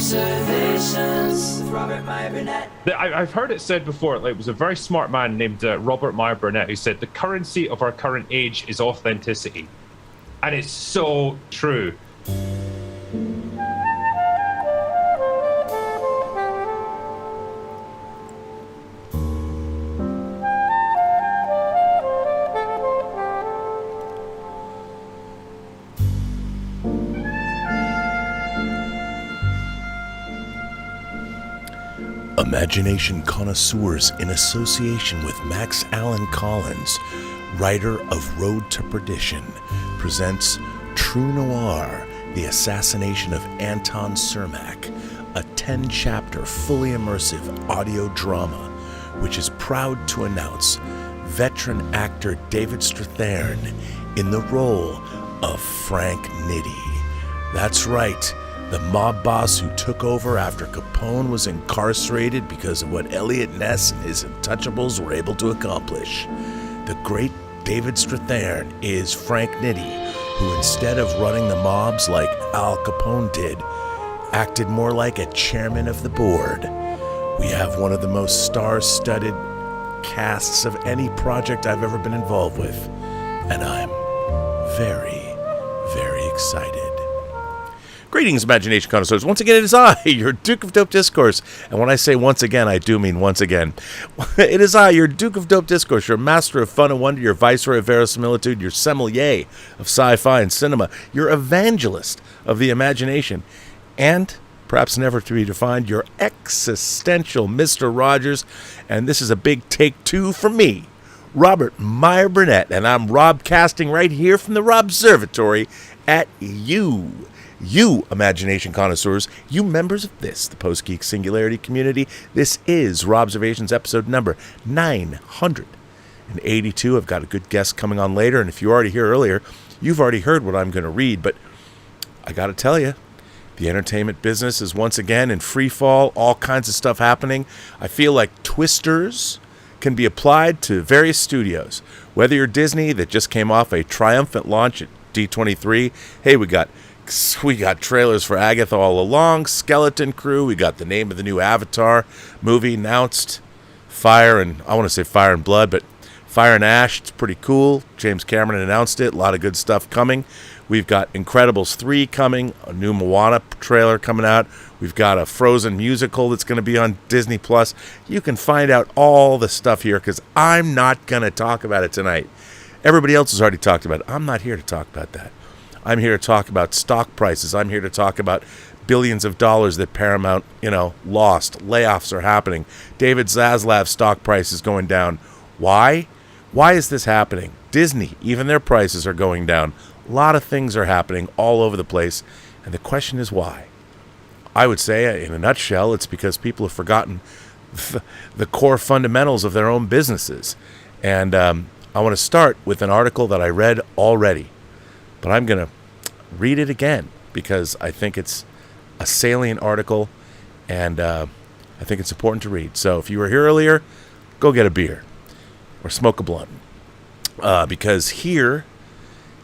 Observations with Robert Meyer Burnett. I've heard it said before, like, it was a very smart man named Robert Meyer Burnett who said the currency of our current age is authenticity. And it's so true. Imagination Connoisseurs, in association with Max Allan Collins, writer of Road to Perdition, presents True Noir, The Assassination of Anton Cermak, a 10-chapter, fully immersive audio drama, which is proud to announce veteran actor David Strathairn in the role of Frank Nitti. That's right. The mob boss who took over after Capone was incarcerated because of what Elliot Ness and his Untouchables were able to accomplish. The great David Strathairn is Frank Nitti, who instead of running the mobs like Al Capone did, acted more like a chairman of the board. We have one of the most star-studded casts of any project I've ever been involved with, and I'm very, very excited. Greetings, Imagination Connoisseurs. Once again, it is I, your Duke of Dope Discourse. And when I say once again, I do mean once again. It is I, your Duke of Dope Discourse, your master of fun and wonder, your viceroy of verisimilitude, your sommelier of sci-fi and cinema, your evangelist of the imagination, and, perhaps never to be defined, your existential Mr. Rogers. And this is a big take two from me, Robert Meyer Burnett, and I'm Robcasting right here from the Robservatory at you, Imagination Connoisseurs, you members of this, the Post-Geek Singularity community. This is Robservations episode number 982. I've got a good guest coming on later, and if you were already here earlier, you've already heard what I'm going to read, but I got to tell you, the entertainment business is once again in free fall, all kinds of stuff happening. I feel like twisters can be applied to various studios. Whether you're Disney, that just came off a triumphant launch at D23, hey, we got trailers for Agatha All Along, Skeleton Crew. We got the name of the new Avatar movie announced. I want to say Fire and Blood, but Fire and Ash. It's pretty cool. James Cameron announced it. A lot of good stuff coming. We've got Incredibles 3 coming, a new Moana trailer coming out. We've got a Frozen musical that's going to be on Disney+. You can find out all the stuff here because I'm not going to talk about it tonight. Everybody else has already talked about it. I'm not here to talk about that. I'm here to talk about stock prices. I'm here to talk about billions of dollars that Paramount, lost. Layoffs are happening. David Zaslav's stock price is going down. Why? Why is this happening? Disney, even their prices are going down. A lot of things are happening all over the place. And the question is why? I would say, in a nutshell, it's because people have forgotten the core fundamentals of their own businesses. And I want to start with an article that I read already. But I'm going to read it again because I think it's a salient article and I think it's important to read. So if you were here earlier, go get a beer or smoke a blunt because here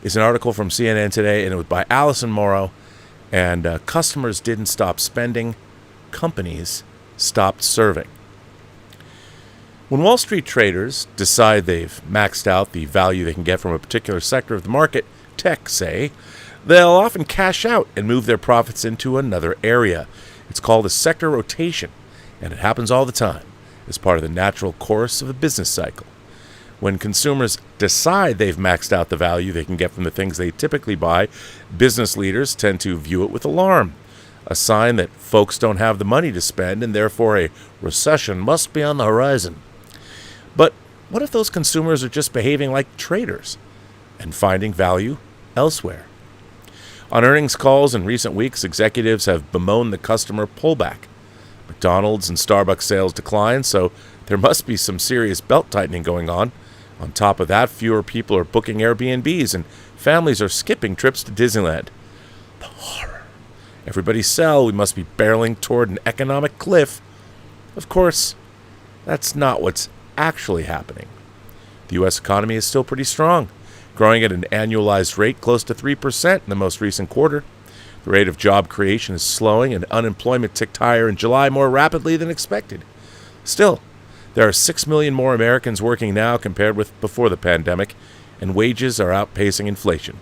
is an article from CNN today, and it was by Allison Morrow, and customers didn't stop spending, companies stopped serving. When Wall Street traders decide they've maxed out the value they can get from a particular sector of the market, tech, say, they'll often cash out and move their profits into another area. It's called a sector rotation, and it happens all the time as part of the natural course of a business cycle. When consumers decide they've maxed out the value they can get from the things they typically buy, business leaders tend to view it with alarm, a sign that folks don't have the money to spend and therefore a recession must be on the horizon. But what if those consumers are just behaving like traders and finding value elsewhere? On earnings calls in recent weeks, executives have bemoaned the customer pullback. McDonald's and Starbucks sales declined, so there must be some serious belt-tightening going on. On top of that, fewer people are booking Airbnbs, and families are skipping trips to Disneyland. The horror. Everybody sell, we must be barreling toward an economic cliff. Of course, that's not what's actually happening. The U.S. economy is still pretty strong, growing at an annualized rate close to 3% in the most recent quarter. The rate of job creation is slowing, and unemployment ticked higher in July more rapidly than expected. Still, there are 6 million more Americans working now compared with before the pandemic, and wages are outpacing inflation.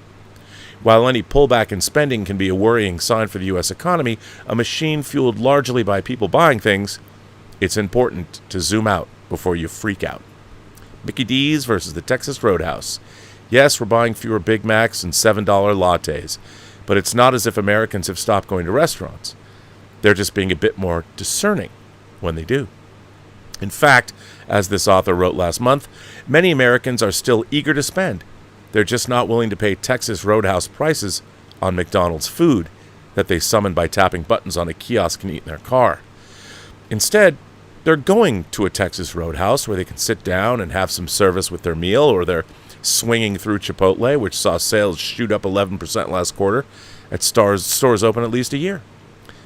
While any pullback in spending can be a worrying sign for the U.S. economy, a machine fueled largely by people buying things, it's important to zoom out before you freak out. Mickey D's versus the Texas Roadhouse. Yes, we're buying fewer Big Macs and $7 lattes, but it's not as if Americans have stopped going to restaurants. They're just being a bit more discerning when they do. In fact, as this author wrote last month, many Americans are still eager to spend. They're just not willing to pay Texas Roadhouse prices on McDonald's food that they summon by tapping buttons on a kiosk and eat in their car. Instead, they're going to a Texas Roadhouse where they can sit down and have some service with their meal, or they're swinging through Chipotle, which saw sales shoot up 11% last quarter at stores open at least a year.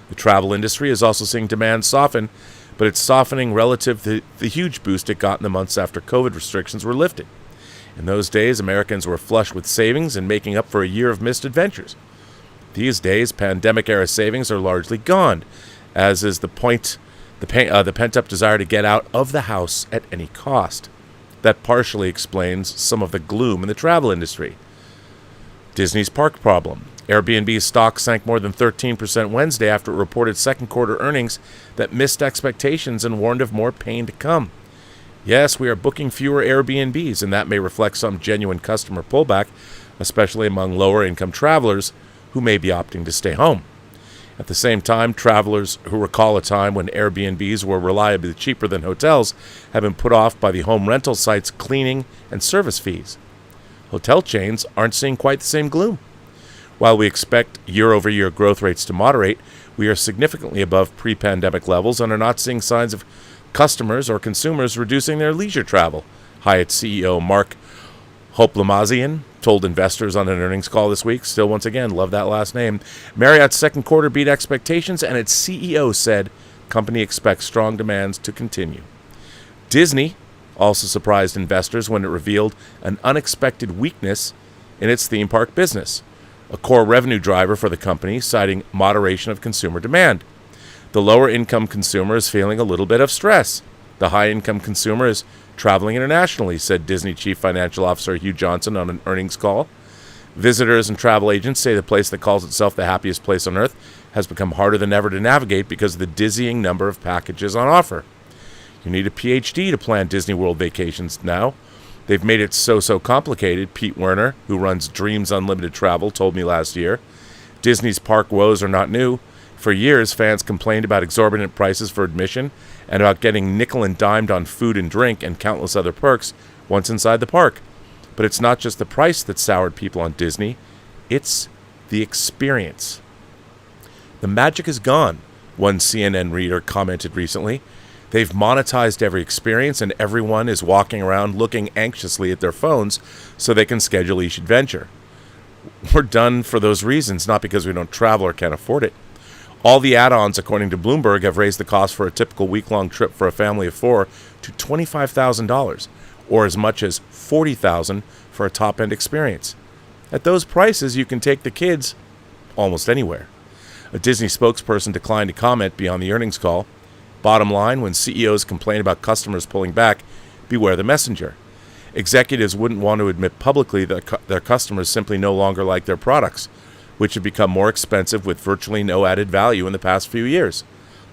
The travel industry is also seeing demand soften, but it's softening relative to the huge boost it got in the months after COVID restrictions were lifted. In those days, Americans were flush with savings and making up for a year of missed adventures. These days, pandemic-era savings are largely gone, as is the pent-up desire to get out of the house at any cost. That partially explains some of the gloom in the travel industry. Disney's park problem. Airbnb stock sank more than 13% Wednesday after it reported second quarter earnings that missed expectations and warned of more pain to come. Yes, we are booking fewer Airbnbs, and that may reflect some genuine customer pullback, especially among lower-income travelers who may be opting to stay home. At the same time, travelers who recall a time when Airbnbs were reliably cheaper than hotels have been put off by the home rental sites' cleaning and service fees. Hotel chains aren't seeing quite the same gloom. While we expect year-over-year growth rates to moderate, we are significantly above pre-pandemic levels and are not seeing signs of customers or consumers reducing their leisure travel, Hyatt CEO Mark Hoplamazian told investors on an earnings call this week. Still, once again, love that last name. Marriott's second quarter beat expectations, and its CEO said company expects strong demands to continue. Disney also surprised investors when it revealed an unexpected weakness in its theme park business, a core revenue driver for the company, citing moderation of consumer demand. The lower-income consumer is feeling a little bit of stress. The high-income consumer is traveling internationally, said Disney Chief Financial Officer Hugh Johnson on an earnings call. Visitors and travel agents say the place that calls itself the happiest place on earth has become harder than ever to navigate because of the dizzying number of packages on offer. You need a PhD to plan Disney World vacations now. They've made it so complicated, Pete Werner, who runs Dreams Unlimited Travel, told me last year. Disney's park woes are not new. For years, fans complained about exorbitant prices for admission and about getting nickel and dimed on food and drink and countless other perks once inside the park. But it's not just the price that soured people on Disney, it's the experience. The magic is gone, one CNN reader commented recently. They've monetized every experience, and everyone is walking around looking anxiously at their phones so they can schedule each adventure. We're done for those reasons, not because we don't travel or can't afford it. All the add-ons, according to Bloomberg, have raised the cost for a typical week-long trip for a family of 4 to $25,000, or as much as $40,000 for a top-end experience. At those prices, you can take the kids almost anywhere. A Disney spokesperson declined to comment beyond the earnings call. Bottom line, when CEOs complain about customers pulling back, beware the messenger. Executives wouldn't want to admit publicly that their customers simply no longer like their products, which have become more expensive with virtually no added value in the past few years.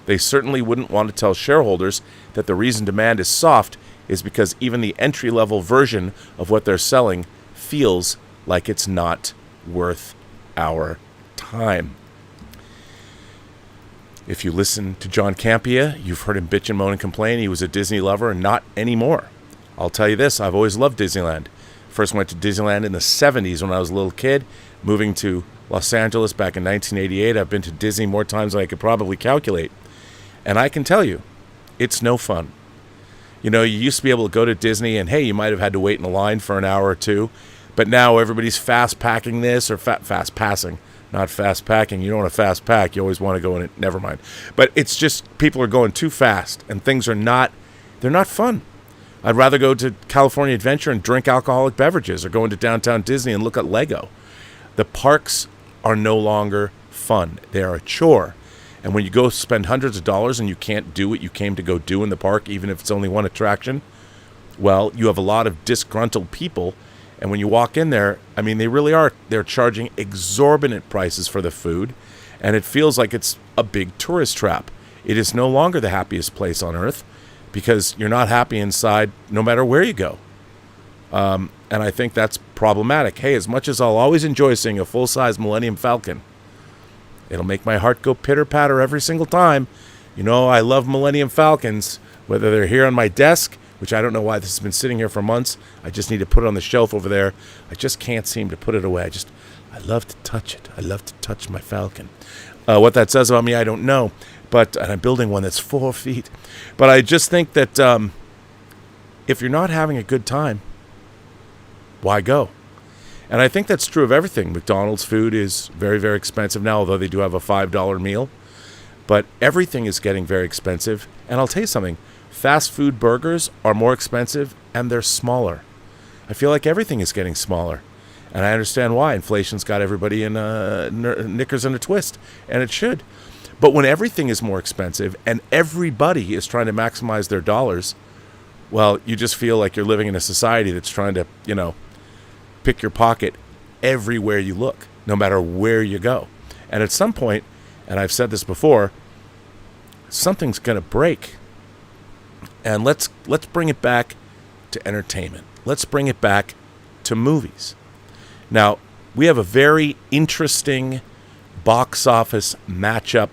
They certainly wouldn't want to tell shareholders that the reason demand is soft is because even the entry-level version of what they're selling feels like it's not worth our time. If you listen to John Campea, you've heard him bitch and moan and complain he was a Disney lover, and not anymore. I'll tell you this, I've always loved Disneyland. First went to Disneyland in the 70s when I was a little kid, moving to Los Angeles back in 1988. I've been to Disney more times than I could probably calculate. And I can tell you, it's no fun. You know, you used to be able to go to Disney and, hey, you might have had to wait in a line for an hour or two. But now everybody's fast packing this or fast passing. Not fast packing. You don't want to fast pack. You always want to go in it. Never mind. But it's just people are going too fast and things are not, they're not fun. I'd rather go to California Adventure and drink alcoholic beverages or go into downtown Disney and look at Lego. The parks are no longer fun. fun. They are a chore. And when you go spend hundreds of dollars and you can't do what you came to go do in the park, even if it's only one attraction, well, you have a lot of disgruntled people. And when you walk in there, I mean, they're charging exorbitant prices for the food. And it feels like it's a big tourist trap. It is no longer the happiest place on earth because you're not happy inside no matter where you go. And I think that's problematic. Hey, as much as I'll always enjoy seeing a full-size Millennium Falcon, it'll make my heart go pitter-patter every single time. You know, I love Millennium Falcons, whether they're here on my desk, which I don't know why this has been sitting here for months. I just need to put it on the shelf over there. I just can't seem to put it away. I love to touch it. I love to touch my Falcon. What that says about me, I don't know. And I'm building one that's 4 feet. But I just think that if you're not having a good time, why go? And I think that's true of everything. McDonald's food is very, very expensive now, although they do have a $5 meal. But everything is getting very expensive. And I'll tell you something. Fast food burgers are more expensive, and they're smaller. I feel like everything is getting smaller. And I understand why. Inflation's got everybody in knickers and a twist. And it should. But when everything is more expensive and everybody is trying to maximize their dollars, well, you just feel like you're living in a society that's trying to, pick your pocket everywhere you look, no matter where you go. And at some point, and I've said this before, something's going to break. And let's bring it back to entertainment. Let's bring it back to movies. Now, we have a very interesting box office matchup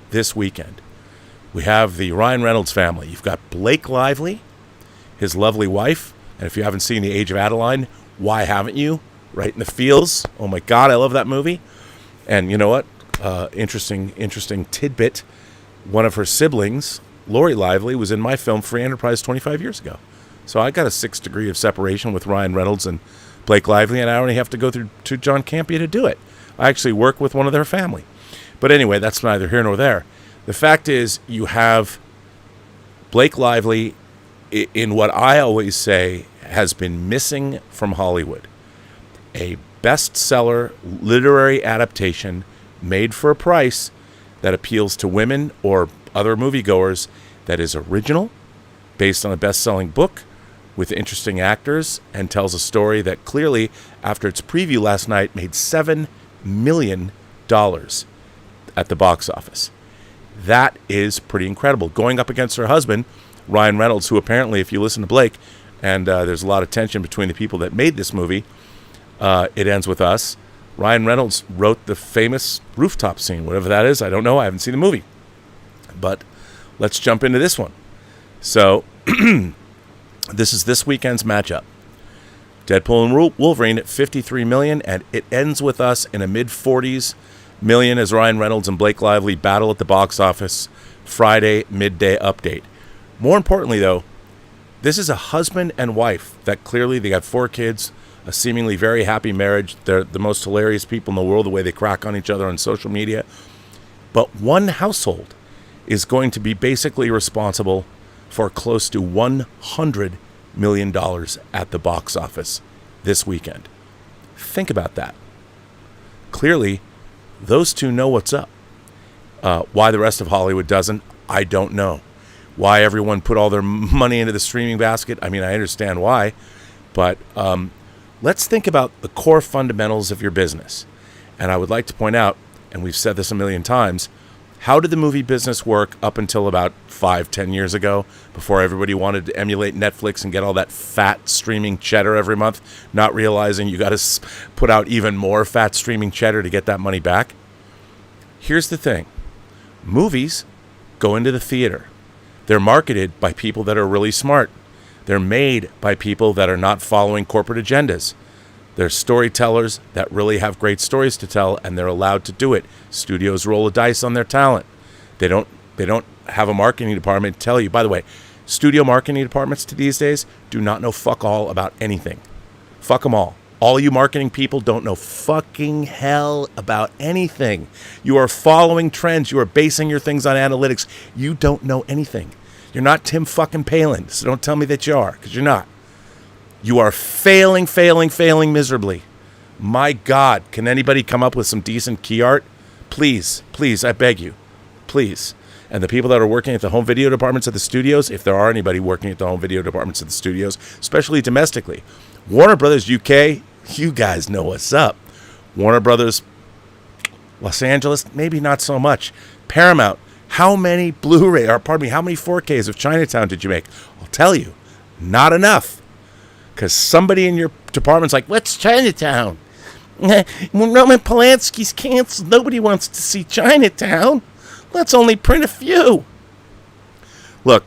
this weekend. We have the Ryan Reynolds family. You've got Blake Lively, his lovely wife, and if you haven't seen The Age of Adeline, why haven't you? Right in the feels. Oh my God, I love that movie. And you know what? Interesting tidbit. One of her siblings, Lori Lively, was in my film Free Enterprise 25 years ago. So I got a 6 degree of separation with Ryan Reynolds and Blake Lively, and I only have to go through to John Campea to do it. I actually work with one of their family. But anyway, that's neither here nor there. The fact is, you have Blake Lively in what I always say has been missing from Hollywood. A bestseller literary adaptation made for a price that appeals to women or other moviegoers, that is original, based on a best-selling book, with interesting actors, and tells a story that clearly, after its preview last night, made $7 million at the box office. That is pretty incredible. Going up against her husband, Ryan Reynolds, who apparently, if you listen to Blake, and there's a lot of tension between the people that made this movie, It Ends With Us, Ryan Reynolds wrote the famous rooftop scene, whatever that is. I don't know. I haven't seen the movie. But let's jump into this one. So, this is this weekend's matchup. Deadpool and Wolverine at $53 million, and It Ends With Us in a mid-40s million as Ryan Reynolds and Blake Lively battle at the box office. Friday midday update. More importantly, though, this is a husband and wife that clearly they got 4 kids, a seemingly very happy marriage. They're the most hilarious people in the world, the way they crack on each other on social media. But one household is going to be basically responsible for close to $100 million at the box office this weekend. Think about that. Clearly, those two know what's up. Why the rest of Hollywood doesn't, I don't know. Why everyone put all their money into the streaming basket, I mean, I understand why. But let's think about the core fundamentals of your business. And I would like to point out, and we've said this a million times, how did the movie business work up until about 5-10 years ago, before everybody wanted to emulate Netflix and get all that fat streaming cheddar every month, not realizing you got to put out even more fat streaming cheddar to get that money back? Here's the thing. Movies go into the theater. They're marketed by people that are really smart. They're made by people that are not following corporate agendas. They're storytellers that really have great stories to tell, and they're allowed to do it. Studios roll a dice on their talent. They don't have a marketing department tell you. By the way, studio marketing departments these days do not know fuck all about anything. Fuck them all. All you marketing people don't know fucking hell about anything. You are following trends. You are basing your things on analytics. You don't know anything. You're not Tim fucking Palin, so don't tell me that you are, because you're not. You are failing miserably. My God, can anybody come up with some decent key art? Please, I beg you, please. And the people that are working at the home video departments of the studios, if there are anybody working at the home video departments of the studios, especially domestically, Warner Brothers UK, you guys know what's up. Warner Brothers Los Angeles, maybe not so much. Paramount, how many how many 4Ks of Chinatown did you make? I'll tell you, not enough. Because somebody in your department's like, what's Chinatown? When Roman Polanski's canceled, nobody wants to see Chinatown. Let's only print a few. Look,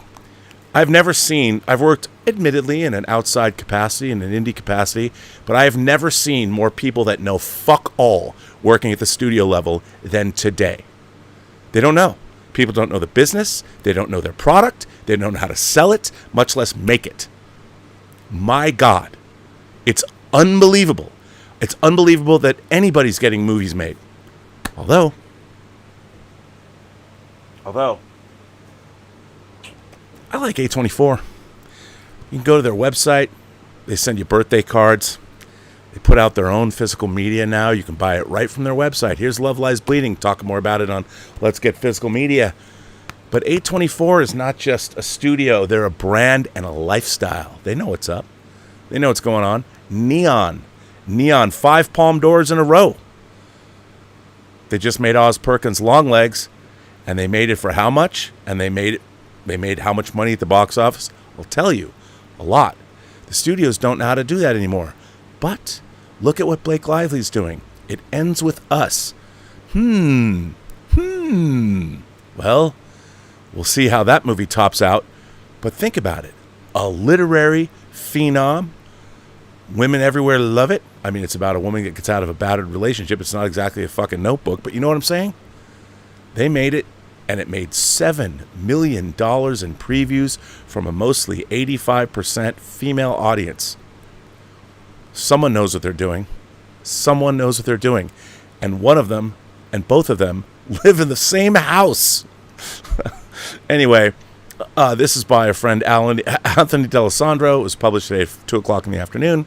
I've worked admittedly in an outside capacity, in an indie capacity, but I have never seen more people that know fuck all working at the studio level than today. They don't know. People don't know the business. They don't know their product. They don't know how to sell it, much less make it. My God, it's unbelievable. It's unbelievable that anybody's getting movies made. Although, I like A24. You can go to their website. They send you birthday cards. They put out their own physical media now. You can buy it right from their website. Here's Love Lies Bleeding. Talk more about it on Let's Get Physical Media. But A24 is not just a studio. They're a brand and a lifestyle. They know what's up. They know what's going on. Neon, 5 palm doors in a row. They just made Oz Perkins' Long Legs, and they made it for how much? And they made how much money at the box office? I'll tell you, a lot. The studios don't know how to do that anymore. But look at what Blake Lively's doing. It ends with us. Well, we'll see how that movie tops out. But think about it. A literary phenom. Women everywhere love it. I mean, it's about a woman that gets out of a battered relationship. It's not exactly a fucking Notebook, but you know what I'm saying? They made it, and it made $7 million in previews from a mostly 85% female audience. Someone knows what they're doing. Someone knows what they're doing. And one of them, and both of them, live in the same house. Anyway, this is by a friend, Anthony D'Alessandro. It was published today at 2 o'clock in the afternoon.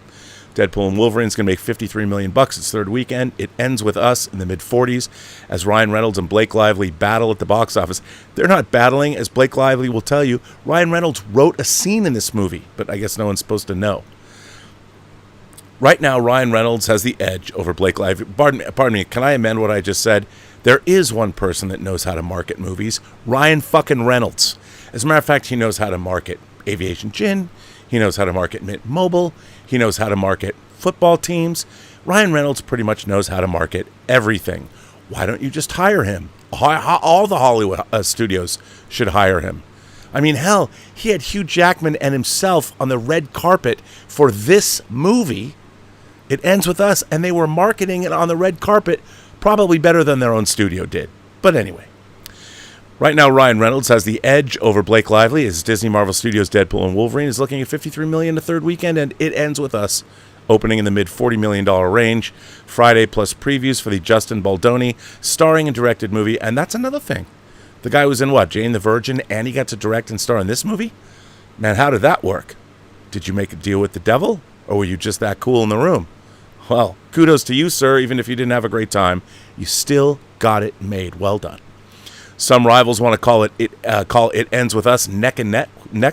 Deadpool and Wolverine is going to make $53 million its third weekend. It ends with us in the mid-40s as Ryan Reynolds and Blake Lively battle at the box office. They're not battling, as Blake Lively will tell you. Ryan Reynolds wrote a scene in this movie, but I guess no one's supposed to know. Right now, Ryan Reynolds has the edge over Blake Lively. Pardon me, can I amend what I just said? There is one person that knows how to market movies. Ryan fucking Reynolds. As a matter of fact, he knows how to market Aviation Gin. He knows how to market Mint Mobile. He knows how to market football teams. Ryan Reynolds pretty much knows how to market everything. Why don't you just hire him? All the Hollywood studios should hire him. I mean, hell, he had Hugh Jackman and himself on the red carpet for this movie. It ends with us, and they were marketing it on the red carpet probably better than their own studio did. But anyway. Right now, Ryan Reynolds has the edge over Blake Lively as Disney Marvel Studios' Deadpool and Wolverine is looking at $53 million the third weekend, and it ends with us opening in the mid-$40 million range. Friday plus previews for the Justin Baldoni starring and directed movie, and that's another thing. The guy was in what, Jane the Virgin, and he got to direct and star in this movie? Man, how did that work? Did you make a deal with the devil, or were you just that cool in the room? Well, kudos to you, sir. Even if you didn't have a great time, you still got it made. Well done. Some rivals want to call it ends with us neck and neck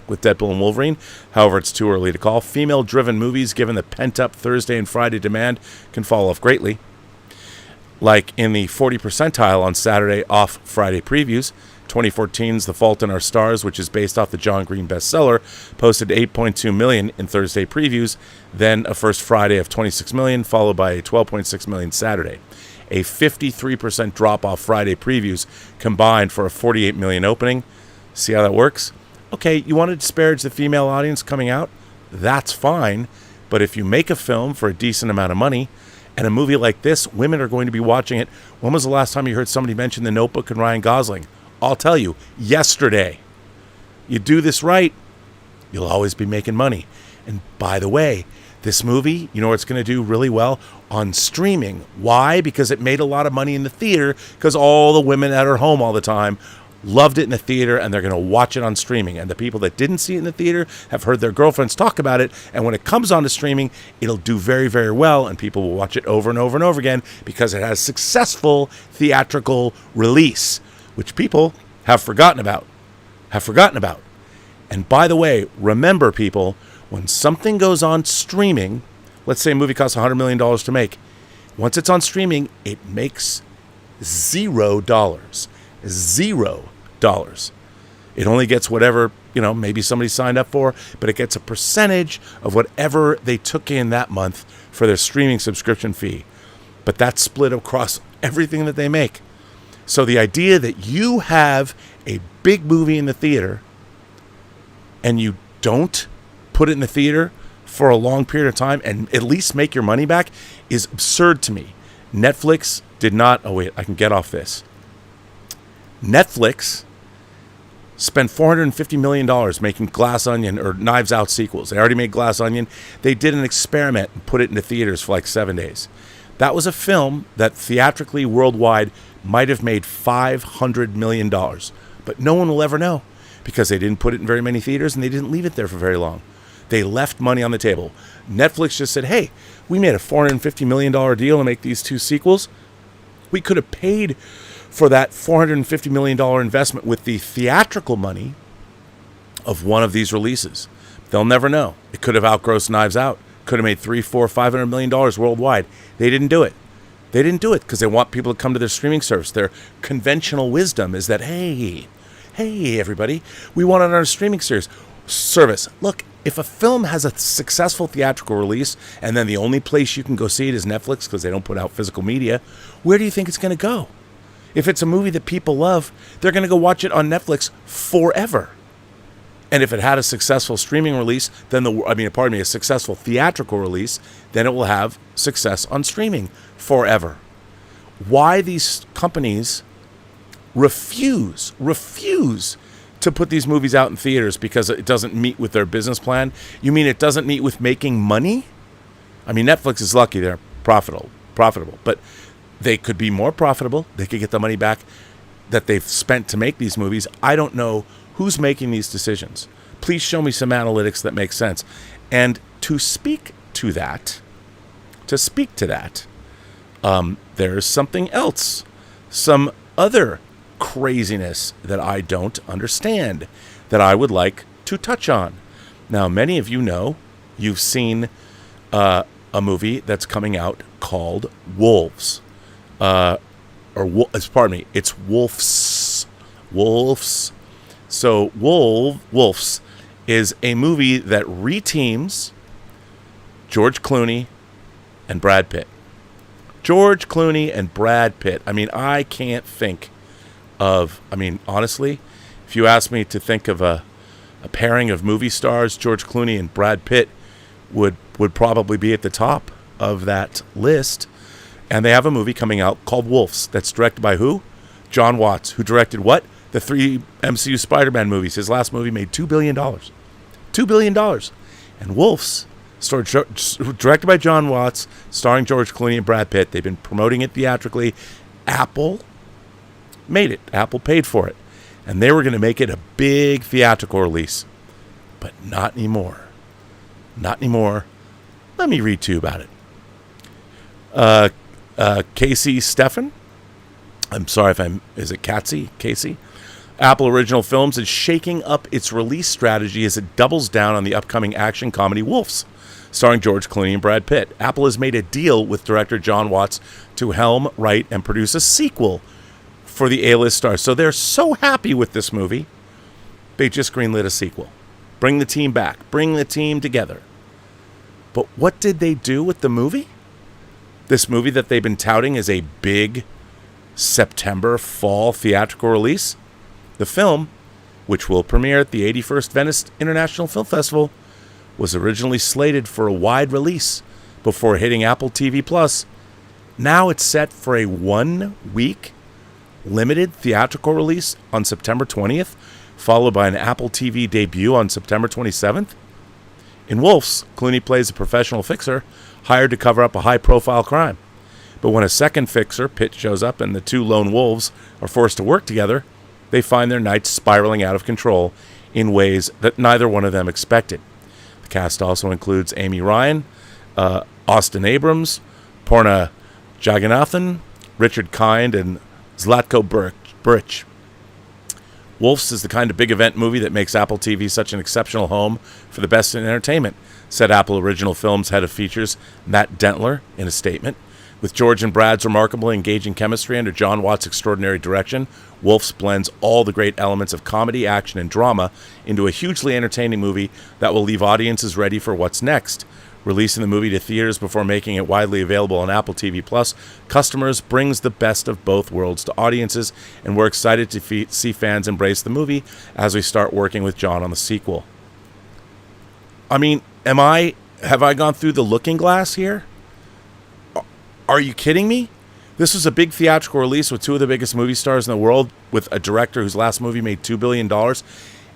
with Deadpool and Wolverine. However, it's too early to call. Female-driven movies, given the pent-up Thursday and Friday demand, can fall off greatly. Like in the 40 percentile on Saturday off Friday previews, 2014's The Fault in Our Stars, which is based off the John Green bestseller, posted $8.2 million in Thursday previews, then a first Friday of $26 million, followed by a $12.6 million Saturday. A 53% drop off Friday previews combined for a $48 million opening. See how that works? Okay, you want to disparage the female audience coming out? That's fine. But if you make a film for a decent amount of money, and a movie like this, women are going to be watching it. When was the last time you heard somebody mention The Notebook and Ryan Gosling? I'll tell you, yesterday. You do this right, you'll always be making money. And by the way, this movie, you know what it's going to do really well? On streaming. Why? Because it made a lot of money in the theater, because all the women at her home all the time loved it in the theater, and they're going to watch it on streaming. And the people that didn't see it in the theater have heard their girlfriends talk about it. And when it comes onto streaming, it'll do very, very well. And people will watch it over and over and over again because it has successful theatrical release, which people have forgotten about. And by the way, remember, people, when something goes on streaming, let's say a movie costs $100 million to make. Once it's on streaming, it makes $0. $0. It only gets whatever, maybe somebody signed up for, but it gets a percentage of whatever they took in that month for their streaming subscription fee. But that's split across everything that they make. So the idea that you have a big movie in the theater and you don't put it in the theater for a long period of time and at least make your money back is absurd to me. Netflix did not... Oh, wait, I can get off this. Netflix spent $450 million making Glass Onion or Knives Out sequels. They already made Glass Onion. They did an experiment and put it into theaters for like 7 days. That was a film that theatrically worldwide might have made $500 million. But no one will ever know because they didn't put it in very many theaters and they didn't leave it there for very long. They left money on the table. Netflix just said, hey, we made a $450 million deal to make these 2 sequels. We could have paid for that $450 million investment with the theatrical money of one of these releases. They'll never know. It could have outgrossed Knives Out. Could have made $300, $400, $500 million worldwide. They didn't do it. They didn't do it because they want people to come to their streaming service. Their conventional wisdom is that, hey, everybody, we want it on our streaming service. Look, if a film has a successful theatrical release and then the only place you can go see it is Netflix because they don't put out physical media, where do you think it's going to go? If it's a movie that people love, they're going to go watch it on Netflix forever. And if it had a successful streaming release, then a successful theatrical release, then it will have success on streaming forever. Why these companies refuse to put these movies out in theaters because it doesn't meet with their business plan? You mean it doesn't meet with making money? I mean, Netflix is lucky they're profitable, but they could be more profitable. They could get the money back that they've spent to make these movies. I don't know who's making these decisions. Please show me some analytics that make sense. And to speak to that, there's something else, some other craziness that I don't understand that I would like to touch on. Now, many of you know, you've seen a movie that's coming out called Wolves. It's Wolves. Wolves. So Wolves is a movie that reteams George Clooney and Brad Pitt. George Clooney and Brad Pitt. I mean, I can't think of... honestly, if you ask me to think of a pairing of movie stars, George Clooney and Brad Pitt would probably be at the top of that list. And they have a movie coming out called Wolves that's directed by who? John Watts, who directed what? The 3 MCU Spider-Man movies. His last movie made $2 billion. $2 billion. And Wolves, directed by John Watts, starring George Clooney and Brad Pitt. They've been promoting it theatrically. Apple made it. Apple paid for it. And they were going to make it a big theatrical release. But not anymore. Not anymore. Let me read to you about it. Casey Steffen. I'm sorry if is it Casey? Apple Original Films is shaking up its release strategy as it doubles down on the upcoming action comedy Wolves, starring George Clooney and Brad Pitt. Apple has made a deal with director John Watts to helm, write, and produce a sequel for the A-list stars. So they're so happy with this movie, they just greenlit a sequel. Bring the team back. Bring the team together. But what did they do with the movie? This movie that they've been touting as a big September fall theatrical release? The film, which will premiere at the 81st Venice International Film Festival, was originally slated for a wide release before hitting Apple TV Plus. Now it's set for a 1-week limited theatrical release on September 20th, followed by an Apple TV debut on September 27th. In Wolves, Clooney plays a professional fixer hired to cover up a high-profile crime. But when a second fixer, Pitt, shows up and the 2 lone wolves are forced to work together, they find their nights spiraling out of control in ways that neither one of them expected. The cast also includes Amy Ryan, Austin Abrams, Porna Jagannathan, Richard Kind, and Zlatko Buric. Wolves is the kind of big event movie that makes Apple TV such an exceptional home for the best in entertainment, said Apple Original Films head of features Matt Dentler in a statement. With George and Brad's remarkably engaging chemistry under John Watt's extraordinary direction, Wolves blends all the great elements of comedy, action, and drama into a hugely entertaining movie that will leave audiences ready for what's next. Releasing the movie to theaters before making it widely available on Apple TV Plus, customers brings the best of both worlds to audiences, and we're excited to see fans embrace the movie as we start working with John on the sequel. I mean, have I gone through the looking glass here? Are you kidding me? This was a big theatrical release with two of the biggest movie stars in the world, with a director whose last movie made $2 billion,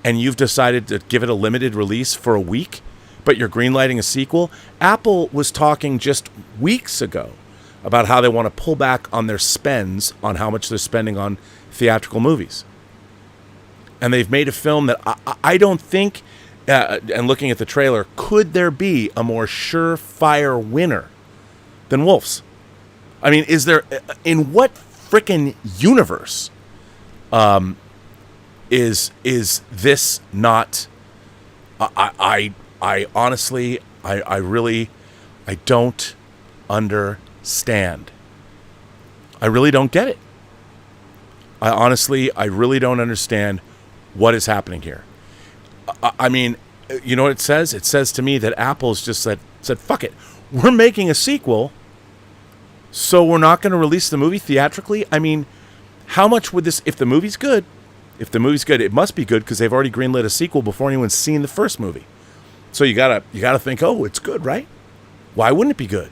and you've decided to give it a limited release for a week, but you're greenlighting a sequel? Apple was talking just weeks ago about how they want to pull back on their spends, on how much they're spending on theatrical movies. And they've made a film that I don't think, and looking at the trailer, could there be a more surefire winner than Wolves? I mean, is there, in what frickin' universe is this not, I honestly, I really, I don't understand. I really don't get it. I really don't understand what is happening here. I mean, you know what it says? It says to me that Apple's just said, fuck it. We're making a sequel, so we're not going to release the movie theatrically? I mean, how much would this, if the movie's good, it must be good because they've already greenlit a sequel before anyone's seen the first movie. So you gotta think, oh, it's good, right? Why wouldn't it be good?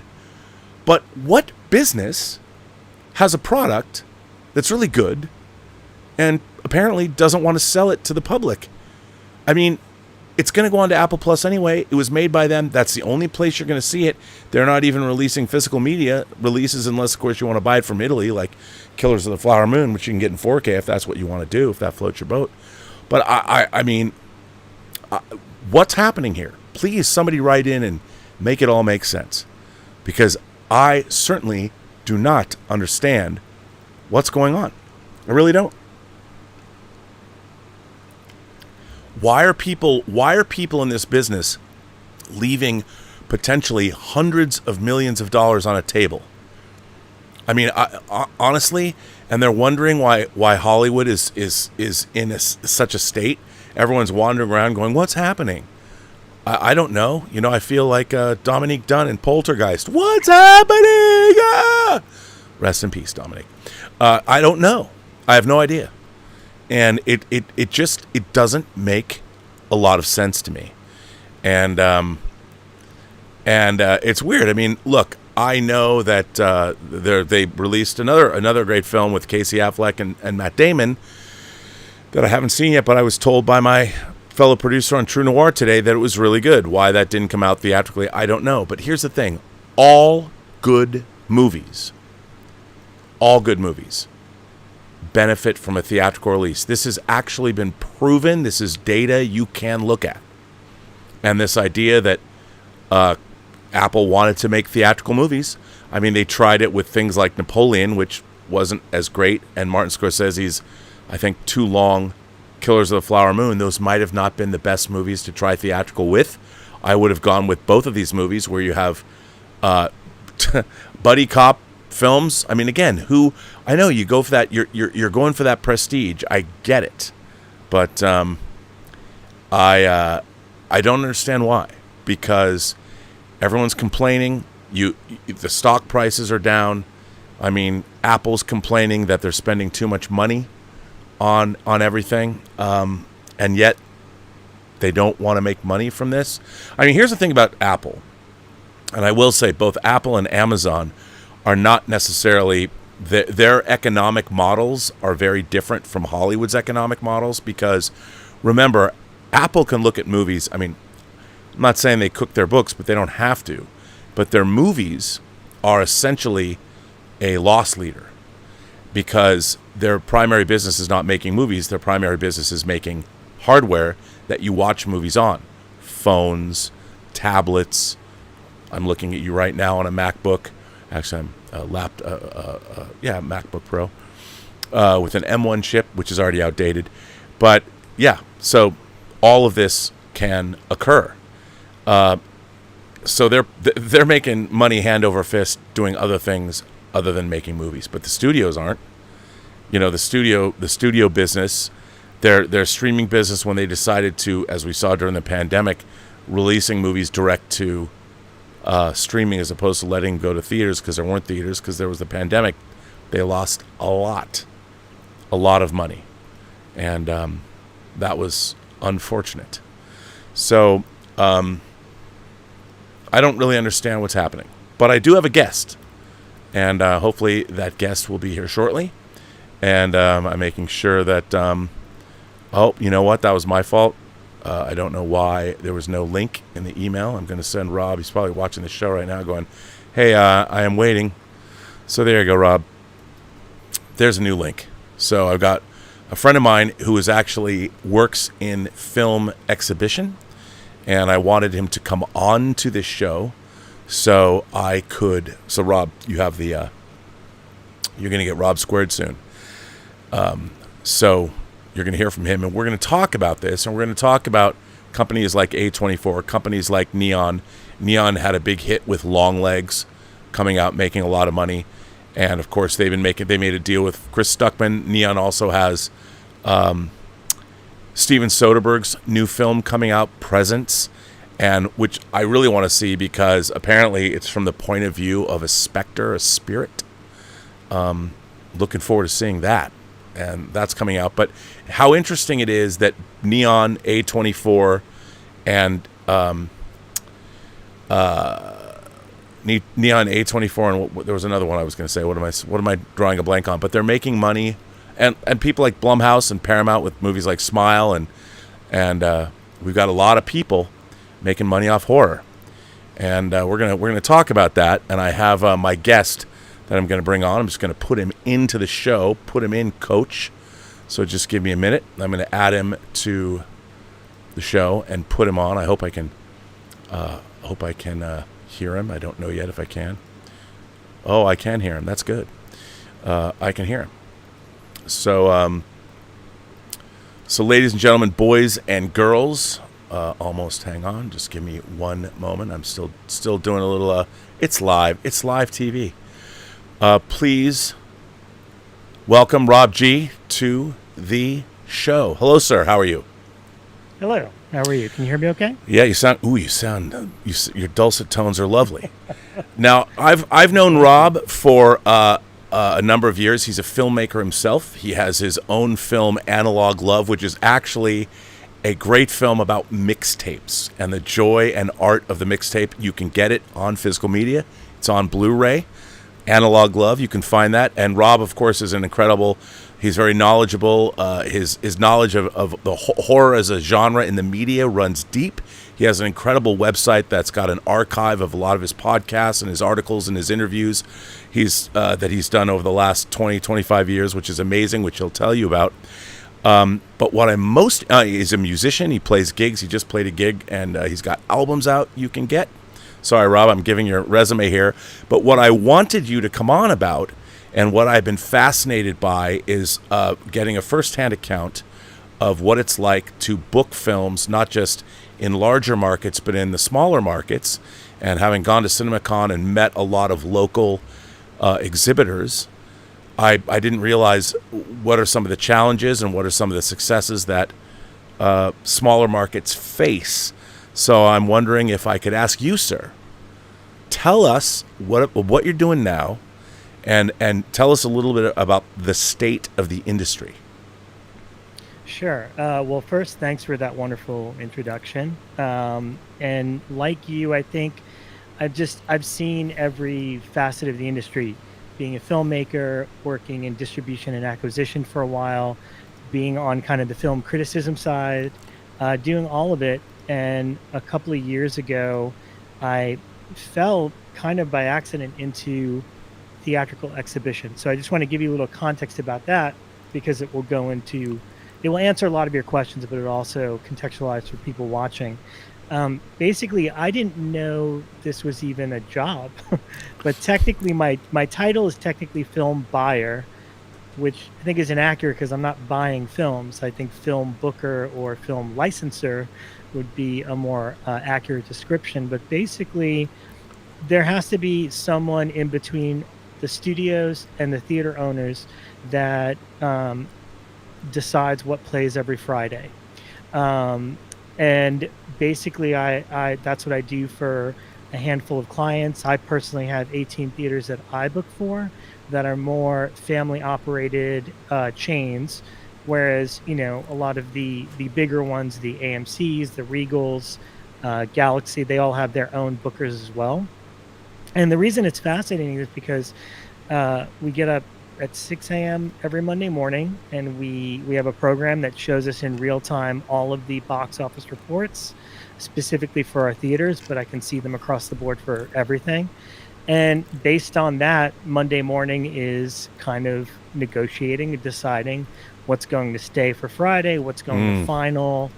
But what business has a product that's really good and apparently doesn't want to sell it to the public? I mean, it's going to go on to Apple Plus anyway. It was made by them. That's the only place you're going to see it. They're not even releasing physical media releases unless, of course, you want to buy it from Italy, like Killers of the Flower Moon, which you can get in 4K if that's what you want to do, if that floats your boat. But I mean, what's happening here? Please, somebody write in and make it all make sense, because I certainly do not understand what's going on. I really don't. Why are people in this business leaving potentially hundreds of millions of dollars on a table? I mean, honestly, and they're wondering why Hollywood is in such a state. Everyone's wandering around going, what's happening? I don't know. You know, I feel like Dominique Dunn in Poltergeist. What's happening? Ah! Rest in peace, Dominique. I don't know. I have no idea. And it doesn't make a lot of sense to me. And it's weird. I mean, look, I know that they released another great film with Casey Affleck and Matt Damon that I haven't seen yet, but I was told by my fellow producer on True Noir today that it was really good. Why that didn't come out theatrically, I don't know. But here's the thing. All good movies benefit from a theatrical release. This has actually been proven. This is data you can look at. And this idea that Apple wanted to make theatrical movies, I mean, they tried it with things like Napoleon, which wasn't as great, and Martin Scorsese's, I think, too long Killers of the Flower Moon. Those might have not been the best movies to try theatrical with. I would have gone with both of these movies where you have buddy cop films. I mean, again, I know you go for that. You're going for that prestige. I get it, but I don't understand why. Because everyone's complaining. The stock prices are down. I mean, Apple's complaining that they're spending too much money on everything, and yet they don't want to make money from this. I mean, here's the thing about Apple, and I will say both Apple and Amazon are not necessarily, their economic models are very different from Hollywood's economic models, because remember, Apple can look at movies. I mean, I'm not saying they cook their books, but they don't have to. But their movies are essentially a loss leader. because their primary business is not making movies. Their primary business is making hardware that you watch movies on. Phones, tablets. I'm looking at you right now on a MacBook. Actually, I'm MacBook Pro with an M1 chip, which is already outdated. But yeah, so all of this can occur. So they're making money hand over fist doing other things other than making movies. But the studios aren't. You know, the studio business, their streaming business, when they decided to, as we saw during the pandemic, releasing movies direct to streaming as opposed to letting them go to theaters because there weren't theaters because there was the pandemic, they lost a lot of money. And that was unfortunate. So I don't really understand what's happening. But I do have a guest. And hopefully that guest will be here shortly. And I'm making sure that... oh, you know what? That was my fault. I don't know why there was no link in the email. I'm going to send Rob. He's probably watching the show right now going, hey, I am waiting. So there you go, Rob. There's a new link. So I've got a friend of mine who actually works in film exhibition, and I wanted him to come on to this show so I could. So Rob, you have the. You're going to get Rob squared soon. So you're going to hear from him, and we're going to talk about this, and we're going to talk about companies like A24, companies like Neon. Neon had a big hit with Long Legs coming out, making a lot of money. And of course, they made a deal with Chris Stuckman. Neon also has Steven Soderbergh's new film coming out, Presence, and which I really want to see because apparently it's from the point of view of a specter, a spirit. Looking forward to seeing that, and that's coming out. But how interesting it is that Neon, A24, and Neon, A24, and there was another one I was going to say. What am I drawing a blank on? But they're making money, and people like Blumhouse and Paramount with movies like Smile, and we've got a lot of people making money off horror, and we're gonna talk about that. And I have my guest that I'm going to bring on. I'm just going to put him into the show, put him in, coach. So just give me a minute. I'm going to add him to the show and put him on. I hope I can hear him. I don't know yet if I can. Oh, I can hear him. That's good. I can hear him. So, ladies and gentlemen, boys and girls, almost hang on. Just give me one moment. I'm still doing a little. It's live. It's live TV. Please welcome Rob G to the show. Hello, sir. How are you? Hello. How are you? Can you hear me okay? Yeah, your dulcet tones are lovely. Now, I've known Rob for a number of years. He's a filmmaker himself. He has his own film, Analog Love, which is actually a great film about mixtapes and the joy and art of the mixtape. You can get it on physical media. It's on Blu-ray. Analog Love, you can find that. And Rob, of course, is he's very knowledgeable. His knowledge of the horror as a genre in the media runs deep. He has an incredible website that's got an archive of a lot of his podcasts and his articles and his interviews that he's done over the last 20, 25 years, which is amazing, which he'll tell you about. But what I'm he's a musician. He plays gigs. He just played a gig, and he's got albums out you can get. Sorry, Rob, I'm giving your resume here. But what I wanted you to come on about, and what I've been fascinated by, is getting a first-hand account of what it's like to book films, not just in larger markets, but in the smaller markets. And having gone to CinemaCon and met a lot of local exhibitors, I didn't realize what are some of the challenges and what are some of the successes that smaller markets face. So I'm wondering if I could ask you, sir, tell us what you're doing now, and tell us a little bit about the state of the industry. Sure. Well, first, thanks for that wonderful introduction. And like you, I think I've seen every facet of the industry. Being a filmmaker, working in distribution and acquisition for a while, being on kind of the film criticism side, doing all of it. And a couple of years ago, I fell kind of by accident into theatrical exhibition. So I just want to give you a little context about that, because it will answer a lot of your questions, but it also contextualize for people watching. Basically, I didn't know this was even a job, but technically my title is technically film buyer, which I think is inaccurate because I'm not buying films. I think film booker or film licensor would be a more accurate description. But basically, there has to be someone in between the studios and the theater owners that decides what plays every Friday. And basically, I that's what I do for a handful of clients. I personally have 18 theaters that I book for that are more family operated chains, whereas a lot of the bigger ones, the AMCs, the Regals, Galaxy, they all have their own bookers as well. And the reason it's fascinating is because we get up at 6 a.m. every Monday morning, and we have a program that shows us in real time all of the box office reports, specifically for our theaters, but I can see them across the board for everything. And based on that, Monday morning is kind of negotiating and deciding what's going to stay for Friday, what's going to final,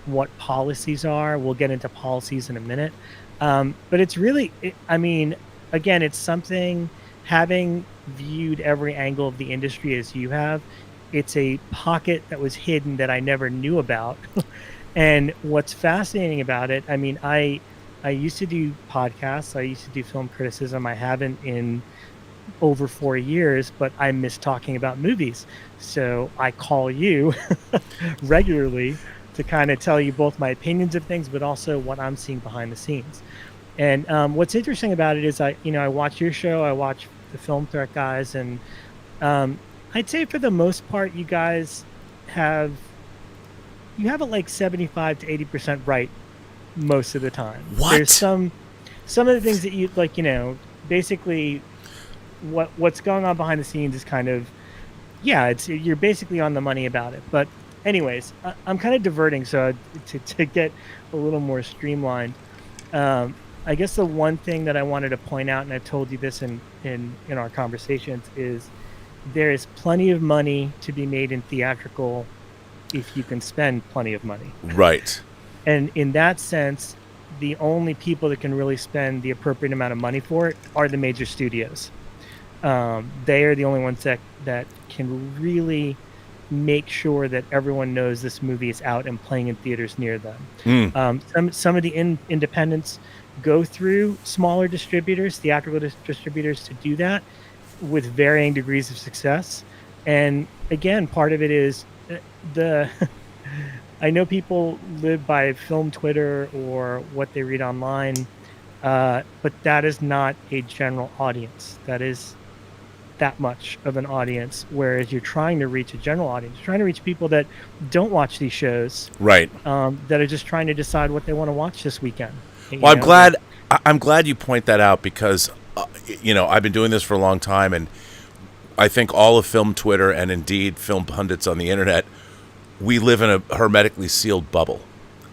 what policies are. We'll get into policies in a minute. But it's really, again, it's something, having viewed every angle of the industry as you have, it's a pocket that was hidden that I never knew about. And what's fascinating about it, I used to do podcasts, I used to do film criticism. I haven't in over 4 years, but I miss talking about movies. So I call you regularly to kind of tell you both my opinions of things, but also what I'm seeing behind the scenes. And what's interesting about it is I watch your show, I watch the Film Threat guys, and I'd say for the most part, you guys have it like 75 to 80% right most of the time. What? There's some of the things that you like, basically what's going on behind the scenes is kind of, you're basically on the money about it. But anyways, I'm kind of diverting, so to get a little more streamlined. I guess the one thing that I wanted to point out, and I've told you this in our conversations, is there is plenty of money to be made in theatrical if you can spend plenty of money. Right. And in that sense, the only people that can really spend the appropriate amount of money for it are the major studios. They are the only ones that can really make sure that everyone knows this movie is out and playing in theaters near them. Some of the independents go through smaller distributors, theatrical distributors, to do that with varying degrees of success. And again, part of it is I know people live by film Twitter or what they read online, but that is not a general audience. That is that much of an audience, whereas you're trying to reach a general audience. You're trying to reach people that don't watch these shows, right? That are just trying to decide what they want to watch this weekend. Well, I'm glad you point that out, because I've been doing this for a long time, and I think all of film Twitter and indeed film pundits on the internet, we live in a hermetically sealed bubble,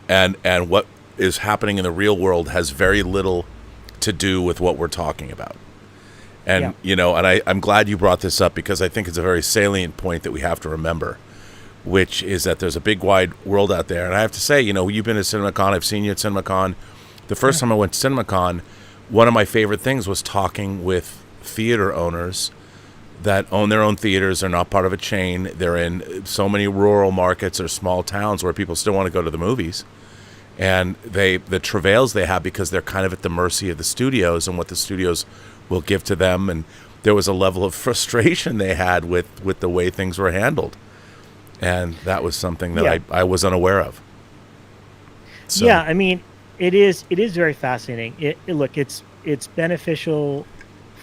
and what is happening in the real world has very little to do with what we're talking about. And I'm glad you brought this up, because I think it's a very salient point that we have to remember, which is that there's a big wide world out there. And I have to say, you've been at CinemaCon, I've seen you at CinemaCon. The first time I went to CinemaCon, one of my favorite things was talking with theater owners that own their own theaters. They're not part of a chain. They're in so many rural markets or small towns where people still want to go to the movies. And the travails they have, because they're kind of at the mercy of the studios and what the studios will give to them. And there was a level of frustration they had with the way things were handled. And that was something that I was unaware of. So. Yeah, it is very fascinating. Look, it's beneficial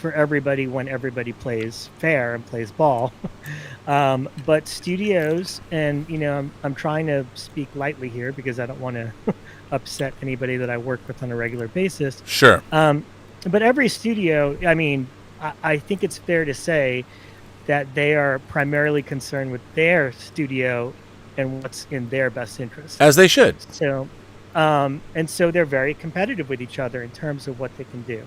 for everybody when everybody plays fair and plays ball. But studios, and I'm trying to speak lightly here because I don't want to upset anybody that I work with on a regular basis. Sure. But every studio, I think it's fair to say that they are primarily concerned with their studio and what's in their best interest. As they should. So, and so they're very competitive with each other in terms of what they can do.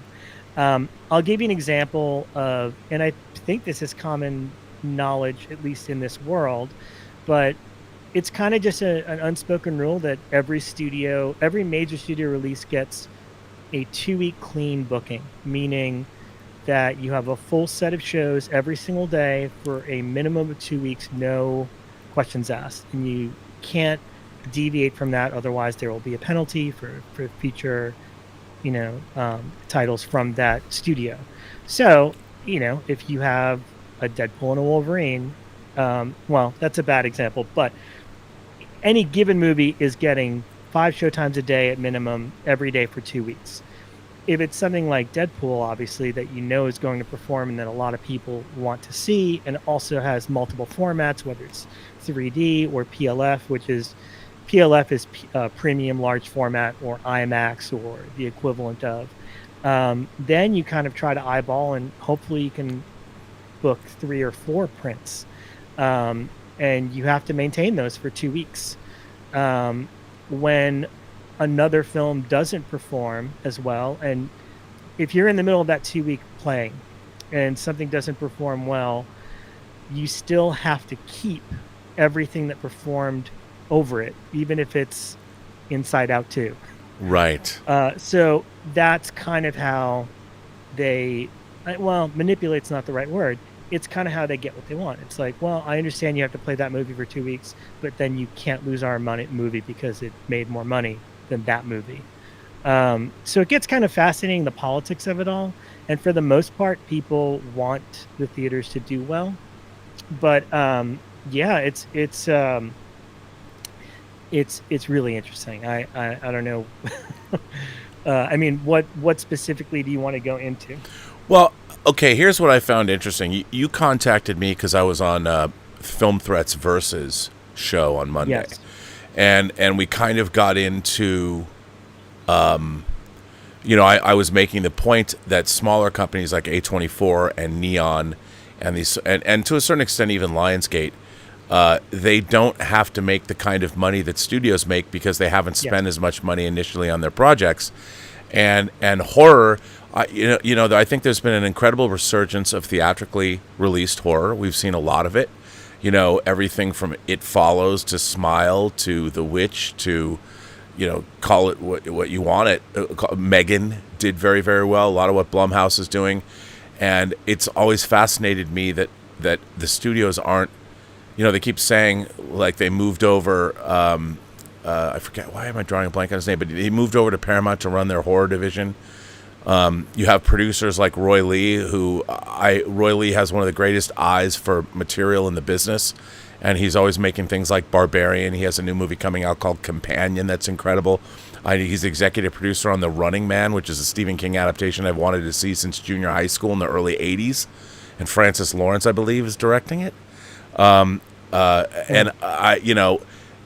I'll give you an example of, and I think this is common knowledge, at least in this world, but it's kind of just an unspoken rule that every major studio release gets a 2-week clean booking, meaning that you have a full set of shows every single day for a minimum of 2 weeks, no questions asked. And you can't deviate from that, otherwise there will be a penalty for future titles from that studio. So if you have a Deadpool and a Wolverine, well, that's a bad example, but any given movie is getting 5 showtimes a day at minimum every day for 2 weeks. If it's something like Deadpool, obviously, that is going to perform and that a lot of people want to see, and also has multiple formats, whether it's 3D or PLF is premium large format, or IMAX, or the equivalent of. Then you kind of try to eyeball, and hopefully you can book 3 or 4 prints. And you have to maintain those for 2 weeks. When another film doesn't perform as well, and if you're in the middle of that 2-week playing and something doesn't perform well, you still have to keep everything that performed over it, even if it's Inside Out 2. Right. So that's kind of how they, manipulate's not the right word. It's kind of how they get what they want. It's like, well, I understand you have to play that movie for 2 weeks, but then you can't lose our movie because it made more money than that movie. So it gets kind of fascinating, the politics of it all. And for the most part, people want the theaters to do well. But it's really interesting. I don't know. I mean, what specifically do you want to go into? Well, okay, here's what I found interesting. You contacted me because I was on Film Threats Versus show on Monday. Yes. And we kind of got into, I was making the point that smaller companies like A24 and Neon and these, and to a certain extent even Lionsgate, they don't have to make the kind of money that studios make because they haven't spent as much money initially on their projects. And horror, I think there's been an incredible resurgence of theatrically released horror. We've seen a lot of it. Everything from It Follows to Smile to The Witch to, call it what you want it. Megan did very, very well. A lot of what Blumhouse is doing. And it's always fascinated me that the studios aren't, they keep saying like they moved over, I forget, why am I drawing a blank on his name, but he moved over to Paramount to run their horror division. You have producers like Roy Lee, Roy Lee has one of the greatest eyes for material in the business, and he's always making things like Barbarian. He has a new movie coming out called Companion that's incredible. He's executive producer on The Running Man, which is a Stephen King adaptation I've wanted to see since junior high school in the early 80s, and Francis Lawrence, I believe, is directing it.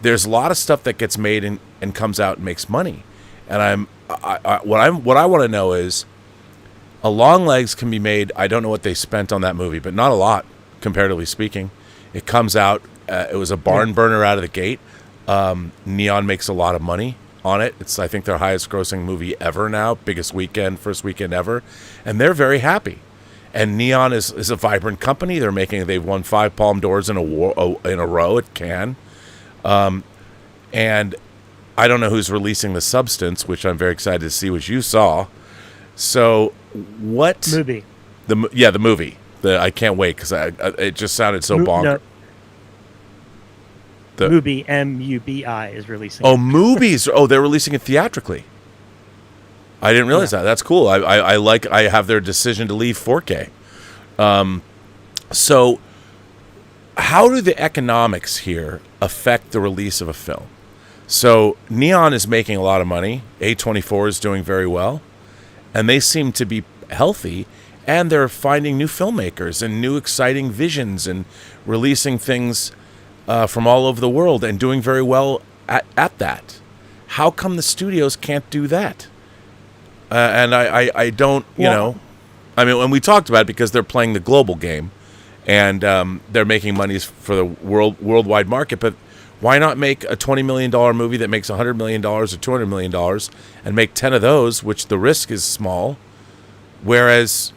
There's a lot of stuff that gets made and comes out and makes money. And what I want to know is, A Long Legs can be made. I don't know what they spent on that movie, but not a lot, comparatively speaking. It comes out. It was a barn burner out of the gate. Neon makes a lot of money on it. It's, I think, their highest grossing movie ever now, first weekend ever, and they're very happy. And Neon is a vibrant company. They've won 5 Palme d'Ors in a row at Cannes. And I don't know who's releasing The Substance, which I'm very excited to see, which you saw. So what movie? The movie. I can't wait because it just sounded so bonkers. No. The movie MUBI is releasing. Oh, movies! Oh, they're releasing it theatrically. I didn't realize that. That's cool. I have their decision to leave 4K. So, how do the economics here affect the release of a film? So, Neon is making a lot of money. A24 is doing very well, and they seem to be healthy. And they're finding new filmmakers and new exciting visions and releasing things from all over the world and doing very well at that. How come the studios can't do that? And I don't, when we talked about it because they're playing the global game and they're making monies for the worldwide market. But why not make a $20 million movie that makes $100 million or $200 million and make 10 of those, which the risk is small, Whereas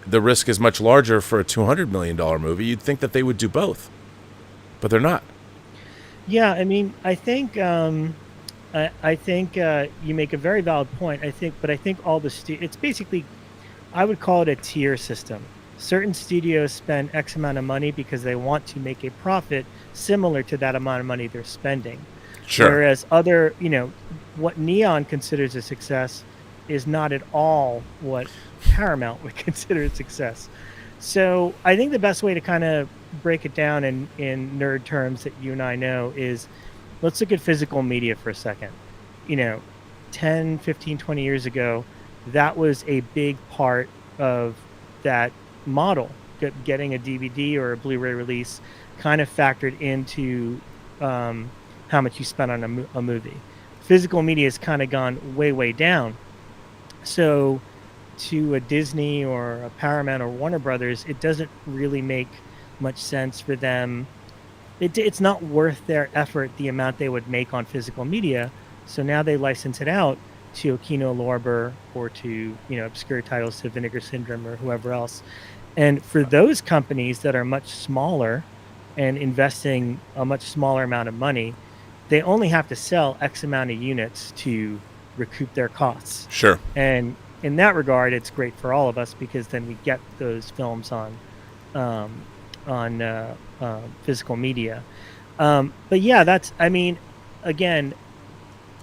the risk is much larger for a $200 million movie. You'd think that they would do both, but they're not. Yeah, I mean, I think you make a very valid point. I think all the it's basically, I would call it a tier system. Certain studios spend X amount of money because they want to make a profit similar to that amount of money they're spending. Sure. Whereas other, what Neon considers a success is not at all what Paramount would consider a success. So I think the best way to kind of break it down in nerd terms that you and I know is, let's look at physical media for a second. 10, 15, 20 years ago, that was a big part of that model. Getting a DVD or a Blu-ray release kind of factored into how much you spent on a movie. Physical media has kind of gone way, way down. So to a Disney or a Paramount or Warner Brothers, it doesn't really make much sense for them. It's not worth their effort, the amount they would make on physical media. So now they license it out to Kino Lorber or to obscure titles to Vinegar Syndrome or whoever else. And for those companies that are much smaller and investing a much smaller amount of money, they only have to sell X amount of units to recoup their costs. Sure. And in that regard, it's great for all of us because then we get those films on physical media. But yeah, again,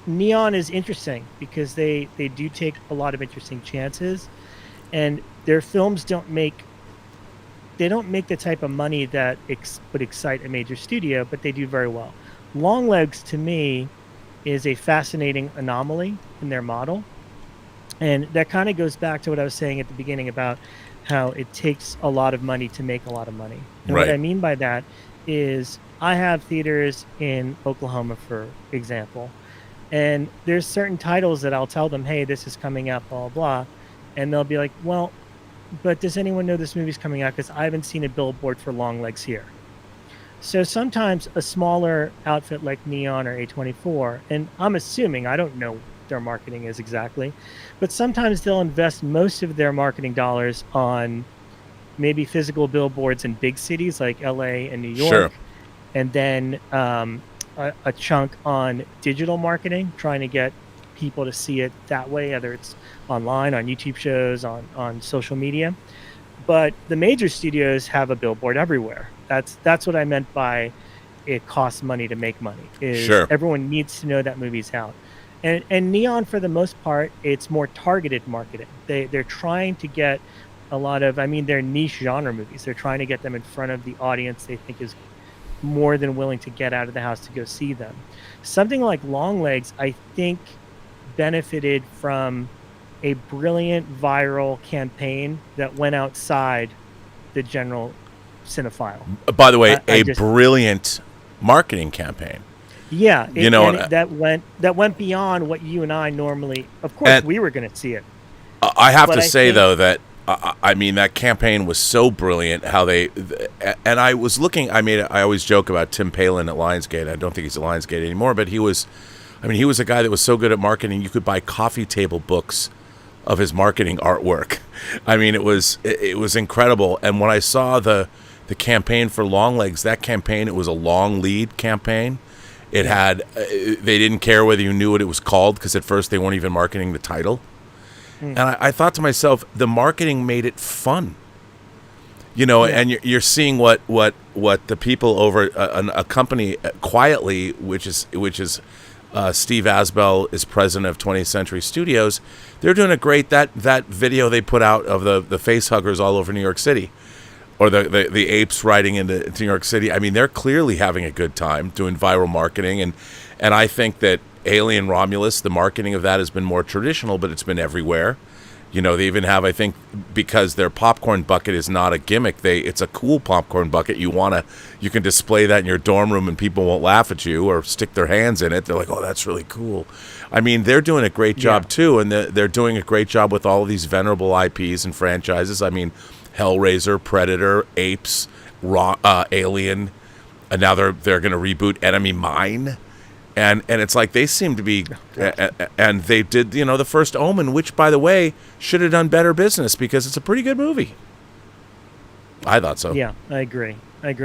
Neon is interesting because they do take a lot of interesting chances, and their films don't make the type of money that would excite a major studio, but they do very well. Longlegs, to me, is a fascinating anomaly in their model. And that kind of goes back to what I was saying at the beginning about how it takes a lot of money to make a lot of money. And Right. What I mean by that is I have theaters in Oklahoma, for example, and there's certain titles that I'll tell them, hey, this is coming out, blah, blah, blah. And they'll be like, well, but does anyone know this movie's coming out? Because I haven't seen a billboard for Longlegs here. So sometimes a smaller outfit like Neon or A24, and I'm assuming, I don't know their marketing is exactly, but sometimes they'll invest most of their marketing dollars on maybe physical billboards in big cities like LA and New York. Sure. And then a chunk on digital marketing, trying to get people to see it that way, whether it's online, on YouTube shows, on social media. But the major studios have a billboard everywhere. That's what I meant by it costs money to make money. Sure. Everyone needs to know that movie's out. And Neon, for the most part, it's more targeted marketing. They're trying to get a lot of, they're niche genre movies. They're trying to get them in front of the audience they think is more than willing to get out of the house to go see them. Something like Longlegs, I think, benefited from a brilliant viral campaign that went outside the general cinephile. By the way, brilliant marketing campaigin. Yeah, that went beyond what you and I normally. Of course, we were going to see it. I have to say though that that campaign was so brilliant. How and I was looking. I always joke about Tim Palin at Lionsgate. I don't think he's at Lionsgate anymore, but he was a guy that was so good at marketing. You could buy coffee table books of his marketing artwork. It was incredible. And when I saw the campaign for Longlegs, that campaign, it was a long lead campaign. It had, they didn't care whether you knew what it was called, because at first they weren't even marketing the title. And I thought to myself, the marketing made it fun. And you're seeing what the people over a company quietly, which is Steve Asbell is president of 20th Century Studios. They're doing a great, that video they put out of the face huggers all over New York City, or the apes riding into New York City. They're clearly having a good time doing viral marketing, and I think that Alien Romulus, the marketing of that has been more traditional, but it's been everywhere. They even have, I think, because their popcorn bucket is not a gimmick, it's a cool popcorn bucket. You can display that in your dorm room and people won't laugh at you or stick their hands in it. They're like, oh, that's really cool. They're doing a great job too, and they're doing a great job with all of these venerable IPs and franchises. Hellraiser, Predator, Apes, Alien, and now they're going to reboot Enemy Mine. And it's like they seem to be, and they did, the first Omen, which, by the way, should have done better business because it's a pretty good movie. I thought so. Yeah, I agree. But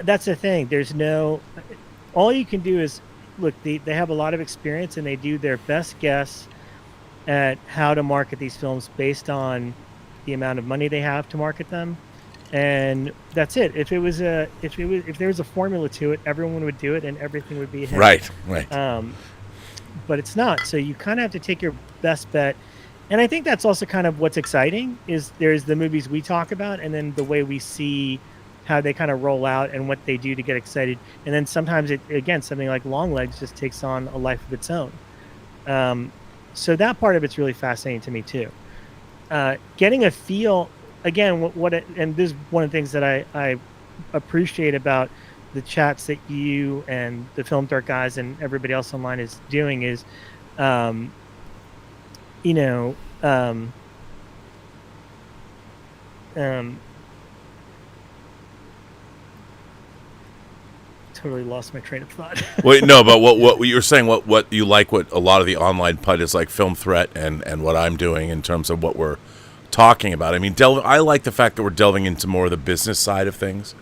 that's the thing. There's all you can do is, look, they have a lot of experience and they do their best guess at how to market these films based on the amount of money they have to market them. And that's it. If there was a formula to it, everyone would do it and everything would be a hit. Right. But it's not. So you kind of have to take your best bet. And I think that's also kind of what's exciting is there's the movies we talk about and then the way we see how they kind of roll out and what they do to get excited. And then sometimes something like Longlegs just takes on a life of its own. So that part of it's really fascinating to me too. Getting a feel, again, and this is one of the things that I appreciate about the chats that you and the Film Dark guys and everybody else online is doing is, totally lost my train of thought. Wait, no, but what you were saying, what you like, what a lot of the online put is like Film Threat and what I'm doing in terms of what we're talking about. I mean, I like the fact that we're delving into more of the business side of things.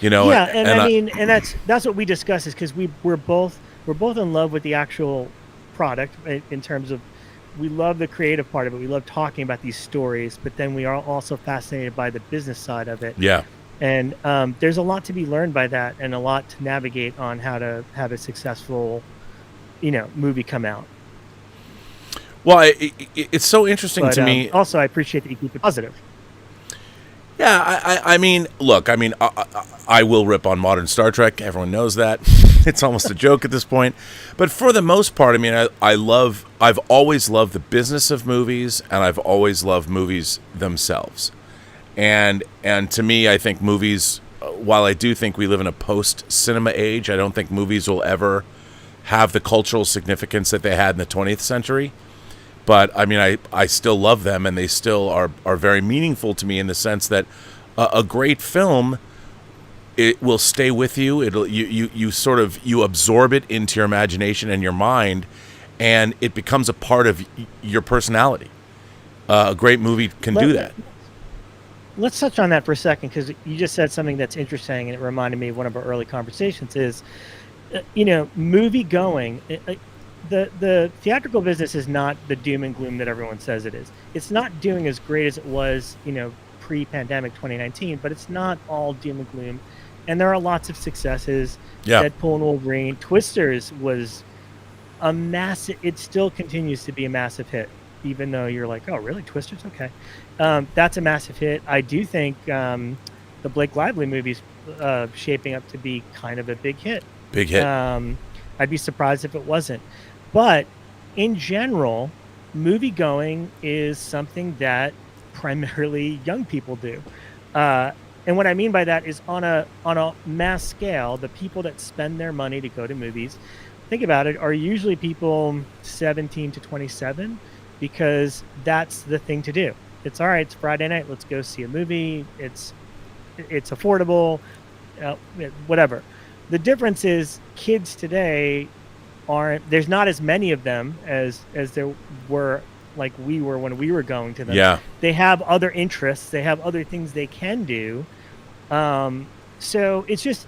Yeah, and that's what we discuss is because we're both in love with the actual product in terms of we love the creative part of it. We love talking about these stories, but then we are also fascinated by the business side of it. Yeah. And there's a lot to be learned by that and a lot to navigate on how to have a successful, movie come out. Well, it's so interesting to me. Also, I appreciate that you keep it positive. Yeah, I mean, look, I will rip on modern Star Trek. Everyone knows that. It's almost a joke at this point. But for the most part, I mean, I've always loved the business of movies, and I've always loved movies themselves. And to me, I think movies, while I do think we live in a post-cinema age, I don't think movies will ever have the cultural significance that they had in the 20th century. But, I mean, I still love them, and they still are very meaningful to me in the sense that a great film, it will stay with you. You absorb it into your imagination and your mind, and it becomes a part of your personality. A great movie can do that. Let's touch on that for a second, because you just said something that's interesting, and it reminded me of one of our early conversations is, movie going. The theatrical business is not the doom and gloom that everyone says it is. It's not doing as great as it was, pre-pandemic 2019, but it's not all doom and gloom. And there are lots of successes. Yeah. Deadpool and Wolverine. Twisters was a massive, it still continues to be a massive hit, even though you're like, oh, really? Twisters? Okay. That's a massive hit. I do think the Blake Lively movie's shaping up to be kind of a big hit. Big hit. I'd be surprised if it wasn't. But in general, movie going is something that primarily young people do. And what I mean by that is on a mass scale, the people that spend their money to go to movies, think about it, are usually people 17 to 27 because that's the thing to do. It's all right, it's Friday night, let's go see a movie. It's affordable, whatever. The difference is kids today there's not as many of them as there were, like we were when we were going to them. Yeah. They have other interests, they have other things they can do. So it's just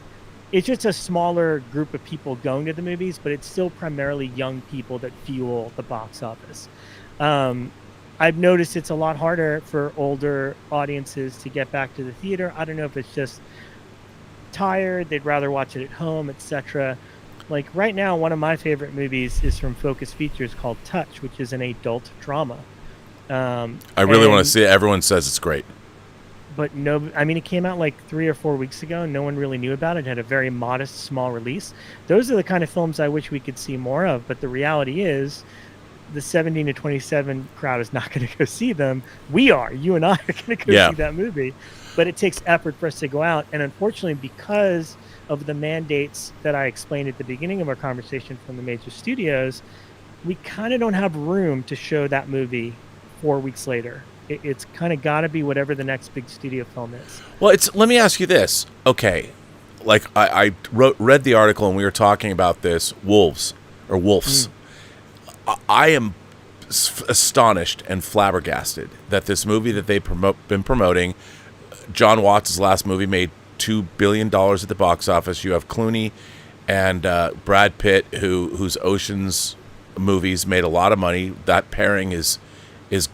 a smaller group of people going to the movies, but it's still primarily young people that fuel the box office. I've noticed it's a lot harder for older audiences to get back to the theater. I don't know if it's just tired, they'd rather watch it at home, etc. Like right now, one of my favorite movies is from Focus Features called Touch, which is an adult drama. I really want to see it. Everyone says it's great. But it came out like 3 or 4 weeks ago. No one really knew about it. It had a very modest, small release. Those are the kind of films I wish we could see more of. But the reality is the 17 to 27 crowd is not going to go see them. We are. You and I are going to go see that movie. But it takes effort for us to go out. And unfortunately, because of the mandates that I explained at the beginning of our conversation from the major studios, we kind of don't have room to show that movie 4 weeks later. It's kind of got to be whatever the next big studio film is. Well, let me ask you this. Okay, like I read the article and we were talking about this wolves. I am astonished and flabbergasted that this movie that they've been promoting, John Watts' last movie, made $2 billion at the box office. You have Clooney and Brad Pitt, whose Ocean's movies made a lot of money. That pairing is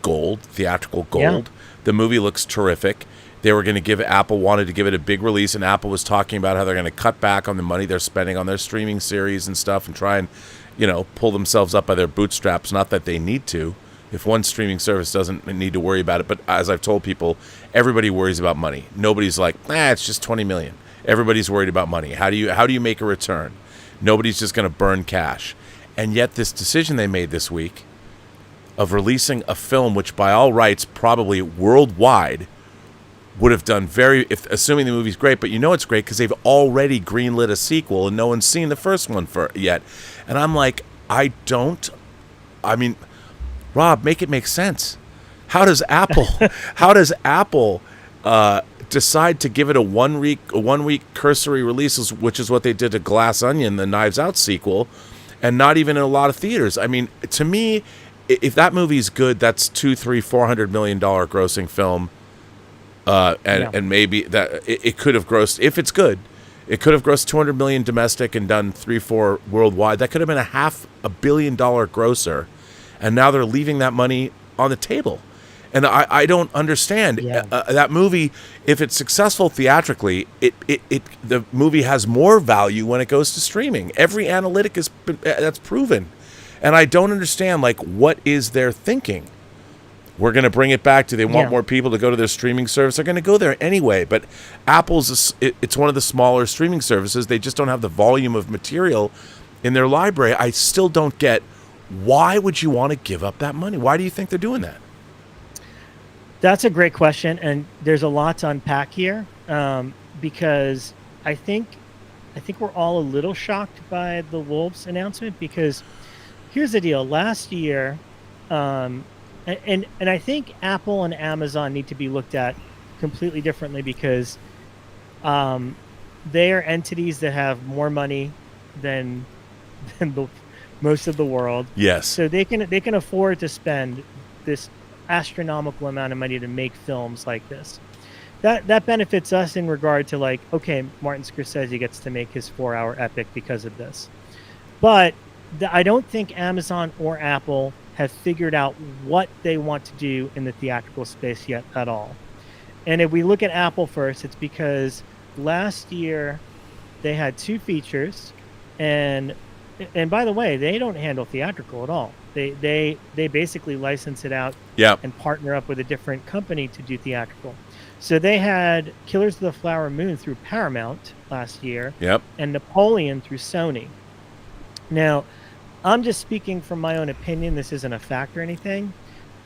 gold, theatrical gold. Yeah. The movie looks terrific. They were going to give Apple wanted to give it a big release, and Apple was talking about how they're going to cut back on the money they're spending on their streaming series and stuff, and try and, pull themselves up by their bootstraps. Not that they need to. If one streaming service doesn't need to worry about it, but as I've told people, everybody worries about money. Nobody's like, it's just $20 million. Everybody's worried about money. How do you make a return? Nobody's just going to burn cash. And yet this decision they made this week of releasing a film which by all rights probably worldwide would have done assuming the movie's great, but it's great because they've already greenlit a sequel and no one's seen the first one yet. And I'm like, Rob, make it make sense. How does Apple decide to give it a one week cursory release, which is what they did to Glass Onion, the Knives Out sequel, and not even in a lot of theaters? I mean, to me, if that movie's good, that's $200-400 million grossing film. And maybe that it could have grossed, if it's good, it could have grossed $200 million domestic and done 3-4 worldwide. That could have been a $500 million grosser, and now they're leaving that money on the table. And I don't understand that movie. If it's successful theatrically, the movie has more value when it goes to streaming. Every analytic that's proven, and I don't understand what is their thinking. We're going to bring it back. Do they want more people to go to their streaming service? They're going to go there anyway. But it's one of the smaller streaming services. They just don't have the volume of material in their library. I still don't get, why would you want to give up that money? Why do you think they're doing that? That's a great question, and there's a lot to unpack here, because I think we're all a little shocked by the Wolves announcement, because here's the deal. Last year, and I think Apple and Amazon need to be looked at completely differently, because they are entities that have more money than most of the world. Yes. So they can afford to spend this astronomical amount of money to make films like this. That benefits us in regard to Martin Scorsese gets to make his 4-hour epic because of this. But I don't think Amazon or Apple have figured out what they want to do in the theatrical space yet at all. And if we look at Apple first, it's because last year they had 2 features, and by the way, they don't handle theatrical at all. They basically license it out and partner up with a different company to do theatrical. So they had Killers of the Flower Moon through Paramount last year, and Napoleon through Sony. Now, I'm just speaking from my own opinion. This isn't a fact or anything,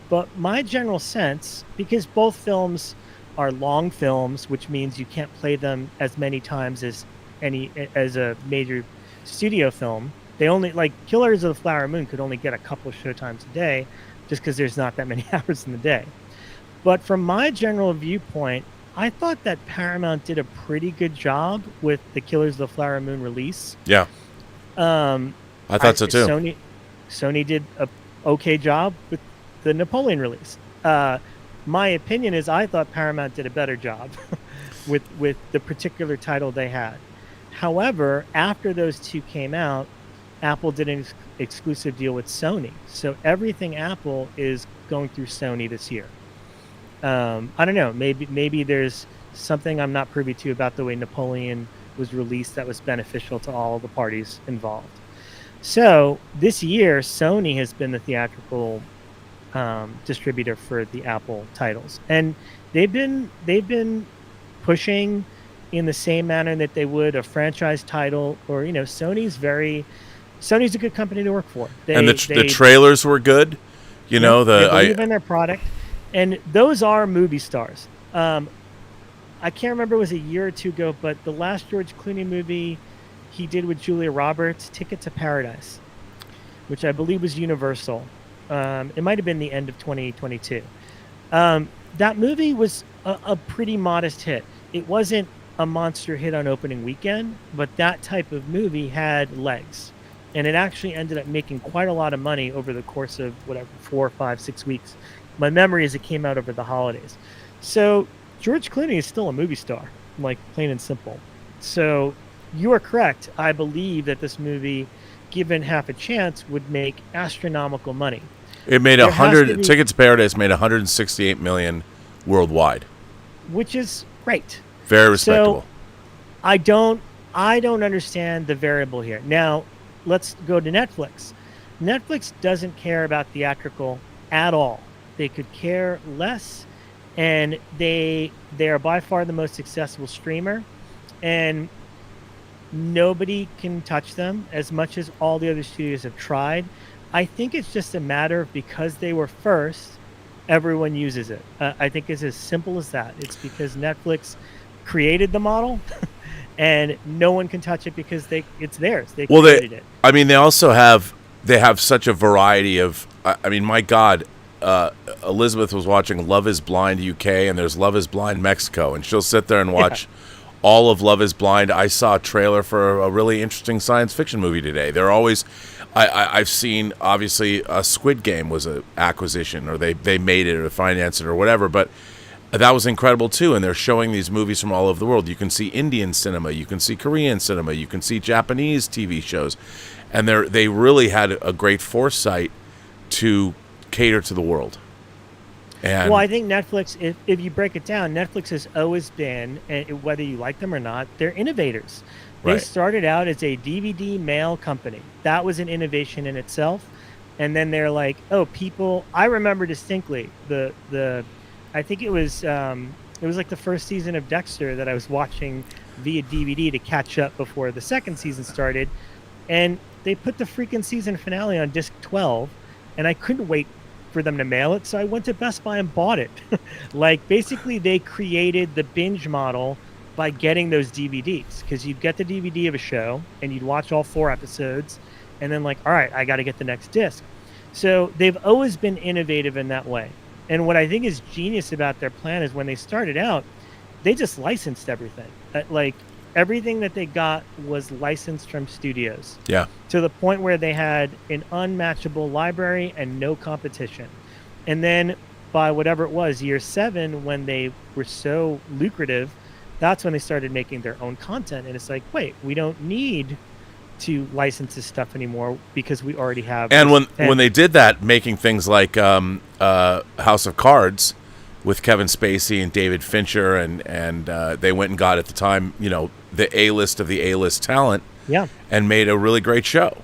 but my general sense, because both films are long films, which means you can't play them as many times as a major studio film. They only, Killers of the Flower Moon could only get a couple showtimes a day, just because there's not that many hours in the day. But from my general viewpoint, I thought that Paramount did a pretty good job with the Killers of the Flower Moon release. Yeah. I thought so too. Sony did a okay job with the Napoleon release. My opinion is I thought Paramount did a better job with the particular title they had. However, after those 2 came out, Apple did an exclusive deal with Sony. So everything Apple is going through Sony this year. I don't know. Maybe there's something I'm not privy to about the way Napoleon was released that was beneficial to all the parties involved. So this year, Sony has been the theatrical distributor for the Apple titles, and they've been pushing in the same manner that they would a franchise title, or Sony's a good company to work for. The trailers were good, they believe in their product, and those are movie stars. I can't remember, it was a year or 2 ago, but the last George Clooney movie he did with Julia Roberts, Ticket to Paradise, which I believe was Universal. It might have been the end of 2022. That movie was a pretty modest hit. It wasn't a monster hit on opening weekend, but that type of movie had legs. And it actually ended up making quite a lot of money over the course of whatever, 4, 5, 6 weeks. My memory is it came out over the holidays. So George Clooney is still a movie star, like plain and simple. So you are correct. I believe that this movie, given half a chance, would make astronomical money. It made Tickets to Paradise made 168 million worldwide, which is great. Very respectable. So I don't understand the variable here. Now, let's go to Netflix. Netflix doesn't care about theatrical at all. They could care less, and they are by far the most successful streamer, and nobody can touch them as much as all the other studios have tried. I think it's just a matter of because they were first, everyone uses it. I think it's as simple as that. It's because Netflix created the model and no one can touch it because it's theirs. They created it. I mean, they have such a variety of, I mean, my God, Elizabeth was watching Love is Blind UK and there's Love is Blind Mexico, and she'll sit there and watch all of Love is Blind. I saw a trailer for a really interesting science fiction movie today. They're always, I've seen, obviously, Squid Game was an acquisition, or they made it or financed it or whatever, but that was incredible too. And they're showing these movies from all over the world. You can see Indian cinema, you can see Korean cinema, you can see Japanese TV shows, and they really had a great foresight to cater to the world. And well, I think Netflix, if you break it down, Netflix has always been, and whether you like them or not, they're innovators. They started out as a DVD mail company. That was an innovation in itself. And then they're like, oh, people, I remember distinctly I think it was like the first season of Dexter that I was watching via DVD to catch up before the second season started. And they put the freaking season finale on disc 12, and I couldn't wait for them to mail it, so I went to Best Buy and bought it. Like, basically, they created the binge model by getting those DVDs, because you'd get the DVD of a show, and you'd watch all 4 episodes, and then, like, all right, I got to get the next disc. So they've always been innovative in that way. And what I think is genius about their plan is when they started out, they just licensed everything. Like, everything that they got was licensed from studios. Yeah. To the point where they had an unmatchable library and no competition. And then by whatever it was, year 7, when they were so lucrative, that's when they started making their own content. And it's like, wait, we don't need to license this stuff anymore because we already have. And when they did that, making things like House of Cards with Kevin Spacey and David Fincher, and they went and got, at the time, the A-list of the A-list talent, and made a really great show.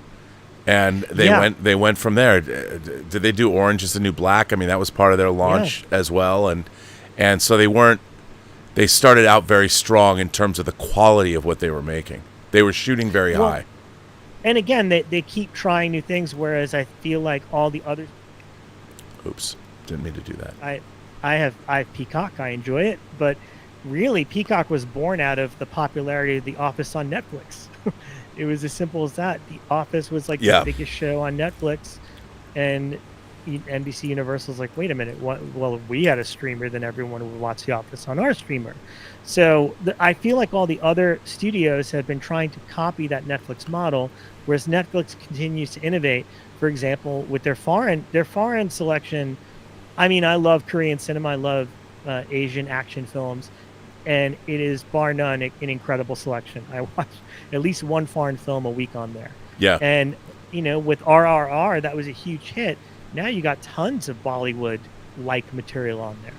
And they went from there. Did they do Orange is the New Black? I mean, that was part of their launch as well. And so they started out very strong in terms of the quality of what they were making. They were shooting very high. And again, they keep trying new things, whereas I feel like all the other. Oops, didn't mean to do that. I have Peacock. I enjoy it, but really, Peacock was born out of the popularity of The Office on Netflix. It was as simple as that. The Office was like the biggest show on Netflix, and NBC Universal's like, wait a minute, well, if we had a streamer, then everyone would watch The Office on our streamer. So I feel like all the other studios have been trying to copy that Netflix model, whereas Netflix continues to innovate. For example, with their foreign selection. I mean, I love Korean cinema. I love Asian action films, and it is bar none an incredible selection. I watch at least one foreign film a week on there. Yeah. And with RRR, that was a huge hit. Now you got tons of Bollywood-like material on there.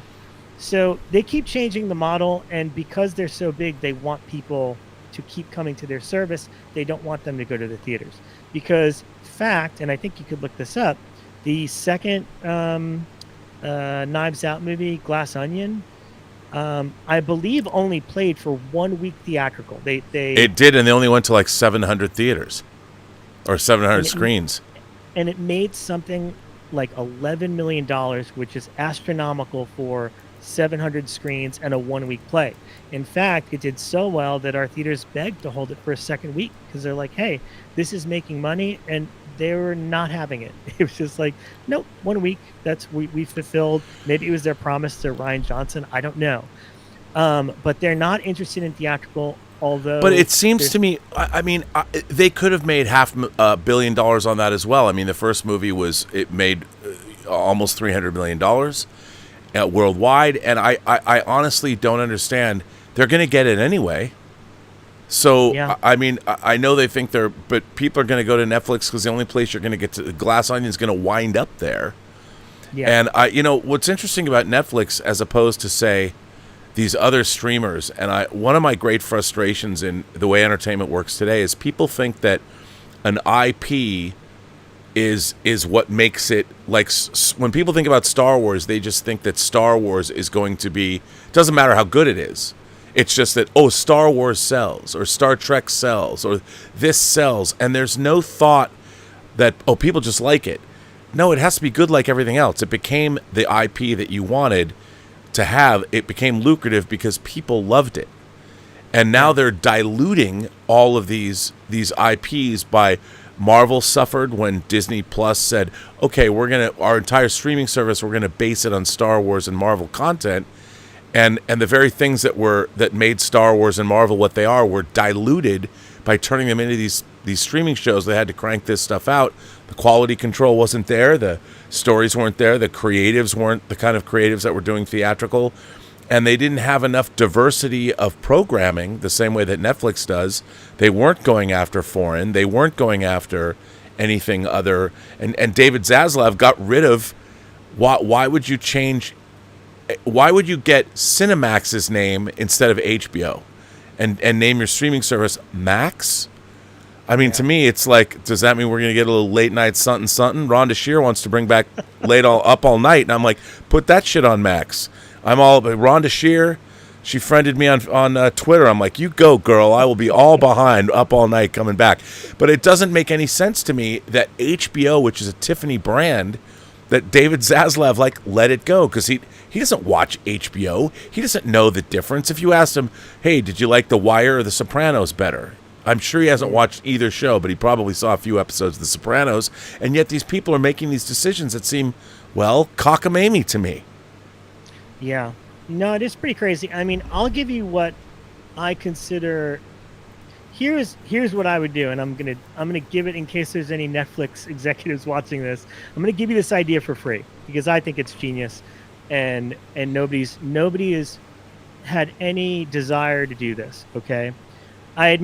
So they keep changing the model, and because they're so big, they want people to keep coming to their service. They don't want them to go to the theaters. Because fact, and I think you could look this up, the second Knives Out movie, Glass Onion, I believe only played for 1 week theatrical. It did, and they only went to like 700 theaters or 700 screens. And it made something like $11 million, which is astronomical for 700 screens and a 1 week play. In fact, it did so well that our theaters begged to hold it for a second week because they're like, hey, this is making money, and they were not having it. It was just like, nope, 1 week. We fulfilled. Maybe it was their promise to Ryan Johnson. I don't know. But they're not interested in theatrical. Although, but it seems to me, I mean, they could have made $500 million on that as well. I mean, the first movie it made almost $300 million worldwide, and I honestly don't understand. They're going to get it anyway. So, Yeah. I mean, I know they think but people are going to go to Netflix because the only place you're going to get to Glass Onion is going to wind up there. Yeah. And what's interesting about Netflix as opposed to, say, these other streamers, and one of my great frustrations in the way entertainment works today is people think that an IP is what makes it, like, when people think about Star Wars, they just think that Star Wars is going to be, doesn't matter how good it is. It's just that, Star Wars sells, or Star Trek sells, or this sells, and there's no thought that, people just like it. No, it has to be good like everything else. It became the IP that you wanted to have. It became lucrative because people loved it. And now they're diluting all of these IPs by Marvel suffered when Disney Plus said, okay, our entire streaming service, we're going to base it on Star Wars and Marvel content. And the very things that made Star Wars and Marvel what they are were diluted by turning them into these streaming shows. They had to crank this stuff out. The quality control wasn't there. The stories weren't there. The creatives weren't the kind of creatives that were doing theatrical. And they didn't have enough diversity of programming the same way that Netflix does. They weren't going after foreign. They weren't going after anything other. And David Zaslav got rid of, why would you change, why would you get Cinemax's name instead of HBO and name your streaming service Max? I mean, to me, it's like, does that mean we're going to get a little late night something? Rhonda Shear wants to bring back Up All Night, and I'm like, put that shit on Max. I'm all about Rhonda Shear. She friended me on Twitter. I'm like, you go, girl. I will be all behind Up All Night coming back. But it doesn't make any sense to me that HBO, which is a Tiffany brand, that David Zaslav, let it go, because he doesn't watch HBO. He doesn't know the difference. If you asked him, hey, did you like The Wire or The Sopranos better? I'm sure he hasn't watched either show, but he probably saw a few episodes of The Sopranos, and yet these people are making these decisions that seem, cockamamie to me. Yeah. No, it is pretty crazy. I mean, I'll give you what I consider. Here's what I would do, and I'm gonna give it in case there's any Netflix executives watching this. I'm gonna give you this idea for free because I think it's genius, and nobody has had any desire to do this. Okay. You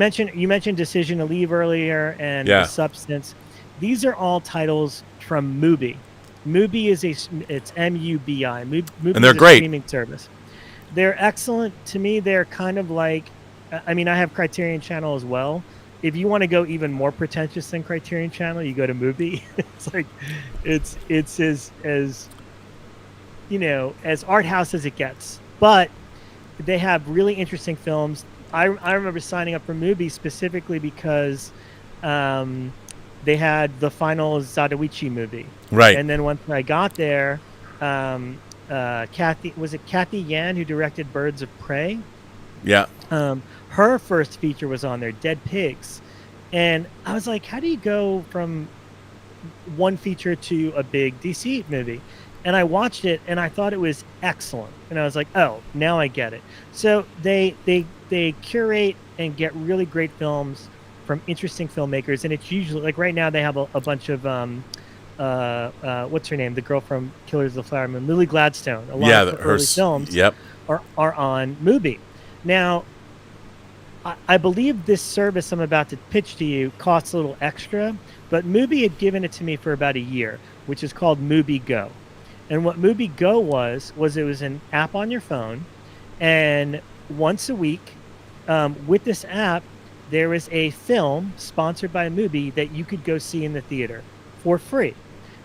mentioned Decision to Leave earlier and The Substance. These are all titles from Mubi. Mubi it's M-U-B-I. Mubi and they're is a great streaming service. They're excellent. To me, they're kind of like, I mean, I have Criterion Channel as well. If you want to go even more pretentious than Criterion Channel, you go to Mubi. It's like, it's as as art house as it gets. But they have really interesting films. I remember signing up for Mubi specifically because they had the final Zatoichi movie. Right. And then once I got there, Kathy Yan, who directed Birds of Prey? Yeah. Her first feature was on there, Dead Pigs. And I was like, how do you go from one feature to a big DC movie? And I watched it, and I thought it was excellent. And I was like, oh, now I get it. So they curate and get really great films from interesting filmmakers. And it's usually, like right now, they have a bunch of, what's her name? The girl from Killers of the Flower Moon, Lily Gladstone. A lot of her early films are on Mubi. Now, I believe this service I'm about to pitch to you costs a little extra, but Mubi had given it to me for about a year, which is called Mubi Go. And what Mubi Go was it was an app on your phone, and once a week, with this app, there was a film sponsored by Mubi that you could go see in the theater for free.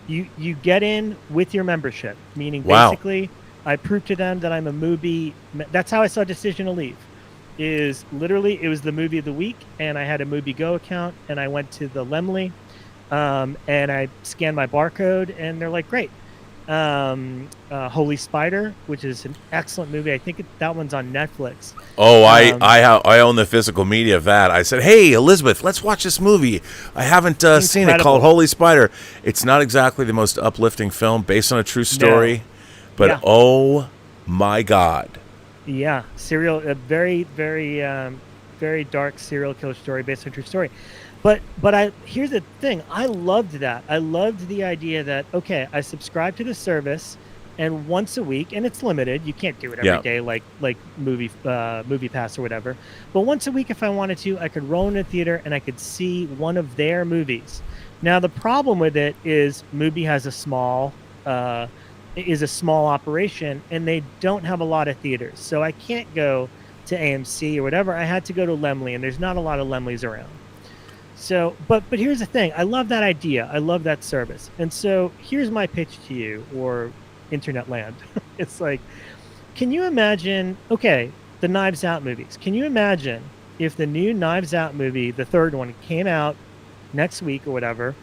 You get in with your membership, meaning basically I proved to them that I'm a Mubi. That's how I saw Decision to Leave. Is literally, it was the movie of the week, and I had a Mubi Go account, and I went to the Lemley, and I scanned my barcode, and they're like, great. Holy Spider, which is an excellent movie. I think that one's on Netflix. Oh, I own the physical media of that. I said, hey, Elizabeth, let's watch this movie. I haven't seen it, called Holy Spider. It's not exactly the most uplifting film based on a true story, but oh my God. Yeah, a very dark serial killer story based on true story. But here's the thing. I loved that. I loved the idea that, okay, I subscribe to the service, and once a week, and it's limited. You can't do it every day like movie pass or whatever. But once a week, if I wanted to, I could roll in a theater and I could see one of their movies. Now the problem with it is Mubi has a small operation, and they don't have a lot of theaters. So I can't go to AMC or whatever. I had to go to Laemmle, and there's not a lot of Laemmles around. So, but here's the thing. I love that idea. I love that service. And so here's my pitch to you, or internet land. It's like, can you imagine, okay, the Knives Out movies. Can you imagine if the new Knives Out movie, the third one, came out next week or whatever,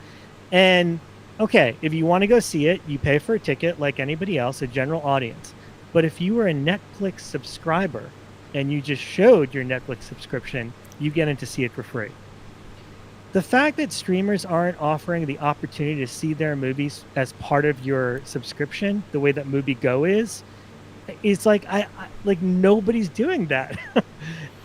and okay, if you want to go see it, you pay for a ticket like anybody else, a general audience. But if you were a Netflix subscriber and you just showed your Netflix subscription, you get in to see it for free. The fact that streamers aren't offering the opportunity to see their movies as part of your subscription, the way that MovieGo is, it's like like nobody's doing that.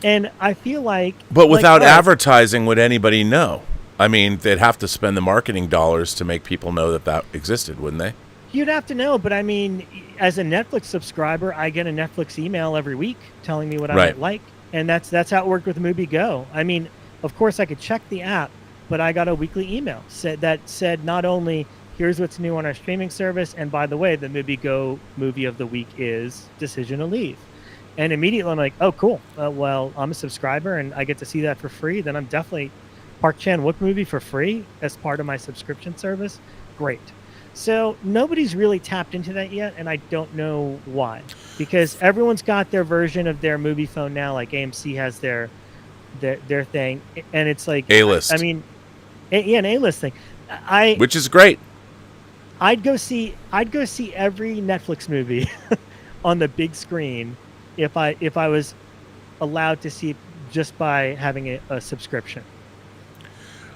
And I feel like, but without advertising, would anybody know? I mean, they'd have to spend the marketing dollars to make people know that existed, wouldn't they? You'd have to know, but I mean, as a Netflix subscriber, I get a Netflix email every week telling me what I might like, and that's how it worked with MovieGo. I mean, of course, I could check the app, but I got a weekly email that said not only here's what's new on our streaming service, and by the way, the MovieGo movie of the week is Decision to Leave. And immediately I'm like, oh, cool. Well, I'm a subscriber and I get to see that for free. Then I'm definitely Park Chan-wook movie for free as part of my subscription service. Great. So nobody's really tapped into that yet, and I don't know why. Because everyone's got their version of their movie phone now, like AMC has their thing, and it's like A-list. I mean, an A-list thing. Which is great. I'd go see every Netflix movie on the big screen if I was allowed to see it just by having a subscription.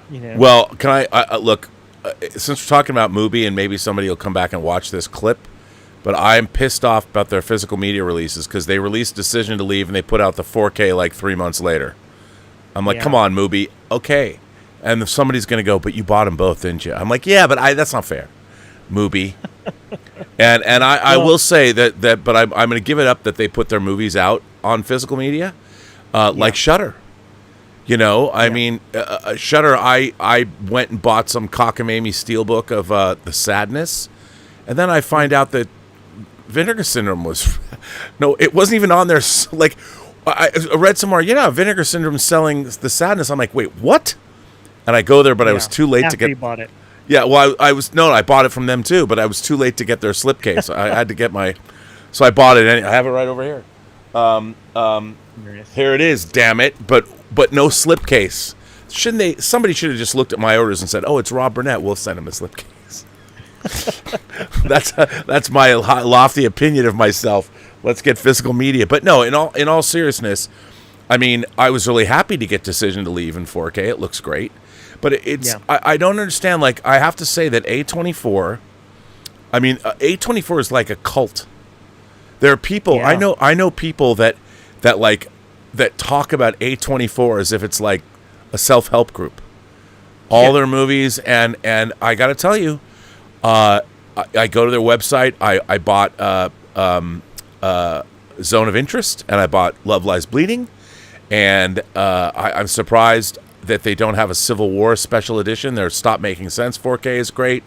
You know. Well, can I look? Since we're talking about Mubi, and maybe somebody will come back and watch this clip, but I'm pissed off about their physical media releases because they released Decision to Leave and they put out the 4K like 3 months later. I'm like, come on, Mubi, okay. And somebody's going to go, but you bought them both, didn't you? I'm like, yeah, but that's not fair, Mubi. and I will say that but I'm going to give it up that they put their movies out on physical media, like Shudder. You know, I mean, Shudder, I went and bought some cockamamie steelbook of The Sadness, and then I find out that Vinegar Syndrome was... no, it wasn't even on there. Like, I read somewhere, Vinegar Syndrome selling The Sadness. I'm like, wait, what? And I go there, but I was too late to get... you bought it. Yeah, well, I bought it from them too, but I was too late to get their slipcase. I had to get so I bought it, and I have it right over here. Here it is, damn it, but no slipcase. Somebody should have just looked at my orders and said, oh, it's Rob Burnett, we'll send him a slipcase. That's my lofty opinion of myself. Let's get physical media. But no, in all seriousness, I mean, I was really happy to get Decision to Leave in 4K. It looks great. But I don't understand. Like, I have to say that A24, I mean, A24 is like a cult. There are people, I know people that talk about A24 as if it's like a self-help group. All their movies, and I got to tell you, I go to their website. I bought Zone of Interest, and I bought Love Lies Bleeding, and I'm surprised that they don't have a Civil War special edition. Their Stop Making Sense 4K is great.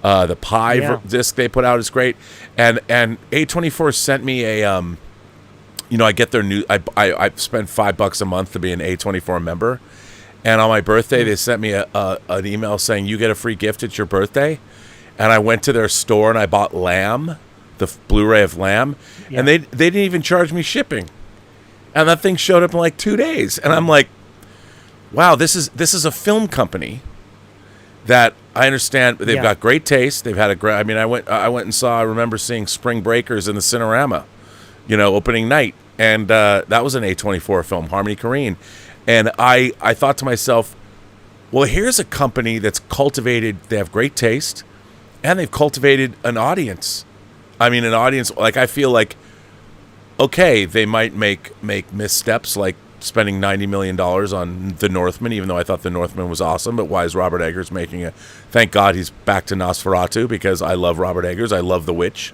The Pi disc they put out is great, and A24 sent me a I get their new. I spend $5 a month to be an A24 member, and on my birthday they sent me an email saying you get a free gift at your birthday, and I went to their store and I bought Lamb, the Blu-ray of Lamb, and they didn't even charge me shipping, and that thing showed up in like 2 days, and I'm like, wow, this is a film company that I understand they've got great taste. They've had a great. I mean, I went and saw. I remember seeing Spring Breakers in the Cinerama, opening night, and that was an A24 film, Harmony Korine, and I thought to myself, well, here's a company that's cultivated. They have great taste, and they've cultivated an audience. I mean, an audience like I feel like okay, they might make missteps like spending $90 million on The Northman, even though I thought The Northman was awesome. But why is Robert Eggers making a... Thank God he's back to Nosferatu, because I love Robert Eggers. I love The Witch.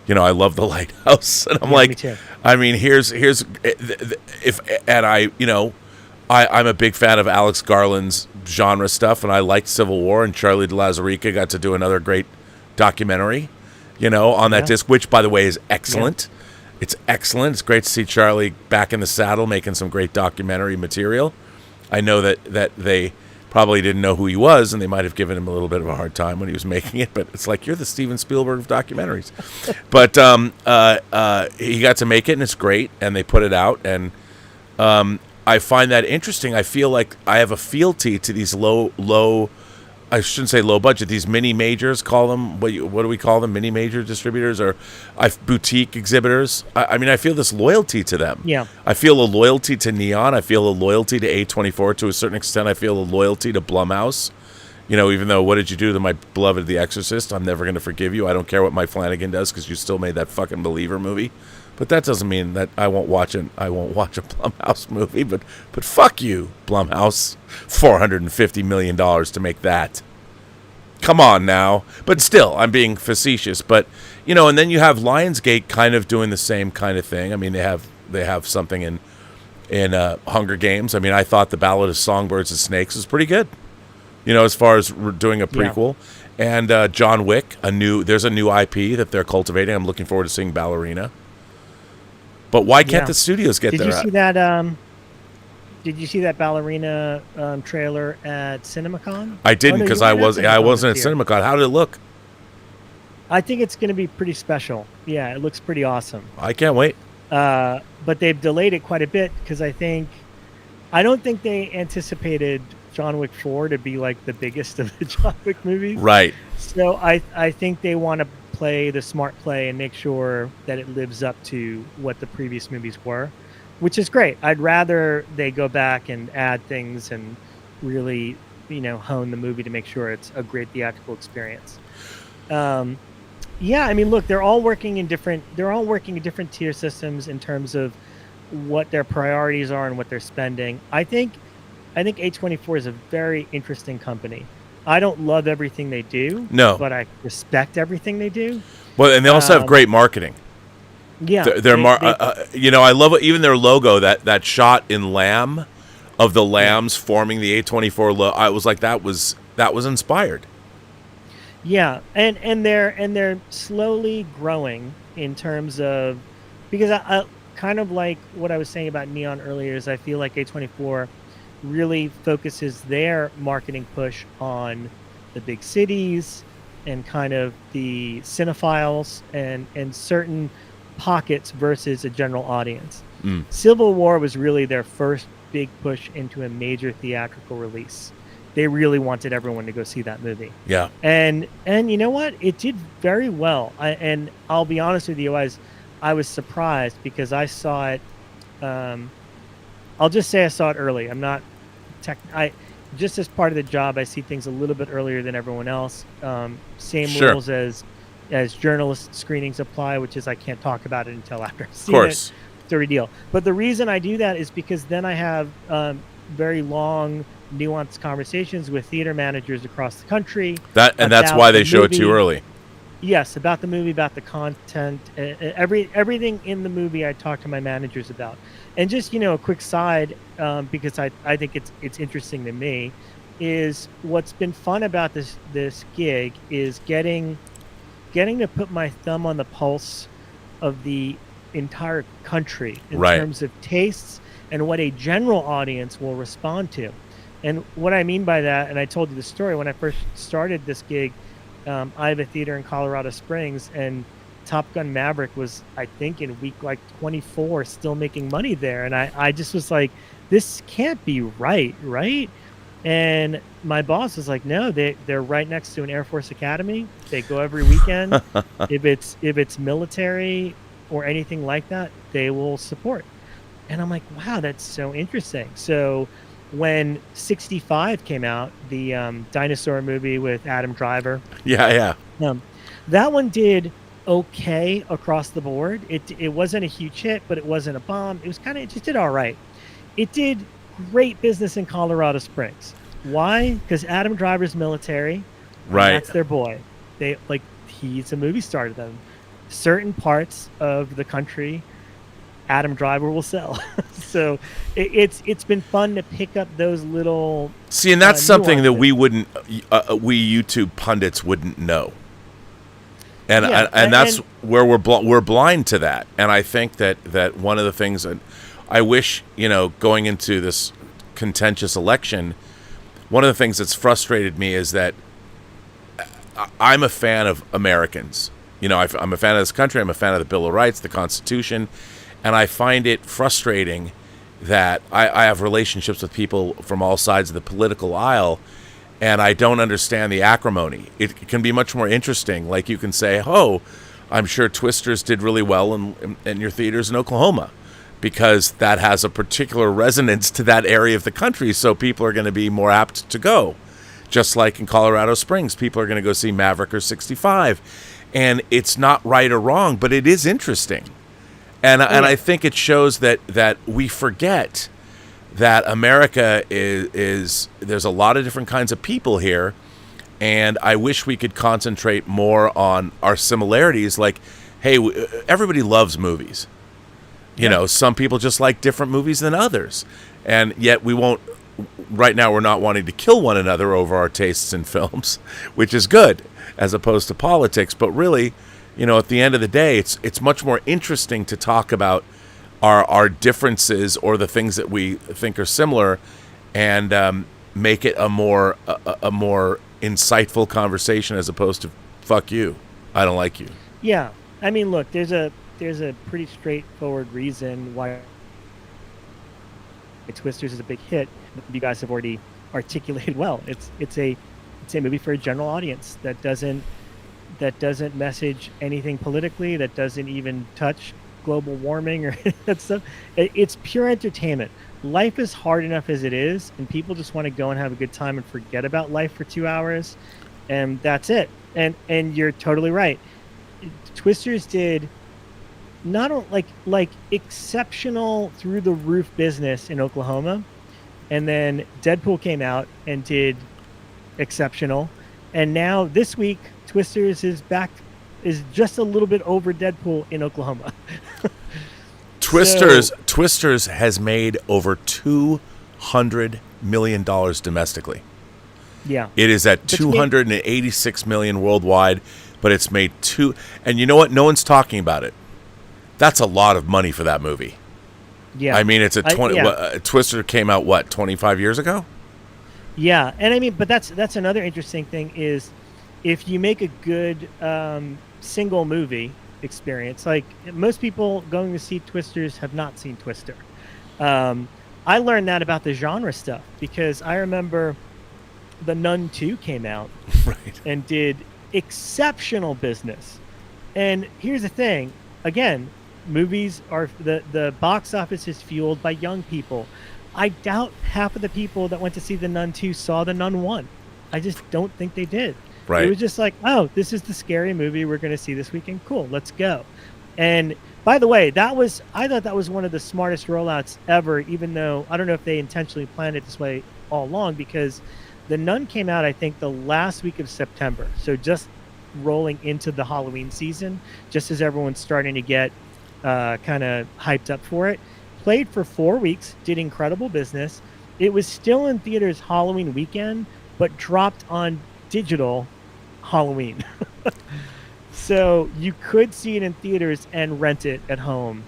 You know, I love The Lighthouse. And I'm like, I mean, here's if, and I, you know, I'm a big fan of Alex Garland's genre stuff, and I liked Civil War, and Charlie de Lauzirika got to do another great documentary, you know, on that disc, which, by the way, is excellent. Yeah. It's excellent. It's great to see Charlie back in the saddle making some great documentary material. I know that they probably didn't know who he was, and they might have given him a little bit of a hard time when he was making it, but it's like, you're the Steven Spielberg of documentaries. But he got to make it, and it's great, and they put it out, and I find that interesting. I feel like I have a fealty to these low I shouldn't say low budget, these mini majors, call them, what do we call them, mini major distributors, or boutique exhibitors. I mean, I feel this loyalty to them. Yeah. I feel a loyalty to Neon. I feel a loyalty to A24 to a certain extent. I feel a loyalty to Blumhouse. You know, even though, what did you do to my beloved The Exorcist? I'm never going to forgive you. I don't care what Mike Flanagan does, because you still made that fucking Believer movie. But that doesn't mean that I won't watch a Blumhouse movie. But fuck you, Blumhouse. $450 million to make that. Come on now. But still, I'm being facetious. But, you know, and then you have Lionsgate kind of doing the same kind of thing. I mean, they have something in Hunger Games. I mean, I thought The Ballad of Songbirds and Snakes was pretty good. You know, as far as doing a prequel. Yeah. And John Wick, there's a new IP that they're cultivating. I'm looking forward to seeing Ballerina. But why can't the studios get there? Did you see that Ballerina trailer at CinemaCon? I didn't, because I wasn't at CinemaCon. How did it look? I think it's going to be pretty special. Yeah, it looks pretty awesome. I can't wait. But they've delayed it quite a bit, because I don't think they anticipated John Wick 4 to be like the biggest of the John Wick movies. Right. So I think they want to play the smart play and make sure that it lives up to what the previous movies were, which is great. I'd rather they go back and add things and really, you know, hone the movie to make sure it's a great theatrical experience. Yeah, I mean, look, they're all working in different tier systems in terms of what their priorities are and what they're spending. I think A24 is a very interesting company. I don't love everything they do. No. But I respect everything they do. Well, and they also have great marketing. Yeah. You know, I love even their logo, that shot in lamb of the lambs forming the A24 logo. I was like, that was inspired. Yeah, and they're slowly growing in terms of, because I kind of like what I was saying about Neon earlier, is I feel like A24 really focuses their marketing push on the big cities and kind of the cinephiles and certain pockets versus a general audience. Civil War was really their first big push into a major theatrical release. They really wanted everyone to go see that movie. Yeah. And you know what? It did very well. And I'll be honest with you, I was surprised, because I saw it. I'll just say I saw it early. I'm not just as part of the job, I see things a little bit earlier than everyone else. Same rules as journalist screenings apply, which is I can't talk about it until after I've seen it. Of course. It's a deal. But the reason I do that is because then I have very long, nuanced conversations with theater managers across the country. That's why they show it too early. Yes, about the movie, about the content, everything in the movie I talk to my managers about. And just, you know, a quick side, because I think it's interesting to me, is what's been fun about this gig is getting to put my thumb on the pulse of the entire country in terms of tastes and what a general audience will respond to. And what I mean by that, and I told you the story, when I first started this gig, I have a theater in Colorado Springs, and Top Gun Maverick was, I think, in week like 24 still making money there. And I just was like, this can't be right? And my boss was like, no, they're right next to an Air Force Academy. They go every weekend. If it's military or anything like that, they will support. And I'm like, wow, that's so interesting. So when 65 came out, the dinosaur movie with Adam Driver. Yeah. That one did okay across the board. It wasn't a huge hit, but it wasn't a bomb. It was it just did all right. It did great business in Colorado Springs. Why? Because Adam Driver's military, Right. that's their boy. He's a movie star to them. Certain parts of the country, Adam Driver will sell. So it's been fun to pick up those little. See, and that's something that nuances. we wouldn't, we YouTube pundits wouldn't know. And Yeah, and that's and- where we're blind to that. And I think that one of the things that I wish, going into this contentious election, one of the things that's frustrated me is that I'm a fan of Americans. I'm a fan of this country. I'm a fan of the Bill of Rights, the Constitution, and I find it frustrating that I have relationships with people from all sides of the political aisle, and I don't understand the acrimony. It can be much more interesting. Like you can say, "Oh, I'm sure Twisters did really well in your theaters in Oklahoma," because that has a particular resonance to that area of the country, so people are going to be more apt to go. Just like in Colorado Springs, people are going to go see Maverick or 65. And it's not right or wrong, but it is interesting. And I think it shows that we forget that America is there's a lot of different kinds of people here, and I wish we could concentrate more on our similarities. Like, hey, everybody loves movies. Some people just like different movies than others, and yet we won't. Right now, we're not wanting to kill one another over our tastes in films, which is good, as opposed to politics. But really, at the end of the day, it's much more interesting to talk about our differences or the things that we think are similar, and make it a more insightful conversation as opposed to "fuck you, I don't like you." Yeah, I mean, look, there's a pretty straightforward reason why Twisters is a big hit. You guys have already articulated well. It's a movie for a general audience that doesn't message anything politically, that doesn't even touch global warming or that stuff. It's pure entertainment. Life is hard enough as it is, and people just want to go and have a good time and forget about life for 2 hours, and that's it. And you're totally right. Twisters did not like exceptional through the roof business in Oklahoma, and then Deadpool came out and did exceptional, and now this week Twisters is just a little bit over Deadpool in Oklahoma. Twisters has made over $200 million domestically. Yeah, It is at 286 million worldwide, but it's made and you know what? No one's talking about it. That's a lot of money for that movie. yeah. I mean, it's Twister came out 25 years ago? Yeah, and I mean, but that's another interesting thing is if you make a good single movie experience, like most people going to see Twisters have not seen Twister. I learned that about the genre stuff because I remember The Nun 2 came out Right. and did exceptional business. And here's the thing, again, movies are the box office is fueled by young people. I doubt half of the people that went to see The Nun 2 saw The Nun 1. I just don't think they did. Right. It was just like, oh, this is the scary movie we're going to see this weekend. Cool, let's go. And by the way, I thought that was one of the smartest rollouts ever, even though I don't know if they intentionally planned it this way all along, because The Nun came out, I think, the last week of September. So just rolling into the Halloween season, just as everyone's starting to get kind of hyped up for it. Played for 4 weeks, did incredible business. It was still in theaters Halloween weekend, but dropped on digital Halloween. So you could see it in theaters and rent it at home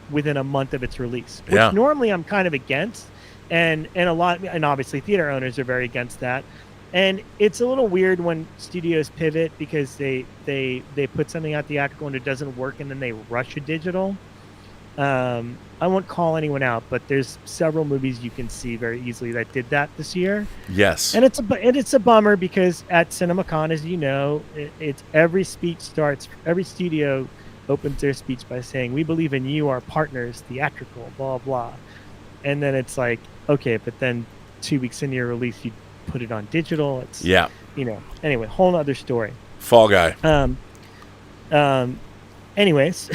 within a month of its release, which normally I'm kind of against, and obviously theater owners are very against that. And it's a little weird when studios pivot because they put something out theatrical and it doesn't work and then they rush it digital. I won't call anyone out, but there's several movies you can see very easily that did that this year. Yes. And it's a bummer because at CinemaCon, as you know, it's every studio opens their speech by saying, "We believe in you, our partners, theatrical, blah, blah." And then it's like, okay, but then 2 weeks into your release, you put it on digital. It's, anyway, whole other story. Fall Guy. anyways,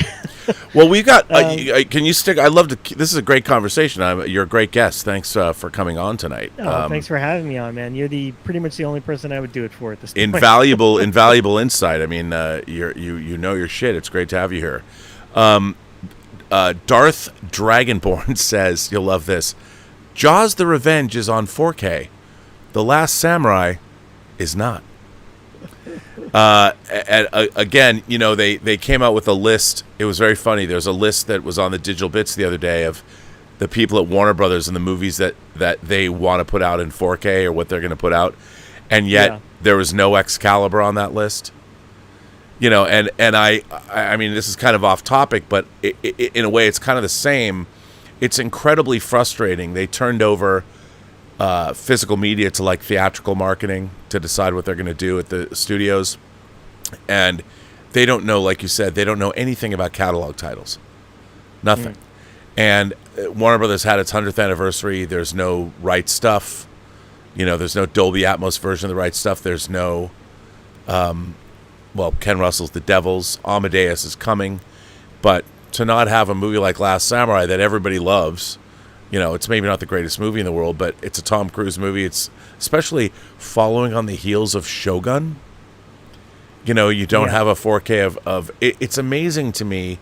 Well, we got. Can you stick? I love to. This is a great conversation. You're a great guest. Thanks for coming on tonight. thanks for having me on, man. You're pretty much the only person I would do it for at this point. Invaluable insight. I mean, you know your shit. It's great to have you here. Darth Dragonborn says you'll love this. Jaws: The Revenge is on 4K. The Last Samurai is not. Again, you know, they came out with a list. It was very funny. There's a list that was on the Digital Bits the other day of the people at Warner Brothers and the movies that they want to put out in 4K or what they're going to put out, and yet there was no Excalibur on that list. You know, and I mean, this is kind of off topic, but in a way, it's kind of the same. It's incredibly frustrating. They turned over physical media to like theatrical marketing to decide what they're going to do at the studios, and they don't know, like you said, they don't know anything about catalog titles, nothing. And Warner Brothers had its 100th anniversary. There's no Right Stuff, you know. There's no Dolby Atmos version of the Right Stuff. There's no, well, Ken Russell's The Devils. Amadeus is coming, but to not have a movie like Last Samurai that everybody loves. You know, it's maybe not the greatest movie in the world, but it's a Tom Cruise movie. It's especially following on the heels of Shogun. You know, you don't have a 4K of it. It's amazing to me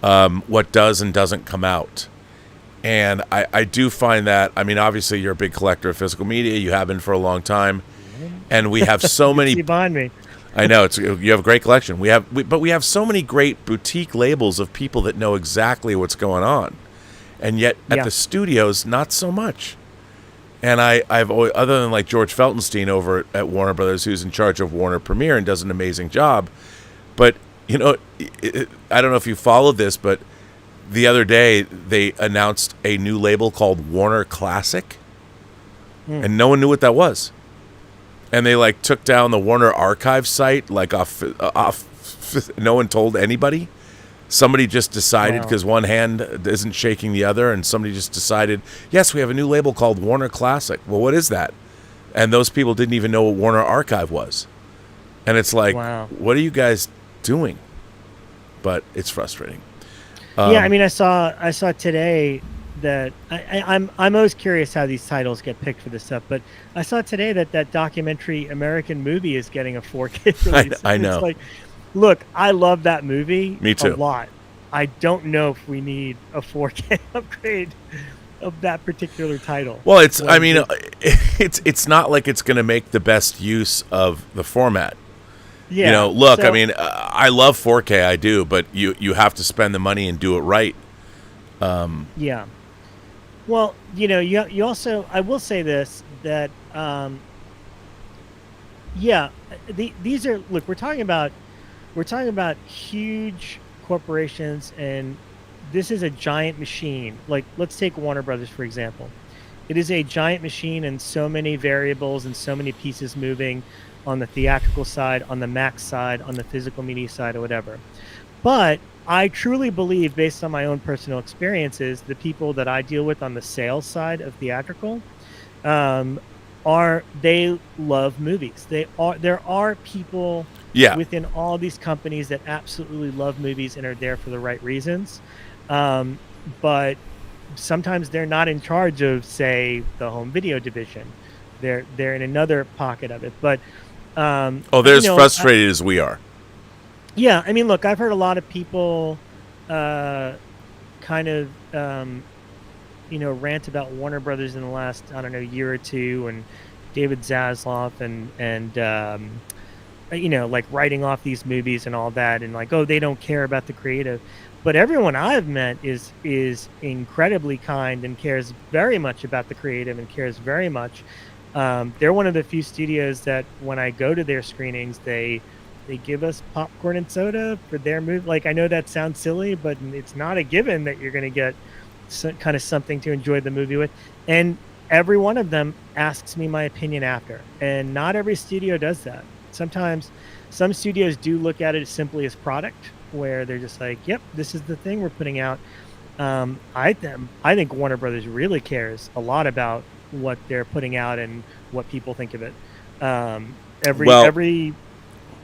what does and doesn't come out. And I do find that, I mean, obviously you're a big collector of physical media. You have been for a long time. And we have so many... behind me. I know, you have a great collection. But we have so many great boutique labels of people that know exactly what's going on. And yet at the studios, not so much. And I've always, other than like George Feltenstein over at Warner Brothers, who's in charge of Warner Premiere and does an amazing job. But, you know, I don't know if you followed this, but the other day they announced a new label called Warner Classic. And no one knew what that was. And they like took down the Warner Archive site, like off. No one told anybody. Somebody just decided, because one hand isn't shaking the other, and somebody just decided, yes, we have a new label called Warner Classic. Well, what is that? And those people didn't even know what Warner Archive was. And it's like, what are you guys doing? But it's frustrating. Yeah, I mean, I saw today that I'm always curious how these titles get picked for this stuff, but I saw today that documentary American Movie is getting a 4K release. I know. It's like, look, I love that movie. Me too. A lot. I don't know if we need a 4K upgrade of that particular title. Well, it's I mean, it's not like it's going to make the best use of the format. Yeah. You know, look, I mean, I love 4K, I do, but you have to spend the money and do it right. Yeah. Well, you know, you also, I will say this, that these are, look, we're talking about huge corporations, and this is a giant machine. Like, let's take Warner Brothers, for example. It is a giant machine, and so many variables and so many pieces moving on the theatrical side, on the Mac side, on the physical media side, or whatever. But I truly believe, based on my own personal experiences, the people that I deal with on the sales side of theatrical, they love movies. There are people within all these companies that absolutely love movies and are there for the right reasons. But sometimes they're not in charge of, say, the home video division. They're in another pocket of it. But they're as frustrated as we are. Yeah, I mean, look, I've heard a lot of people kind of rant about Warner Brothers in the last, I don't know, year or two, and David Zaslav and like writing off these movies and all that, and like, oh, they don't care about the creative. But everyone I've met is incredibly kind and cares very much about the creative and cares very much. They're one of the few studios that when I go to their screenings, they give us popcorn and soda for their movie. Like, I know that sounds silly, but it's not a given that you're going to get kind of something to enjoy the movie with. And every one of them asks me my opinion after. And not every studio does that. Sometimes some studios do look at it simply as product, where they're just like, yep, this is the thing we're putting out. I think Warner Brothers really cares a lot about what they're putting out and what people think of it.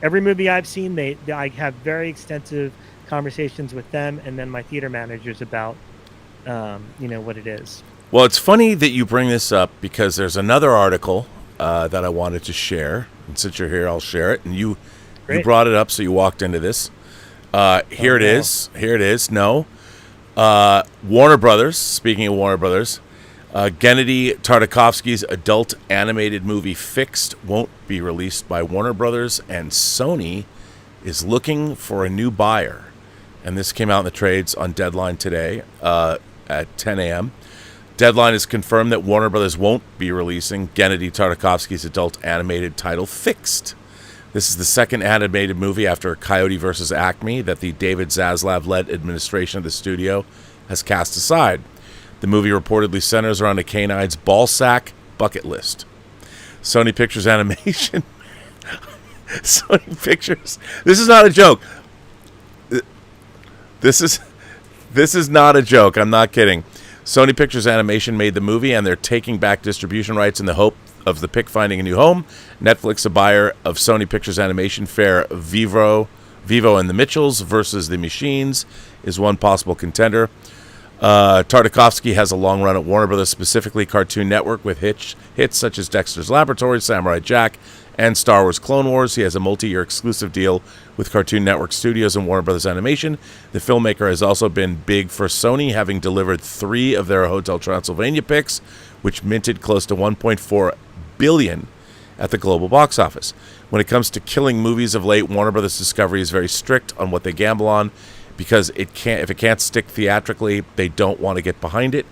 Every movie I've seen, I have very extensive conversations with them and then my theater managers about, what it is. Well, it's funny that you bring this up because there's another article that I wanted to share. And since you're here, I'll share it. And you brought it up, so you walked into this. Here it is. Here it is. No. Warner Brothers, speaking of Warner Brothers, Gennady Tartakovsky's adult animated movie Fixed won't be released by Warner Brothers, and Sony is looking for a new buyer. And this came out in the trades on Deadline today at 10 a.m. Deadline has confirmed that Warner Brothers won't be releasing Gennady Tartakovsky's adult animated title Fixed. This is the second animated movie after Coyote vs. Acme that the David Zaslav-led administration of the studio has cast aside. The movie reportedly centers around a canine's ballsack bucket list. Sony Pictures Animation. Sony Pictures. This is not a joke. This is not a joke. I'm not kidding. Sony Pictures Animation made the movie, and they're taking back distribution rights in the hope of the pick finding a new home. Netflix, a buyer of Sony Pictures Animation, fare Vivo and the Mitchells versus the Machines, is one possible contender. Tartakovsky has a long run at Warner Brothers, specifically Cartoon Network, with hits such as Dexter's Laboratory, Samurai Jack, and Star Wars Clone Wars. He has a multi-year exclusive deal with Cartoon Network Studios and Warner Brothers Animation. The filmmaker has also been big for Sony, having delivered 3 of their Hotel Transylvania picks, which minted close to $1.4 billion at the global box office. When it comes to killing movies of late, Warner Brothers Discovery is very strict on what they gamble on, because if it can't stick theatrically, they don't want to get behind it.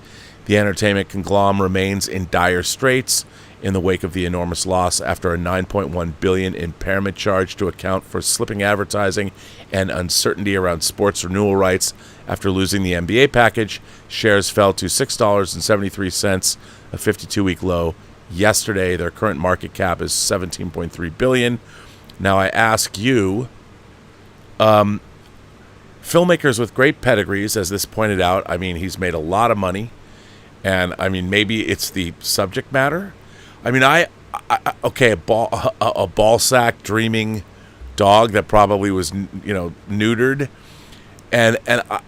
The entertainment conglomerate remains in dire straits in the wake of the enormous loss after a $9.1 billion impairment charge to account for slipping advertising and uncertainty around sports renewal rights. After losing the NBA package, shares fell to $6.73, a 52-week low. Yesterday, their current market cap is $17.3 billion. Now I ask you, filmmakers with great pedigrees, as this pointed out, I mean, he's made a lot of money, and I mean, maybe it's the subject matter. I mean, a ball sack dreaming dog that probably was, neutered, and I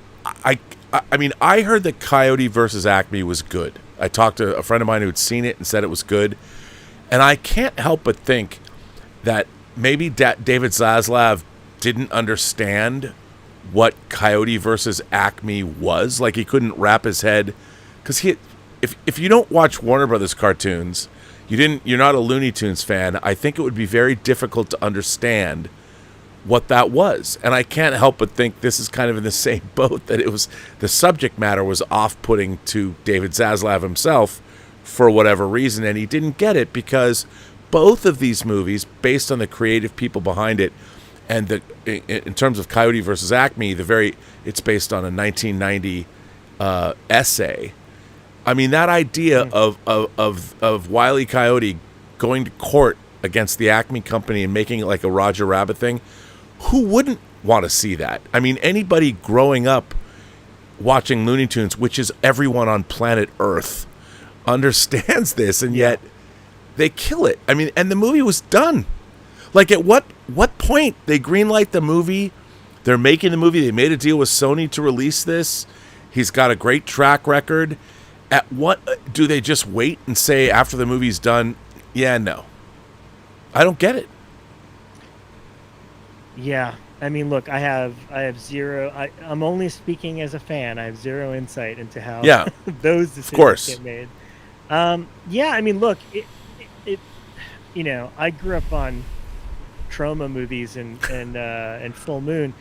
mean, I heard that Coyote versus Acme was good. I talked to a friend of mine who had seen it and said it was good, and I can't help but think that maybe David Zaslav didn't understand what Coyote versus Acme was. Like, he couldn't wrap his head, because if you don't watch Warner Brothers cartoons, you're not a Looney Tunes fan, I think it would be very difficult to understand what that was. And I can't help but think this is kind of in the same boat, that it was, the subject matter was off-putting to David Zaslav himself for whatever reason, and he didn't get it, because both of these movies, based on the creative people behind it, and in terms of Coyote versus Acme, it's based on a 1990 essay. I mean, that idea of Wile E. Coyote going to court against the Acme company and making it like a Roger Rabbit thing, who wouldn't want to see that? I mean, anybody growing up watching Looney Tunes, which is everyone on planet Earth, understands this, and yet they kill it. I mean, and the movie was done. Like, at what point they greenlight the movie? They're making the movie. They made a deal with Sony to release this. He's got a great track record. At what do they just wait and say after the movie's done? Yeah, no. I don't get it. Yeah, I mean, look, I have zero. I'm only speaking as a fan. I have zero insight into how those decisions get made. Yeah, I mean, look, it I grew up on Trauma movies and Full Moon.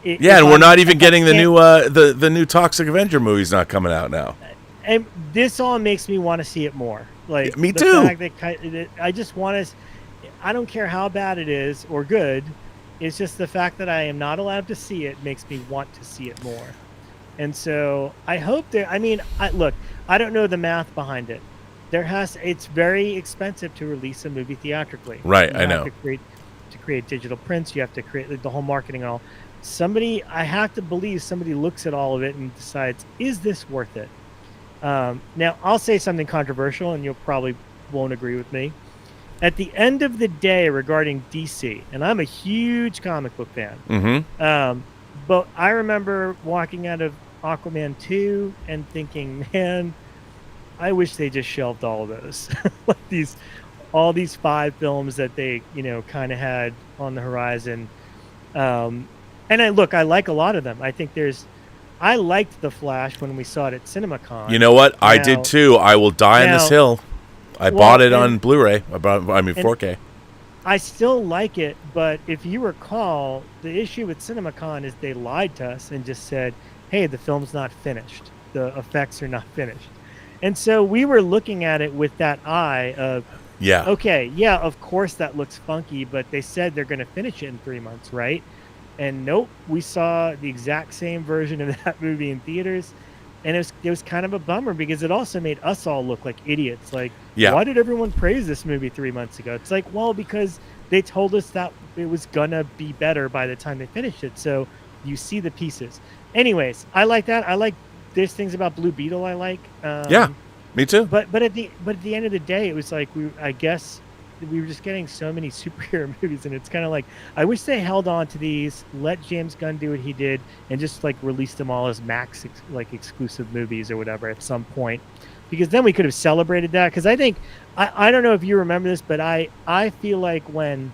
And we're not even getting the new the new Toxic Avenger movie's not coming out now. And this all makes me want to see it more. Like, me the too. Fact that I just want to. I don't care how bad it is or good. It's just the fact that I am not allowed to see it makes me want to see it more. And so I hope that. I mean, look, I don't know the math behind it. It's very expensive to release a movie theatrically. Right, I know. To create digital prints, you have to create the whole marketing and all. I have to believe somebody looks at all of it and decides, is this worth it? Now, I'll say something controversial, and you'll probably won't agree with me. At the end of the day, regarding DC, and I'm a huge comic book fan, But I remember walking out of Aquaman 2 and thinking, man, I wish they just shelved all of those. Like all these 5 films that they, kind of had on the horizon. And I like a lot of them. I think I liked The Flash when we saw it at CinemaCon. You know what? I did too. I will die on this hill. I bought it on Blu-ray. 4K. I still like it, but if you recall, the issue with CinemaCon is they lied to us and just said, hey, the film's not finished. The effects are not finished. And so we were looking at it with that eye of, okay, of course that looks funky, but they said they're going to finish it in 3 months, right? And nope, we saw the exact same version of that movie in theaters. And it was kind of a bummer because it also made us all look like idiots. Like, why did everyone praise this movie 3 months ago? It's like, well, because they told us that it was going to be better by the time they finished it. So you see the pieces. Anyways, I like that. I like there's things about Blue Beetle I like. Me too. But at the end of the day, it was like I guess we were just getting so many superhero movies, and it's kind of like I wish they held on to these, let James Gunn do what he did, and just like release them all as Max exclusive movies or whatever at some point, because then we could have celebrated that. Because I think I don't know if you remember this, but I feel like when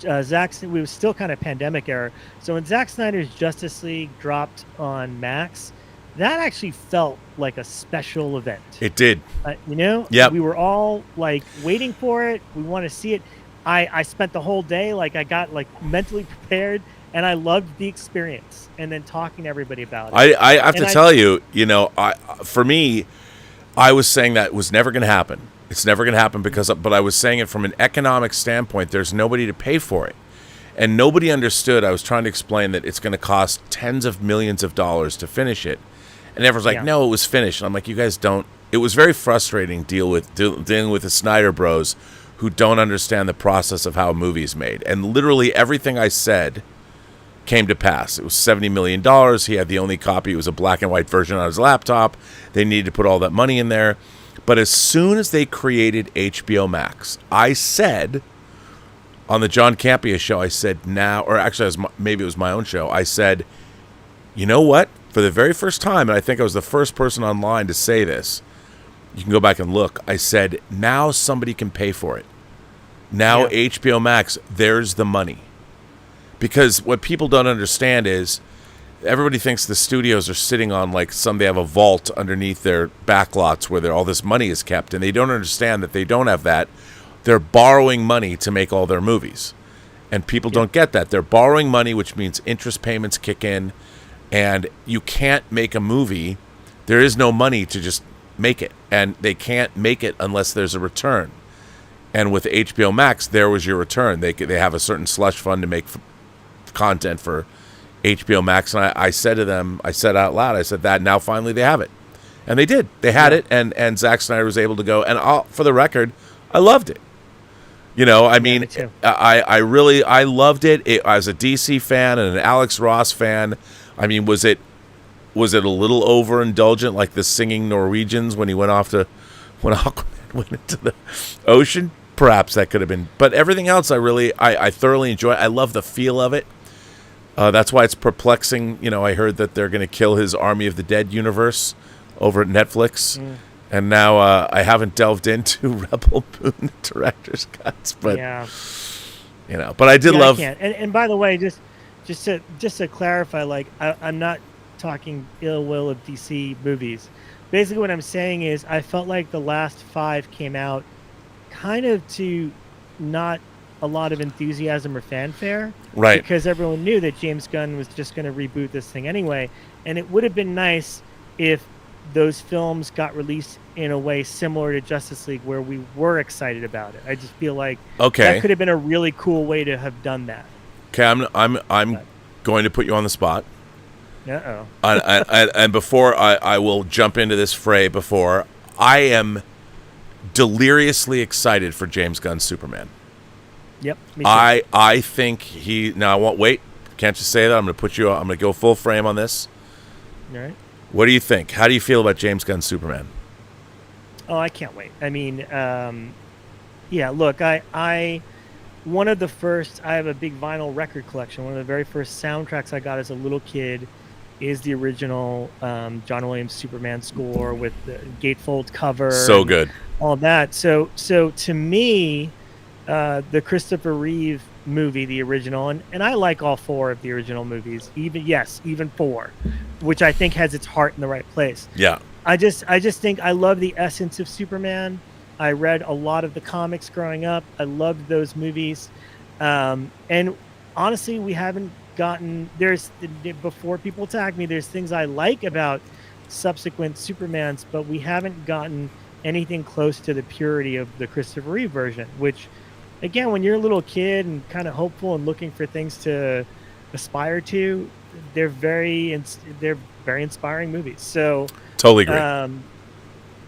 we was still kind of pandemic era, so when Zack Snyder's Justice League dropped on Max, that actually felt like a special event. It did. We were all like waiting for it. We want to see it. I spent the whole day, like I got like mentally prepared, and I loved the experience. And then talking to everybody about it. I have to tell you, for me, I was saying that it was never going to happen. It's never going to happen but I was saying it from an economic standpoint. There's nobody to pay for it. And nobody understood. I was trying to explain that it's going to cost tens of millions of dollars to finish it. And everyone's like, no, it was finished. And I'm like, you guys don't. It was very frustrating dealing with the Snyder Bros who don't understand the process of how a movie is made. And literally everything I said came to pass. It was $70 million. He had the only copy. It was a black and white version on his laptop. They needed to put all that money in there. But as soon as they created HBO Max, I said on the John Campea show, I said now, or actually maybe it was my own show, I said, you know what? For the very first time, and I think I was the first person online to say this, you can go back and look, I said, now somebody can pay for it. Now HBO Max, there's the money. Because what people don't understand is everybody thinks the studios are sitting on they have a vault underneath their backlots where all this money is kept, and they don't understand that they don't have that. They're borrowing money to make all their movies. And people don't get that. They're borrowing money, which means interest payments kick in. And you can't make a movie. There is no money to just make it. And they can't make it unless there's a return. And with HBO Max, there was your return. They have a certain slush fund to make content for HBO Max. And I said to them, I said out loud, I said that now finally they have it. And they did. They had it. And Zack Snyder was able to go. And for the record, I loved it. I loved it. I was a DC fan and an Alex Ross fan. I mean, was it a little overindulgent, like the singing Norwegians when Aquaman went into the ocean? Perhaps that could have been. But everything else, I thoroughly enjoy. I love the feel of it. That's why it's perplexing. I heard that they're going to kill his Army of the Dead universe over at Netflix. And now I haven't delved into Rebel Moon director's cuts, but but I did love. And by the way, just to clarify, I'm not talking ill will of DC movies. Basically, what I'm saying is I felt like the last 5 came out kind of to not a lot of enthusiasm or fanfare, right? Because everyone knew that James Gunn was just going to reboot this thing anyway, and it would have been nice if those films got released in a way similar to Justice League where we were excited about it. I just feel like that could have been a really cool way to have done that. Okay, I'm going to put you on the spot. Uh-oh. And before I will jump into this fray, I am deliriously excited for James Gunn's Superman. Yep. Me too. I think I won't wait. Can't just say that. I'm going to go full frame on this. All right. What do you think? How do you feel about James Gunn's Superman? Oh, I can't wait. I mean, look, one of the first, I have a big vinyl record collection. One of the very first soundtracks I got as a little kid is the original John Williams Superman score with the gatefold cover. So good. All that. So to me, the Christopher Reeve movie, the original, and I like all 4 of the original movies, even 4, which I think has its heart in the right place. Yeah. I just think I love the essence of Superman. I read a lot of the comics growing up. I loved those movies. And honestly, we haven't gotten, before people tag me, there's things I like about subsequent Supermans, but we haven't gotten anything close to the purity of the Christopher Reeve version, which, again, when you're a little kid and kind of hopeful and looking for things to aspire to, they're very inspiring movies. So totally agree.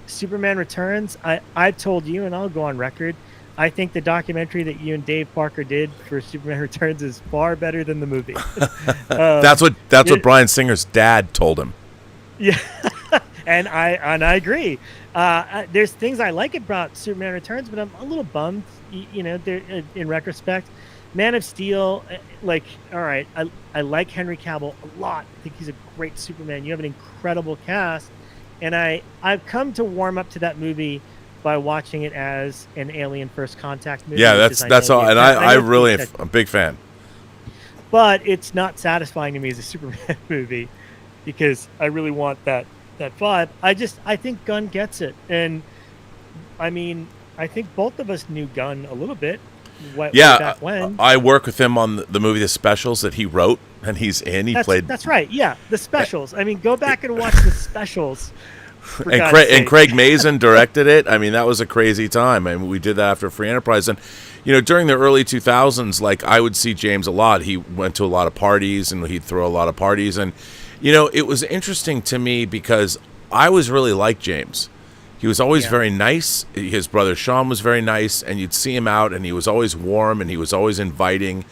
Superman Returns, I've told you, and I'll go on record, I think the documentary that you and Dave Parker did for Superman Returns is far better than the movie. That's what Bryan Singer's dad told him. Yeah, and I agree. There's things I like about Superman Returns, but I'm a little bummed. In retrospect, Man of Steel, all right, I like Henry Cavill a lot. I think he's a great Superman. You have an incredible cast, and I've come to warm up to that movie by watching it as an Alien First Contact movie. Yeah, that's all, and I really am a big fan. But it's not satisfying to me as a Superman movie because I really want that vibe. I think Gunn gets it, and I mean, I think both of us knew Gunn a little bit. Back when. I work with him on the movie The Specials that he wrote, and he's in. Played. That's right. Yeah, The Specials. I mean, go back and watch The Specials. And Craig Mazin directed it. I mean, that was a crazy time. I mean, we did that after Free Enterprise, and during the early 2000s, I would see James a lot. He went to a lot of parties, and he'd throw a lot of parties, and it was interesting to me because I was really like James. He was always very nice. His brother Sean was very nice, and you'd see him out, and he was always warm, and he was always inviting.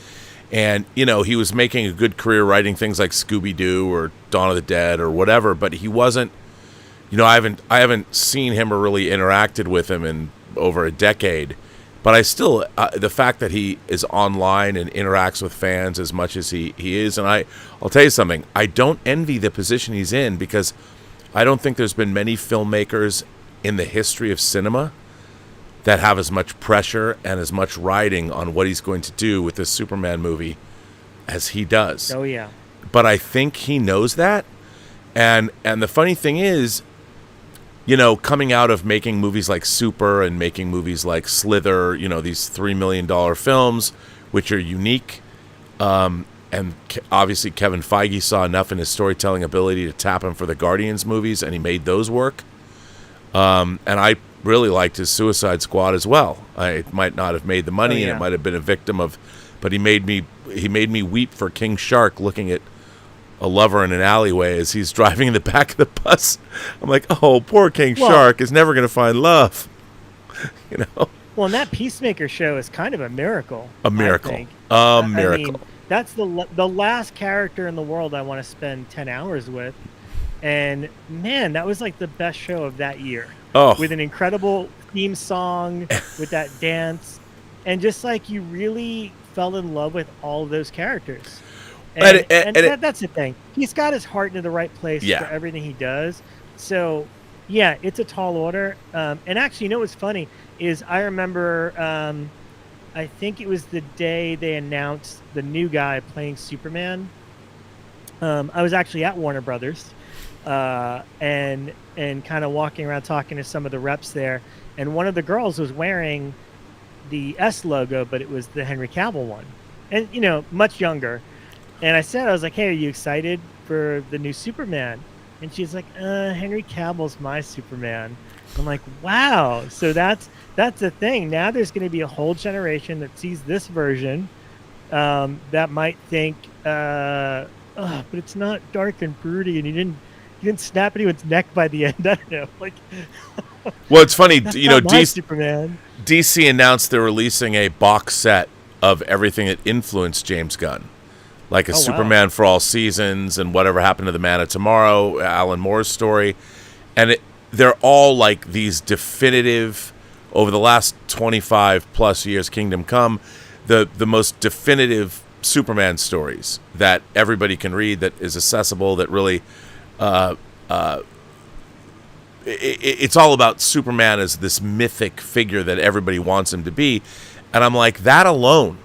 And, he was making a good career writing things like Scooby-Doo or Dawn of the Dead or whatever, but he wasn't, I haven't seen him or really interacted with him in over a decade. But I still, the fact that he is online and interacts with fans as much as he is, and I'll tell you something, I don't envy the position he's in because I don't think there's been many filmmakers in the history of cinema that have as much pressure and as much riding on what he's going to do with this Superman movie as he does. Oh, yeah. But I think he knows that. And the funny thing is, coming out of making movies like Super and making movies like Slither, these $3 million films, which are unique. And obviously Kevin Feige saw enough in his storytelling ability to tap him for the Guardians movies, and he made those work. And I really liked his Suicide Squad as well. It might not have made the money, and it might have been a victim of, but he made me weep for King Shark looking at a lover in an alleyway as he's driving in the back of the bus. I'm like, oh, poor King Shark is never going to find love. Well, and that Peacemaker show is kind of a miracle. A miracle. I mean, that's the last character in the world I want to spend 10 hours with. And man, that was like the best show of that year. Oh, with an incredible theme song, with that dance, and just you really fell in love with all of those characters. And that's the thing. He's got his heart in the right place for everything he does. So, yeah, it's a tall order. And actually, what's funny is I remember, I think it was the day they announced the new guy playing Superman. I was actually at Warner Brothers. And kind of walking around talking to some of the reps there, and one of the girls was wearing the S logo, but it was the Henry Cavill one, and much younger. And I was like, hey, are you excited for the new Superman? And she's like, Henry Cavill's my Superman. I'm like, wow. So that's the thing. Now there's going to be a whole generation that sees this version that might think, but it's not dark and broody, and you didn't snap anyone's neck by the end. I don't know. Well, it's funny, Superman. DC announced they're releasing a box set of everything that influenced James Gunn, like a Superman for All Seasons and Whatever Happened to the Man of Tomorrow, Alan Moore's story, and they're all these definitive, over the last 25 plus years, Kingdom Come, the most definitive Superman stories that everybody can read, that is accessible, that really it's all about Superman as this mythic figure that everybody wants him to be. And I'm like, that alone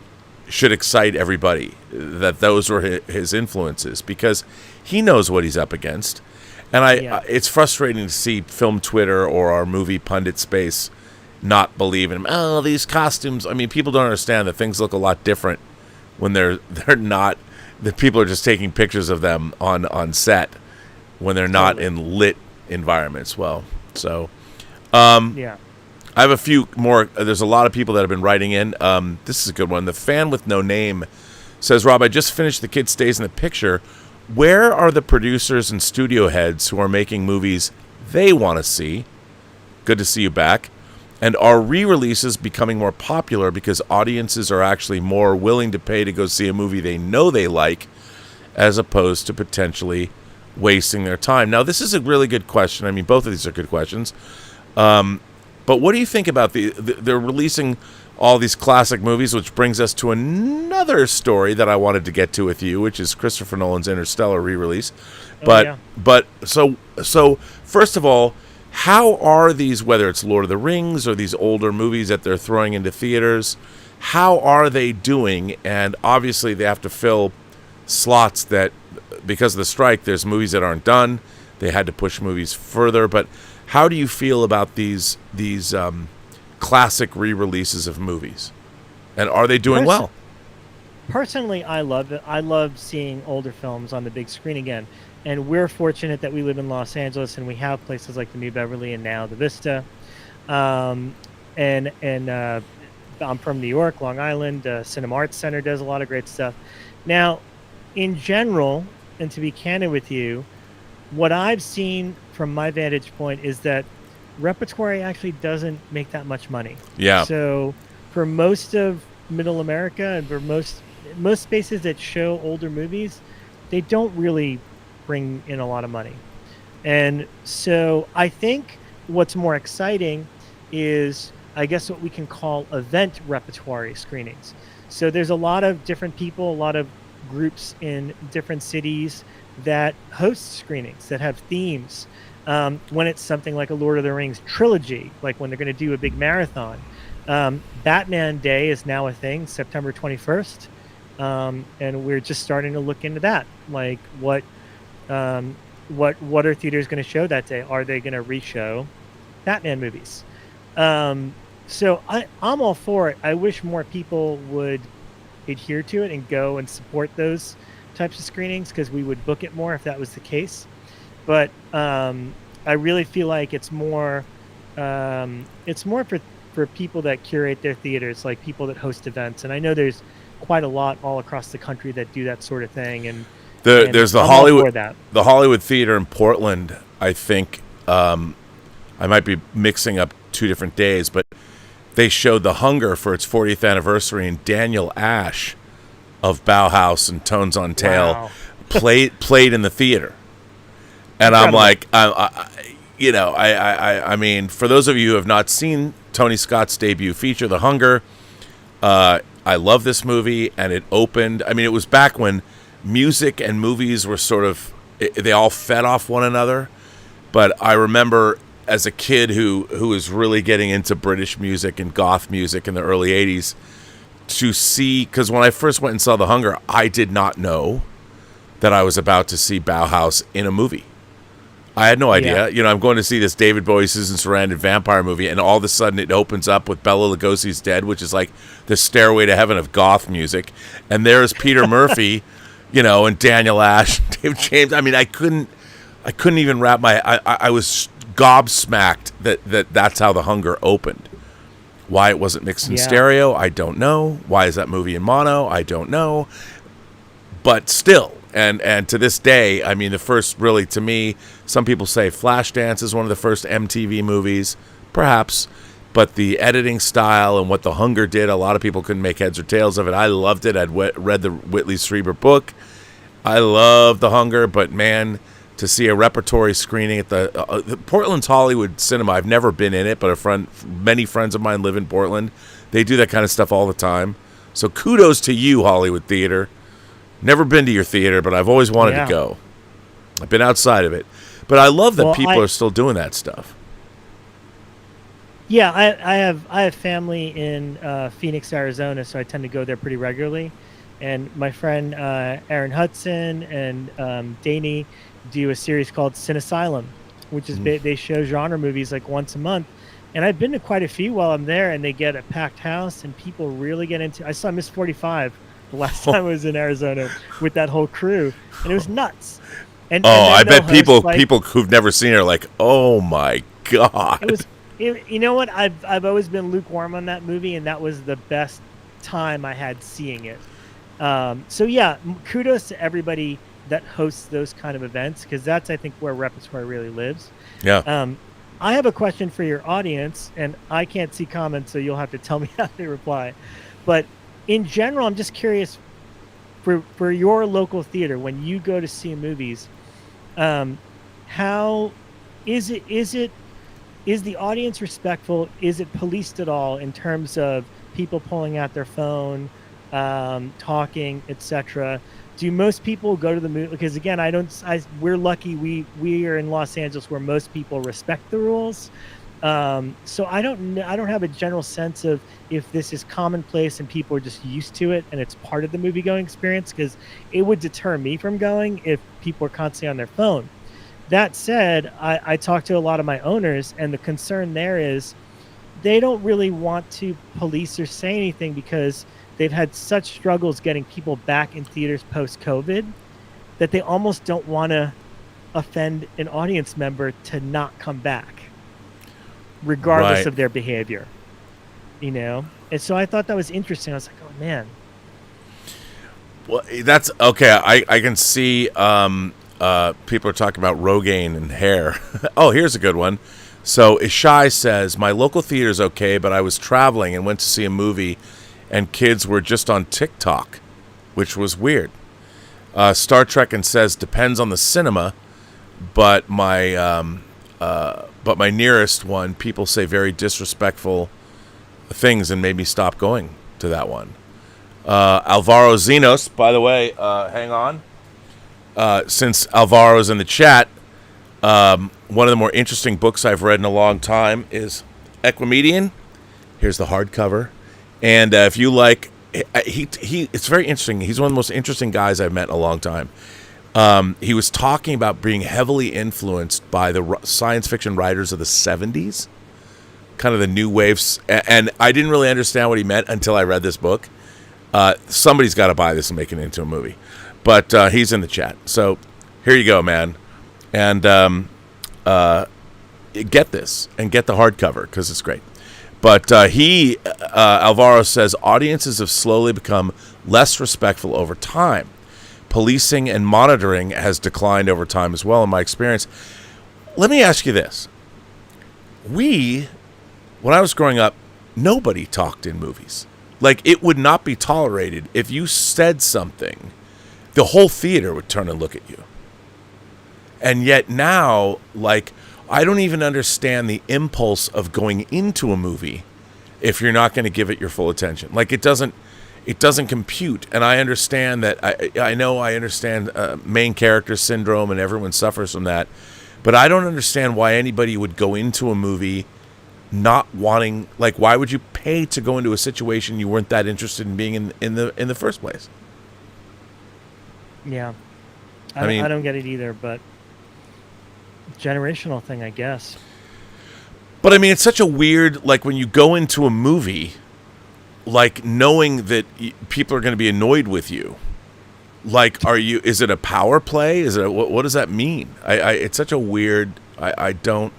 should excite everybody, that those were his influences, because he knows what he's up against. And it's frustrating to see film Twitter or our movie pundit space not believe in him. Oh, these costumes. I mean, people don't understand that things look a lot different when they're not, that people are just taking pictures of them on set when they're not in lit environments. Well, so I have a few more. There's a lot of people that have been writing in. This is a good one. The fan with no name says, Rob, I just finished The Kid Stays in the Picture. Where are the producers and studio heads who are making movies they want to see? Good to see you back. And are re-releases becoming more popular because audiences are actually more willing to pay to go see a movie they know they like, as opposed to potentially wasting their time? Now, this is a really good question. I mean, both of these are good questions. But what do you think about they're releasing all these classic movies, which brings us to another story that I wanted to get to with you, which is Christopher Nolan's Interstellar re-release. But so first of all, how are these, whether it's Lord of the Rings or these older movies that they're throwing into theaters, how are they doing? And obviously they have to fill slots that, because of the strike, there's movies that aren't done. They had to push movies further. But how do you feel about these classic re-releases of movies? And are they doing well? Personally, I love it. I love seeing older films on the big screen again. And we're fortunate that we live in Los Angeles and we have places like the New Beverly and now the Vista. And I'm from New York, Long Island. Cinema Arts Center does a lot of great stuff. Now, in general, and to be candid with you, what I've seen from my vantage point is that repertory actually doesn't make that much money. Yeah. So for most of Middle America and for most spaces that show older movies, they don't really bring in a lot of money. And so I think what's more exciting is, I guess, what we can call event repertory screenings. So there's a lot of different people, a lot of groups in different cities that host screenings that have themes. When it's something like a Lord of the Rings trilogy, like when they're going to do a big marathon. Batman Day is now a thing, September 21st. And we're just starting to look into that. Like what are theaters going to show that day? Are they going to re-show Batman movies? So I'm all for it. I wish more people would adhere to it and go and support those types of screenings, because we would book it more if that was the case. But I really feel like it's more for people that curate their theaters, like people that host events. And I know there's quite a lot all across the country that do that sort of thing. And there's the Hollywood Theater in Portland. I think I might be mixing up two different days, but they showed The Hunger for its 40th anniversary, and Daniel Ash of Bauhaus and Tones on Tail played in the theater. And incredible. I'm like, I mean, for those of you who have not seen Tony Scott's debut feature, The Hunger, I love this movie, and it opened. I mean, it was back when music and movies were sort of, they all fed off one another. But I remember as a kid who was really getting into British music and goth music in the early 80s, to see, because when I first went and saw The Hunger, I did not know that I was about to see Bauhaus in a movie. I had no idea. Yeah. I'm going to see this David Bowie, Susan Sarandon vampire movie, and all of a sudden it opens up with Bela Lugosi's Dead, which is like the stairway to heaven of goth music. And there's Peter Murphy, and Daniel Ash, David James. I mean, I couldn't even wrap I was gobsmacked that's how The Hunger opened. Why it wasn't mixed in stereo, I don't know. Why is that movie in mono? I don't know. But still, and to this day, I mean, the first, really, to me, some people say Flashdance is one of the first MTV movies, perhaps, but the editing style and what The Hunger did, a lot of people couldn't make heads or tails of it. I loved it. I'd read the Whitley Strieber book. I love The Hunger, but man, to see a repertory screening at the Portland's Hollywood Cinema, I've never been in it, but many friends of mine live in Portland. They do that kind of stuff all the time. So kudos to you, Hollywood Theater. Never been to your theater, but I've always wanted to go. I've been outside of it. But I love that people are still doing that stuff. Yeah, I have family in Phoenix, Arizona, so I tend to go there pretty regularly. And my friend Aaron Hudson and Daney do a series called Cinesylum, which is they show genre movies like once a month. And I've been to quite a few while I'm there, and they get a packed house, and people really get into. I saw Miss 45 the last time I was in Arizona with that whole crew, and it was nuts. And I bet people who've never seen it are like, oh my god. It was. You know what? I've always been lukewarm on that movie, and that was the best time I had seeing it. So yeah, kudos to everybody that hosts those kind of events, because that's, I think, where repertoire really lives. Yeah. I have a question for your audience, and I can't see comments, so you'll have to tell me how they reply. But in general, I'm just curious, for your local theater, when you go to see movies, how is the audience respectful? Is it policed at all in terms of people pulling out their phone, talking, etc.? Do most people go to the movie? Because again, we're lucky. We are in Los Angeles where most people respect the rules. So I don't have a general sense of if this is commonplace and people are just used to it and it's part of the movie going experience, because it would deter me from going if people are constantly on their phone. That said, I talk to a lot of my owners, and the concern there is they don't really want to police or say anything because they've had such struggles getting people back in theaters post-COVID that they almost don't want to offend an audience member to not come back, regardless of their behavior. And so I thought that was interesting. I was like, oh man. Well, that's okay. I can see people are talking about Rogaine and hair. Oh, here's a good one. So Ishai says, my local theater is okay, but I was traveling and went to see a movie and kids were just on TikTok, which was weird. Star Trek and says, depends on the cinema, but my nearest one, people say very disrespectful things and made me stop going to that one. Alvaro Zenos, by the way, hang on. Since Alvaro's in the chat, one of the more interesting books I've read in a long time is Equimedian. Here's the hardcover. And if you like, it's very interesting. He's one of the most interesting guys I've met in a long time. He was talking about being heavily influenced by the science fiction writers of the 70s, kind of the new waves. And I didn't really understand what he meant until I read this book. Somebody's got to buy this and make it into a movie. But he's in the chat. So here you go, man. And get this and get the hardcover because it's great. But Alvaro says, audiences have slowly become less respectful over time. Policing and monitoring has declined over time as well, in my experience. Let me ask you this. When I was growing up, nobody talked in movies. Like, it would not be tolerated if you said something. The whole theater would turn and look at you. And yet now, like, I don't even understand the impulse of going into a movie if you're not going to give it your full attention. Like, it doesn't compute. And I understand that. I understand main character syndrome, and everyone suffers from that. But I don't understand why anybody would go into a movie not wanting. Like, why would you pay to go into a situation you weren't that interested in being in the first place? Yeah, I don't get it either, but generational thing, I guess. But I mean, it's such a weird, like, when you go into a movie, like, knowing that people are going to be annoyed with you. Like, is it a power play? Is it what does that mean? It's such a weird. I don't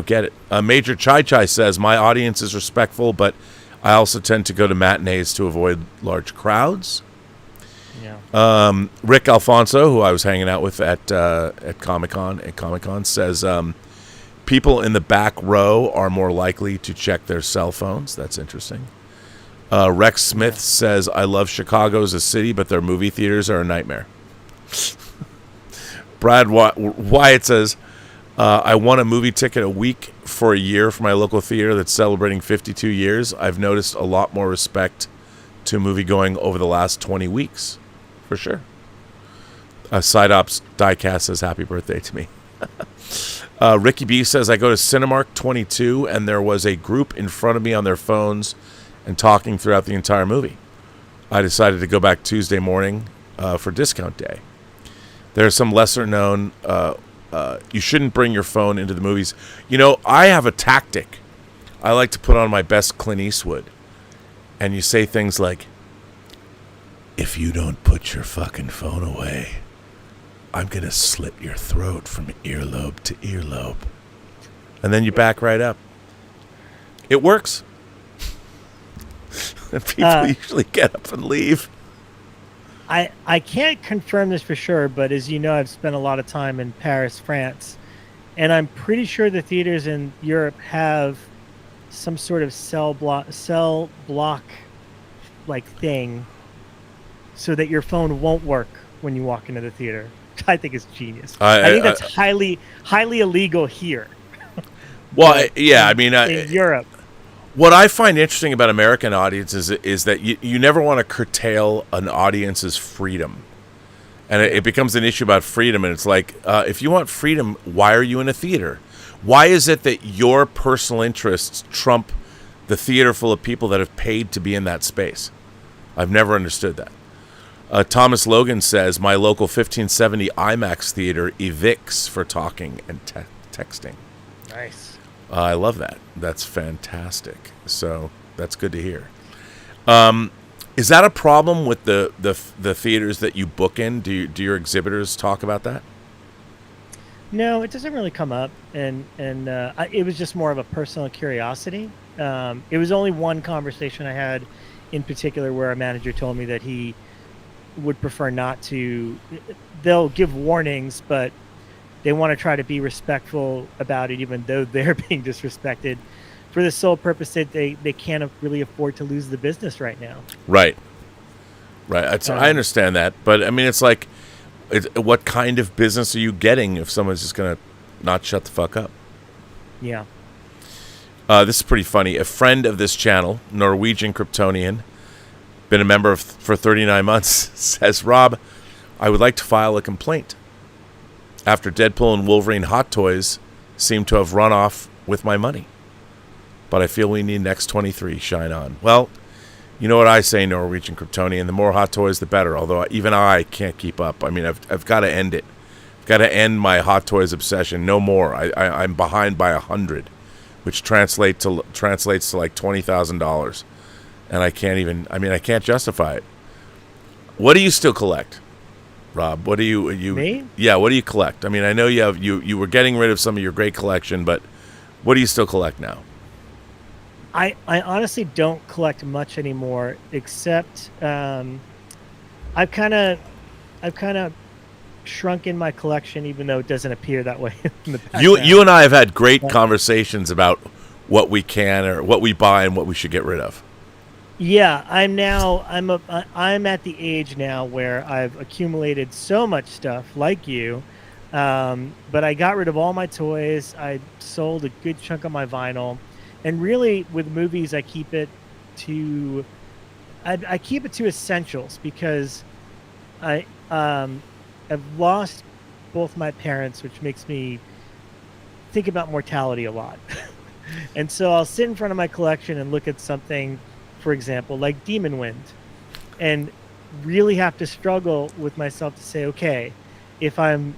get it. Major Chai says, my audience is respectful, but I also tend to go to matinees to avoid large crowds. Yeah. Rick Alfonso, who I was hanging out with at Comic-Con says, people in the back row are more likely to check their cell phones. That's interesting. Rex Smith says, I love Chicago as a city, but their movie theaters are a nightmare. Brad Wyatt says, I won a movie ticket a week for a year for my local theater that's celebrating 52 years. I've noticed a lot more respect to movie going over the last 20 weeks, for sure. Side Ops Diecast says happy birthday to me. Ricky B says, I go to Cinemark 22 and there was a group in front of me on their phones and talking throughout the entire movie. I decided to go back Tuesday morning for discount day. There's some lesser known, you shouldn't bring your phone into the movies. You know, I have a tactic. I like to put on my best Clint Eastwood. And you say things like, if you don't put your fucking phone away, I'm going to slit your throat from earlobe to earlobe. And then you back right up. It works. And people usually get up and leave. I can't confirm this for sure, but as you know, I've spent a lot of time in Paris, France, and I'm pretty sure the theaters in Europe have some sort of cell block like thing so that your phone won't work when you walk into the theater. I think it's genius. I think that's highly illegal here. Well, yeah, I mean, in Europe. What I find interesting about American audiences is that you never want to curtail an audience's freedom. And it becomes an issue about freedom. And it's like, if you want freedom, why are you in a theater? Why is it that your personal interests trump the theater full of people that have paid to be in that space? I've never understood that. Thomas Logan says, my local 1570 IMAX theater evicts for talking and texting. Nice. I love that. That's fantastic. So that's good to hear. Is that a problem with the theaters that you book in? Do your exhibitors talk about that? No, it doesn't really come up, and it was just more of a personal curiosity. It was only one conversation I had in particular where a manager told me that he would prefer not to. They'll give warnings, but they want to try to be respectful about it, even though they're being disrespected, for the sole purpose that they can't really afford to lose the business right now. Right. I understand that, but I mean, it's like, what kind of business are you getting if someone's just going to not shut the fuck up? Yeah. This is pretty funny. A friend of this channel, Norwegian Kryptonian, been a member for 39 months, says, Rob, I would like to file a complaint. After Deadpool and Wolverine hot toys seem to have run off with my money. But I feel we need Next 23 shine on. Well, you know what I say, Norwegian Kryptonian, the more hot toys, the better. Although even I can't keep up. I mean, I've got to end it. I've got to end my hot toys obsession. No more. I'm behind by 100, which translates to like $20,000. And I can't justify it. What do you still collect, Rob? What do you Me? Yeah, what do you collect? I mean, I know you were getting rid of some of your great collection, but what do you still collect now? I honestly don't collect much anymore, except I've kind of shrunk in my collection, even though it doesn't appear that way in the background. You and I have had great conversations about what we can or what we buy and what we should get rid of. Yeah, I'm at the age now where I've accumulated so much stuff, like you, but I got rid of all my toys. I sold a good chunk of my vinyl, and really with movies, I keep it to essentials, because I've lost both my parents, which makes me think about mortality a lot. And so I'll sit in front of my collection and look at something, for example, like Demon Wind, and really have to struggle with myself to say, okay, if I'm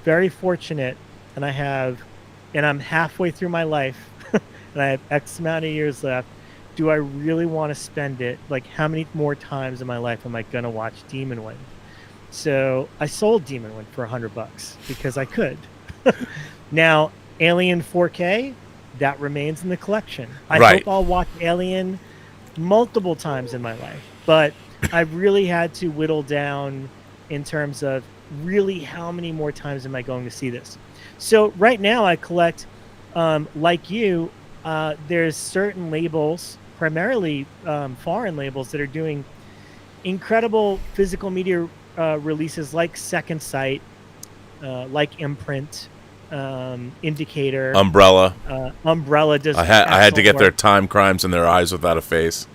very fortunate and I'm halfway through my life and I have X amount of years left, do I really want to spend it? Like, how many more times in my life am I going to watch Demon Wind? So I sold Demon Wind for $100 because I could. Now, Alien 4K, that remains in the collection. I hope I'll watch Alien multiple times in my life, but I've really had to whittle down in terms of really how many more times am I going to see this. So right now I collect, like you, there's certain labels, primarily foreign labels, that are doing incredible physical media releases, like Second Sight, like Imprint, Indicator, Umbrella. Umbrella does. I had to get work. their Time Crimes and Their Eyes Without a Face.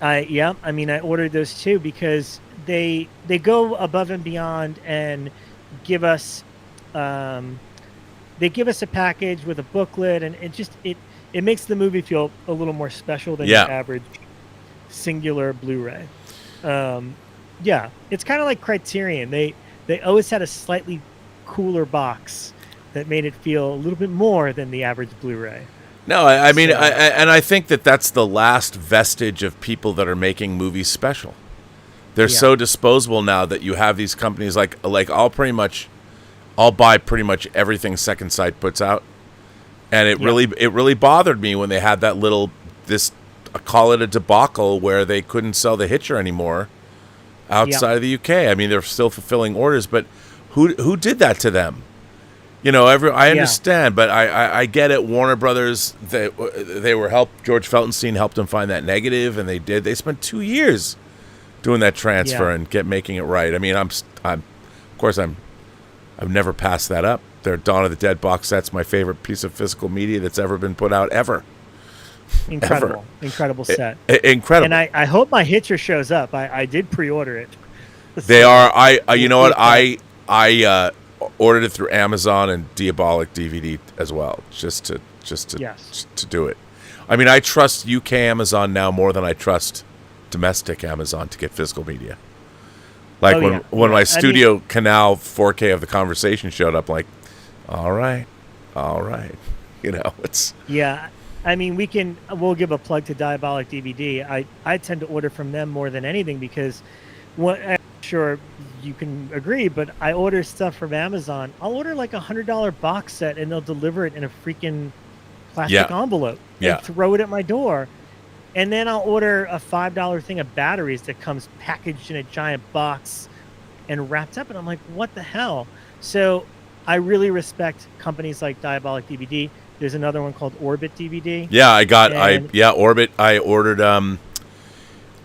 I mean, I ordered those too because they go above and beyond and give us they give us a package with a booklet, and it makes the movie feel a little more special than your average singular Blu-ray. Yeah, it's kind of like Criterion. They always had a slightly cooler box that made it feel a little bit more than the average Blu-ray. No, I mean, I think that that's the last vestige of people that are making movies special. They're so disposable now that you have these companies like I'll buy pretty much everything Second Sight puts out, and it really bothered me when they had that I call it a debacle where they couldn't sell the Hitcher anymore outside of the UK. I mean, they're still fulfilling orders, but who did that to them? You know, I understand, but I get it. Warner Brothers, they were helped. George Feltenstein helped them find that negative, and they spent 2 years doing that transfer and making it right. I mean, I've never passed that up. Their Dawn of the Dead box set's my favorite piece of physical media that's ever been put out ever. Incredible set. Incredible. And I hope my Hitcher shows up. I did pre-order it. They are. You know what? I ordered it through Amazon and Diabolic DVD as well, just to do it. I mean, I trust UK Amazon now more than I trust domestic Amazon to get physical media. Like when my Studio Canal 4K of The Conversation showed up, like, all right, you know, it's I mean, we'll give a plug to Diabolic DVD. I tend to order from them more than anything because I'm sure you can agree, but I order stuff from Amazon. I'll order like $100 box set and they'll deliver it in a freaking plastic envelope and throw it at my door. And then I'll order a $5 thing of batteries that comes packaged in a giant box and wrapped up. And I'm like, what the hell? So I really respect companies like Diabolic DVD. There's another one called Orbit DVD. Yeah, Orbit. I ordered,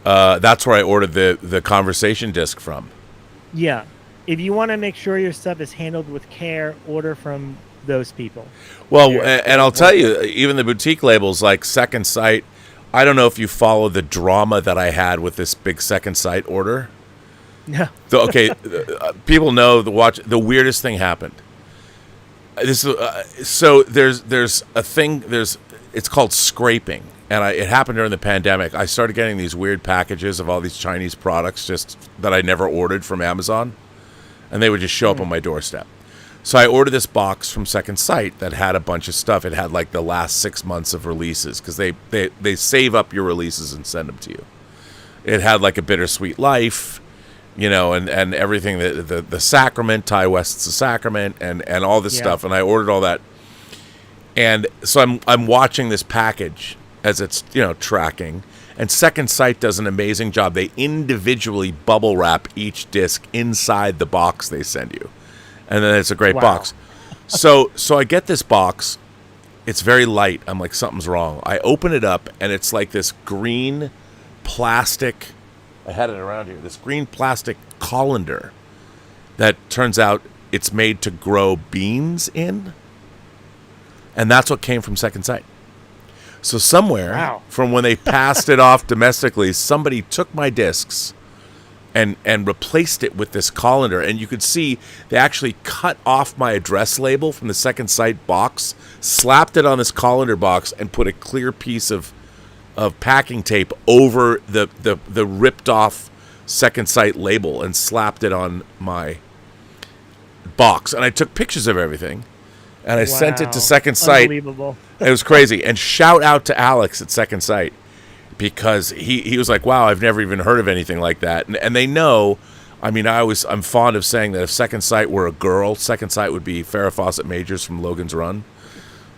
that's where I ordered the Conversation disc from. Yeah. If you want to make sure your stuff is handled with care, order from those people. Well, and I'll tell you, even the boutique labels like Second Sight, I don't know if you follow the drama that I had with this big Second Sight order. No. So, okay, people know the weirdest thing happened. So there's a thing, it's called scraping, and it happened during the pandemic. I started getting these weird packages of all these Chinese products just that I never ordered from Amazon, and they would just show up on my doorstep. So I ordered this box from Second Sight that had a bunch of stuff. It had like the last 6 months of releases because they save up your releases and send them to you. It had like A Bittersweet Life, you know, and everything, the Sacrament, Ty West's The Sacrament, and all this stuff. And I ordered all that. And so I'm watching this package as it's, you know, tracking. And Second Sight does an amazing job. They individually bubble wrap each disc inside the box they send you. And then it's a great box. So I get this box. It's very light. I'm like, something's wrong. I open it up, and it's like this green plastic. I had it around here. This green plastic colander that turns out it's made to grow beans in. And that's what came from Second Sight. So somewhere from when they passed it off domestically, somebody took my discs and replaced it with this colander. And you could see they actually cut off my address label from the Second Sight box, slapped it on this colander box, and put a clear piece of packing tape over the ripped off Second Sight label and slapped it on my box. And I took pictures of everything, and I sent it to Second Sight. Unbelievable. It was crazy. And shout out to Alex at Second Sight, because he was like, wow, I've never even heard of anything like that. And they know, I mean, I'm fond of saying that if Second Sight were a girl, Second Sight would be Farrah Fawcett Majors from Logan's Run.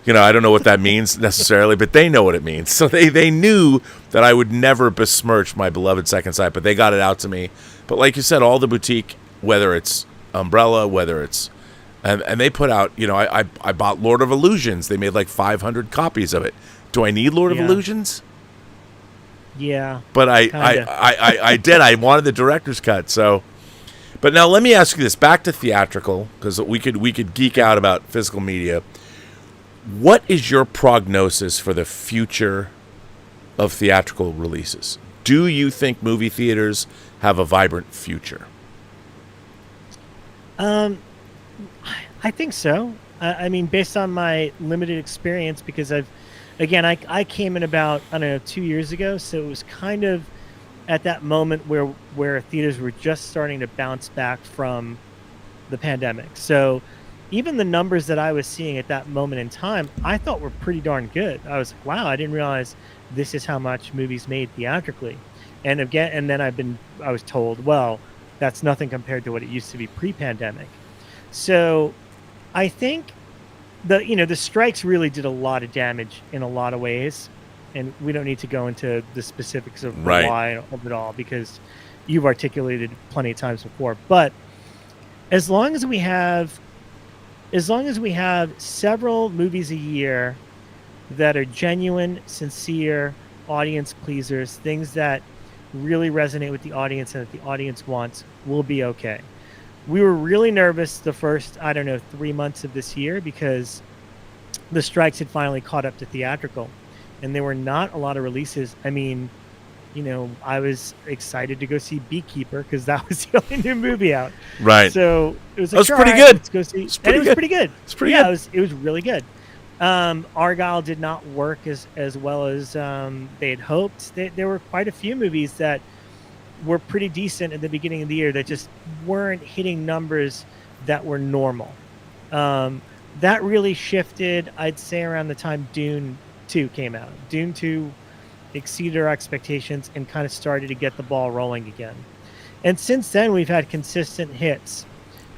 You know, I don't know what that means necessarily, but they know what it means. So they knew that I would never besmirch my beloved Second Sight, but they got it out to me. But like you said, all the boutique, whether it's Umbrella, whether it's, and they put out, you know, I bought Lord of Illusions. They made like 500 copies of it. Do I need Lord of Illusions? Yeah. But I did. I wanted the director's cut. So, but now let me ask you this: back to theatrical, because we could geek out about physical media. What is your prognosis for the future of theatrical releases? Do you think movie theaters have a vibrant future? I think so. I mean, based on my limited experience, because I came in about, I don't know, 2 years ago, so it was kind of at that moment where theaters were just starting to bounce back from the pandemic. So even the numbers that I was seeing at that moment in time, I thought were pretty darn good. I was like, wow, I didn't realize this is how much movies made theatrically. And then I was told, well, that's nothing compared to what it used to be pre-pandemic. So I think the strikes really did a lot of damage in a lot of ways, and we don't need to go into the specifics of the why of it all, because you've articulated plenty of times before. But as long as we have several movies a year that are genuine, sincere, audience pleasers, things that really resonate with the audience and that the audience wants, we'll be okay. We were really nervous the first, 3 months of this year, because the strikes had finally caught up to theatrical, and there were not a lot of releases. I mean, I was excited to go see Beekeeper because that was the only new movie out. Right. So it was like, that was pretty good. Let's go see. It was pretty good. It's pretty good. It was really good. Argyle did not work as well as they had hoped. There were quite a few movies that were pretty decent at the beginning of the year that just weren't hitting numbers that were normal. That really shifted, I'd say, around the time Dune 2 came out. Dune 2 exceeded our expectations and kind of started to get the ball rolling again. And since then, we've had consistent hits.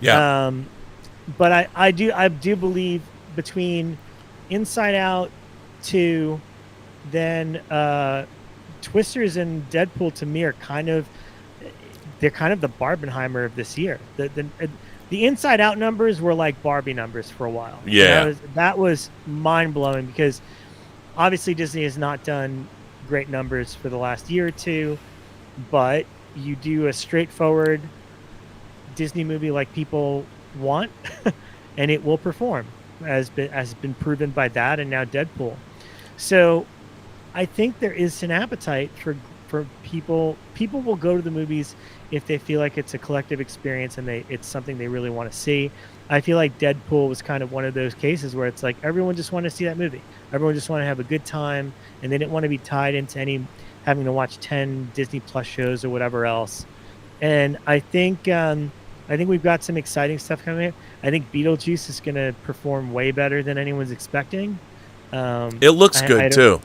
Yeah. But I do believe between Inside Out 2, then Twisters and Deadpool, to me, are kind of the Barbenheimer of this year. The Inside Out numbers were like Barbie numbers for a while. Yeah. That was mind-blowing, because obviously Disney has not done great numbers for the last year or two, but you do a straightforward Disney movie like people want, and it will perform, as been proven by that and now Deadpool. So I think there is an appetite for people. People will go to the movies if they feel like it's a collective experience and it's something they really want to see. I feel like Deadpool was kind of one of those cases where it's like everyone just wanted to see that movie. Everyone just wanted to have a good time, and they didn't want to be tied into having to watch 10 Disney Plus shows or whatever else. And I think we've got some exciting stuff coming in. I think Beetlejuice is going to perform way better than anyone's expecting. It looks good too.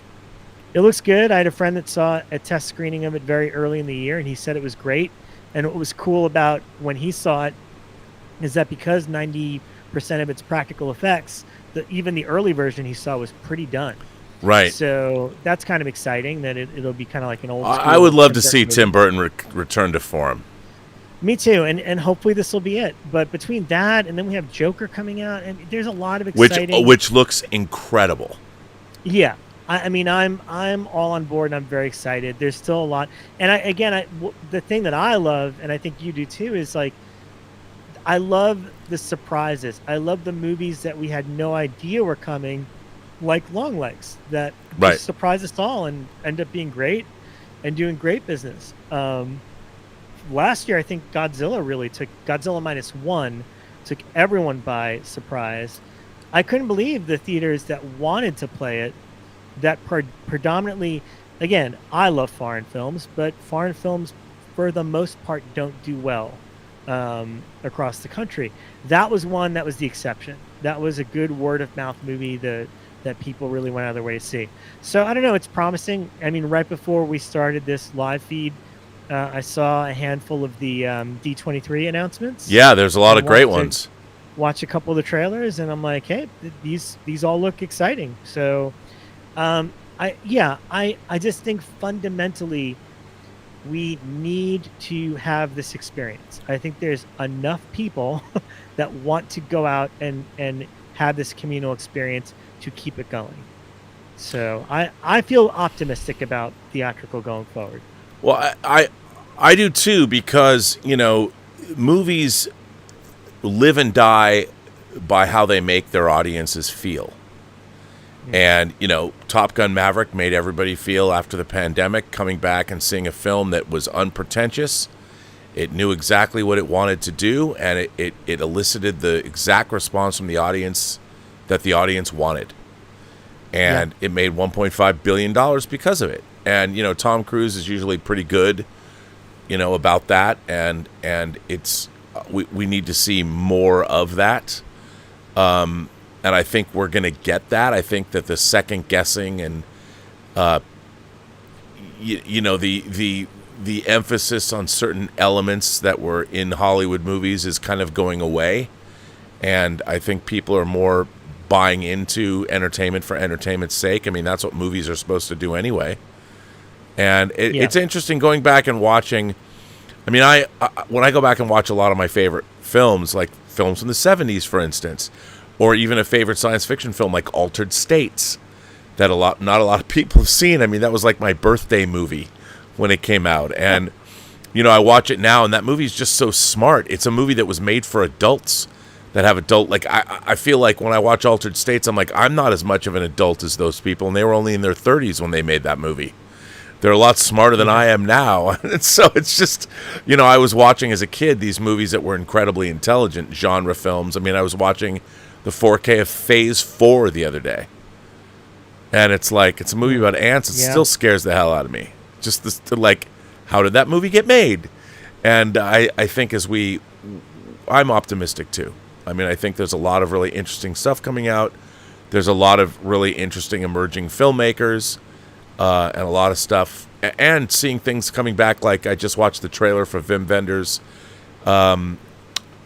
It looks good. I had a friend that saw a test screening of it very early in the year, and he said it was great. And what was cool about when he saw it is that because 90% of its practical effects, even the early version he saw was pretty done. Right. So that's kind of exciting that it'll be kind of like an old. I would love to see Tim Burton return to form. Me too, and hopefully this will be it. But between that and then we have Joker coming out, and there's a lot of exciting, which looks incredible. Yeah, I mean, I'm all on board, and I'm very excited. There's still a lot, and the thing that I love, and I think you do too, is like, I love the surprises. I love the movies that we had no idea were coming, like Longlegs, that just surprise us all and end up being great and doing great business. Last year, I think Godzilla -1 took everyone by surprise. I couldn't believe the theaters that wanted to play it, that predominantly, again, I love foreign films, but foreign films for the most part don't do well across the country. That was one that was the exception. That was a good word of mouth movie that people really went out of their way to see. So I don't know, it's promising. I mean, right before we started this live feed, I saw a handful of the D23 announcements. Yeah, there's a lot of great ones. Watch a couple of the trailers, and I'm like, hey, these all look exciting. So, I just think fundamentally we need to have this experience. I think there's enough people that want to go out and have this communal experience to keep it going. So I feel optimistic about theatrical going forward. Well, I do too, because, movies live and die by how they make their audiences feel. And, Top Gun Maverick made everybody feel, after the pandemic, coming back and seeing a film that was unpretentious. It knew exactly what it wanted to do, and it elicited the exact response from the audience that the audience wanted. And it made $1.5 billion because of it. And, Tom Cruise is usually pretty good, about that. And it's we need to see more of that. And I think we're going to get that. I think that the second guessing and, the emphasis on certain elements that were in Hollywood movies is kind of going away. And I think people are more buying into entertainment for entertainment's sake. I mean, that's what movies are supposed to do anyway. And it's interesting going back and watching. I mean, when I go back and watch a lot of my favorite films, like films from the 70s, for instance, or even a favorite science fiction film like Altered States that not a lot of people have seen. I mean, that was like my birthday movie when it came out. And, I watch it now, and that movie's just so smart. It's a movie that was made for adults that have I feel like when I watch Altered States, I'm like, I'm not as much of an adult as those people, and they were only in their 30s when they made that movie. They're a lot smarter than I am now. And so it's just, I was watching as a kid these movies that were incredibly intelligent genre films. I mean, I was watching the 4K of Phase 4 the other day. And it's a movie about ants. It still scares the hell out of me. Just this, how did that movie get made? And I think I'm optimistic too. I mean, I think there's a lot of really interesting stuff coming out. There's a lot of really interesting emerging filmmakers and a lot of stuff. And seeing things coming back, like I just watched the trailer for Wim Wenders'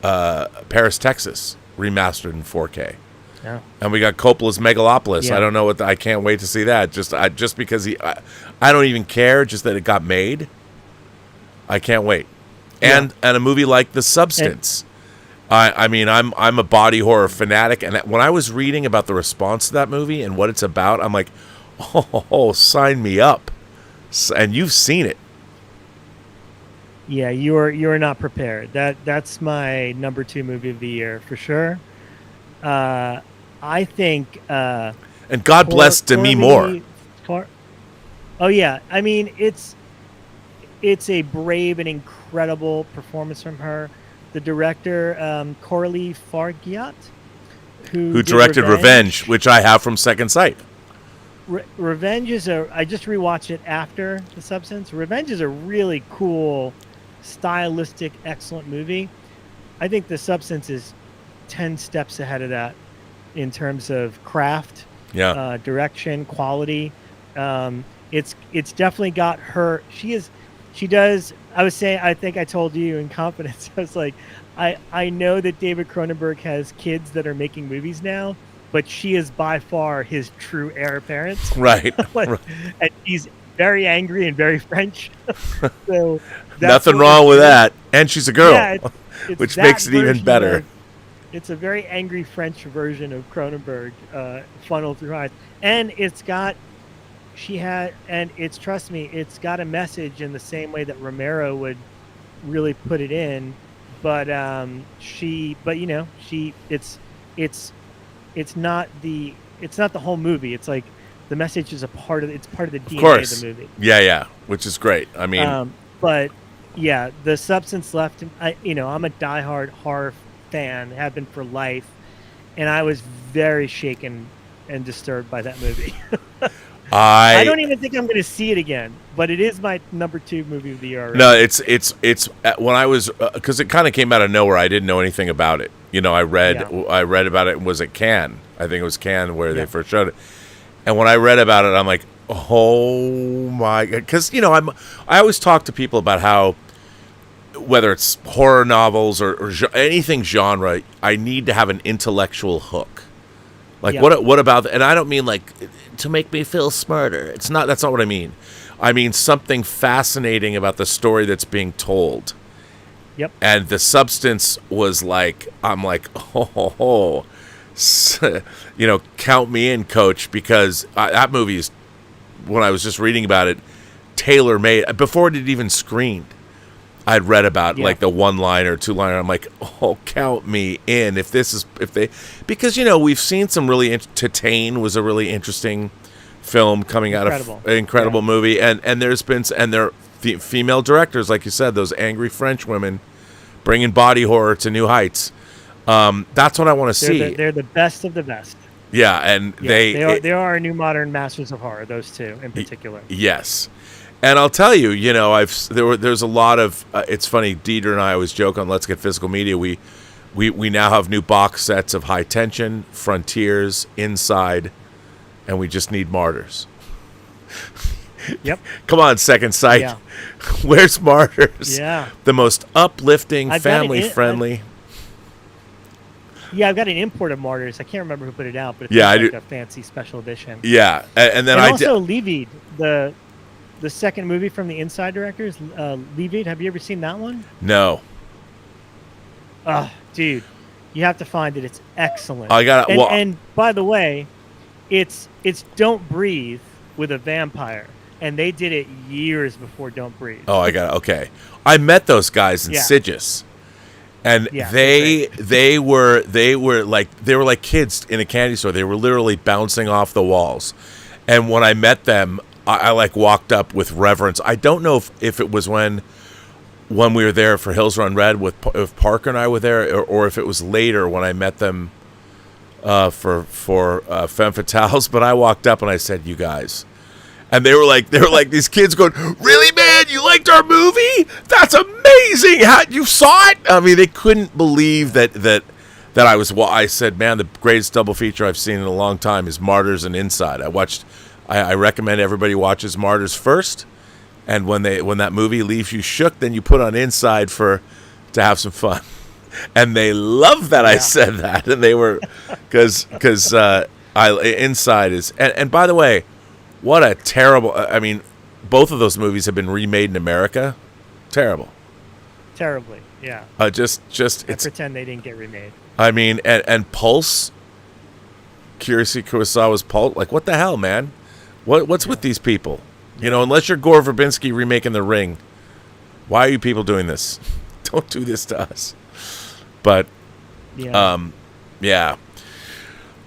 Paris, Texas, remastered in 4K. Yeah. And we got Coppola's Megalopolis. Yeah. I don't know I can't wait to see that. Just because I don't even care, just that it got made. I can't wait. And a movie like The Substance. I mean, I'm a body horror fanatic, and when I was reading about the response to that movie and what it's about, I'm like, oh, sign me up. And you've seen it. Yeah, you're not prepared. That's my number 2 movie of the year for sure. I think. And God bless Demi Moore. Oh yeah, I mean it's a brave and incredible performance from her. The director, Coralie Fargiat, who directed Revenge, which I have from Second Sight. Revenge is I just rewatched it after The Substance. Revenge is a really cool, stylistic, excellent movie. I think The Substance is 10 steps ahead of that in terms of craft, direction, quality. It's definitely got her. She does. I was saying, I think I told you in confidence, I was like, I know that David Cronenberg has kids that are making movies now, but she is by far his true heir apparent. Right. And he's very angry and very French. So nothing wrong with that. And she's a girl, it's which makes it even better. It's a very angry French version of Cronenberg funneled through eyes. And trust me, it's got a message in the same way that Romero would really put it in. But it's not the whole movie. It's like the message is part of the DNA of the movie. Yeah, which is great. I mean, but yeah, The Substance left. I'm a diehard horror fan, have been for life, and I was very shaken and disturbed by that movie. I don't even think I'm going to see it again, but it is my number 2 movie of the year already. No, it's when I was because it kind of came out of nowhere. I didn't know anything about it. I read about it. Was at Cannes? I think it was Cannes where they first showed it. And when I read about it, I'm like, oh my god! Because I always talk to people about how whether it's horror novels or anything genre, I need to have an intellectual hook. Like what about? And I don't mean like to make me feel smarter. That's not what I mean. I mean something fascinating about the story that's being told. Yep. And The Substance was like, I'm like, count me in, coach, because that movie is, when I was just reading about it, tailor-made before it had even screened. I'd read about Yeah. like the 1-liner, 2-liner. I'm like, oh, count me in. Because we've seen some really. Titane was a really interesting film coming out of incredible movie, and there's been they're female directors, like you said, those angry French women bringing body horror to new heights. That's what I want to see. They're the best of the best. Yeah, and they are our new modern masters of horror. Those two in particular. Yes. And I'll tell you, there's a lot of. It's funny. Dieter and I always joke on Let's Get Physical Media. We now have new box sets of High Tension, Frontiers, Inside, and we just need Martyrs. Yep. Come on, Second Sight. Yeah. Where's Martyrs? Yeah. The most uplifting, family friendly. Yeah, I've got an import of Martyrs. I can't remember who put it out, but it's I like do. A fancy special edition. Yeah, and then also Leavied, the second movie from the Inside directors, Leavied. Have you ever seen that one? No. Dude, you have to find it. It's excellent. I got it. And by the way, it's Don't Breathe with a vampire, and they did it years before Don't Breathe. Oh, I got it. Okay. I met those guys in Sigis. And they were like kids in a candy store. They were literally bouncing off the walls. And when I met them, I like walked up with reverence. I don't know if it was when we were there for Hills Run Red if Parker and I were there, or if it was later when I met them for Femme Fatales. But I walked up and I said, "You guys." And they were like these kids going, "Really, man? You liked our movie? That's amazing! How you saw it?" I mean, they couldn't believe that I was. Well, I said, "Man, the greatest double feature I've seen in a long time is Martyrs and Inside." I recommend everybody watches Martyrs first, and when that movie leaves you shook, then you put on Inside to have some fun. And they loved that I said that, and they were because Inside is and by the way. What a terrible... I mean, both of those movies have been remade in America. Terrible. Terribly, yeah. Just pretend they didn't get remade. I mean, and Pulse, Kirisi Kurosawa's Pulse, like, what the hell, man? What's with these people? Unless you're Gore Verbinski remaking The Ring, why are you people doing this? Don't do this to us. But, yeah.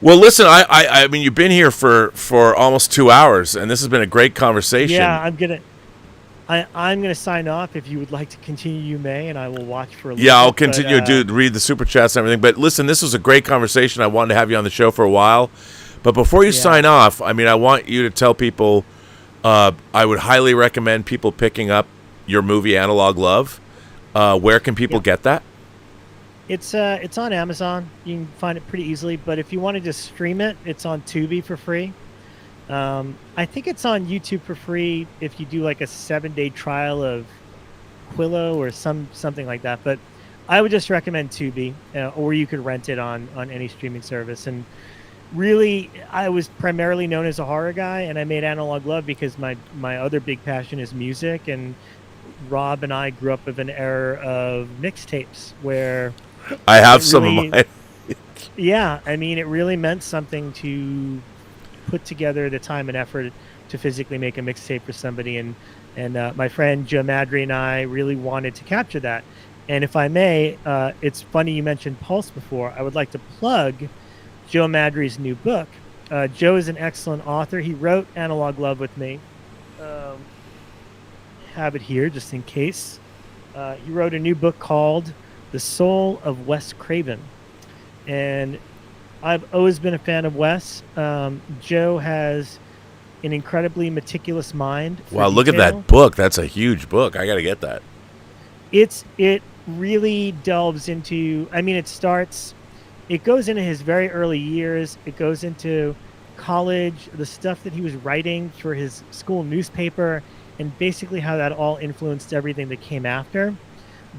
Well, listen, I mean, you've been here for almost 2 hours, and this has been a great conversation. Yeah, I'm gonna sign off. If you would like to continue, you may, and I will watch for a little bit. I'll bit, continue to read the super chats and everything. But listen, this was a great conversation. I wanted to have you on the show for a while. But before you sign off, I mean, I want you to tell people I would highly recommend people picking up your movie Analog Love. Where can people get that? It's on Amazon. You can find it pretty easily. But if you wanted to stream it, it's on Tubi for free. I think it's on YouTube for free if you do like a 7-day trial of Quillo or something like that. But I would just recommend Tubi, or you could rent it on any streaming service. And really, I was primarily known as a horror guy, and I made Analog Love because my other big passion is music. And Rob and I grew up with an era of mixtapes where I have some of mine. Yeah, I mean, it really meant something to put together the time and effort to physically make a mixtape for somebody, and my friend Joe Madry and I really wanted to capture that. And if I may, it's funny you mentioned Pulse before. I would like to plug Joe Madry's new book. Joe is an excellent author. He wrote Analog Love with me. Have it here just in case. He wrote a new book called The Soul of Wes Craven, and I've always been a fan of Wes. Joe has an incredibly meticulous mind. Wow, look at that book. That's a huge book. I got to get that. It really delves into, I mean, it goes into his very early years. It goes into college, the stuff that he was writing for his school newspaper, and basically how that all influenced everything that came after.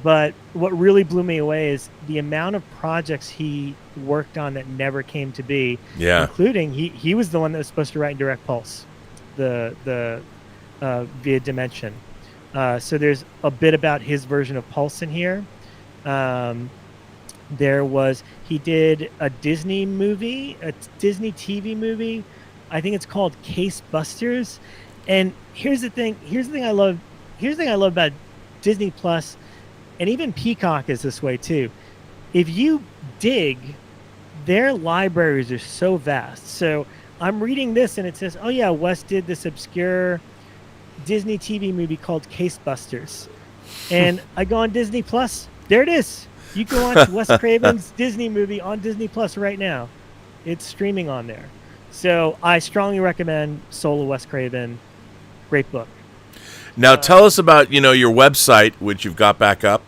But what really blew me away is the amount of projects he worked on that never came to be. Yeah. Including he was the one that was supposed to write and direct Pulse, the Via Dimension. So there's a bit about his version of Pulse in here. He did a Disney movie, a Disney TV movie. I think it's called Case Busters. And here's the thing I love about Disney Plus. and even Peacock is this way too. If you dig, their libraries are so vast. So I'm reading this and it says, oh yeah, Wes did this obscure Disney TV movie called Casebusters. And I go on Disney Plus. There it is. You can watch Wes Craven's Disney movie on Disney Plus right now. It's streaming on there. So I strongly recommend Soul of Wes Craven. Great book. Now tell us about, your website, which you've got back up.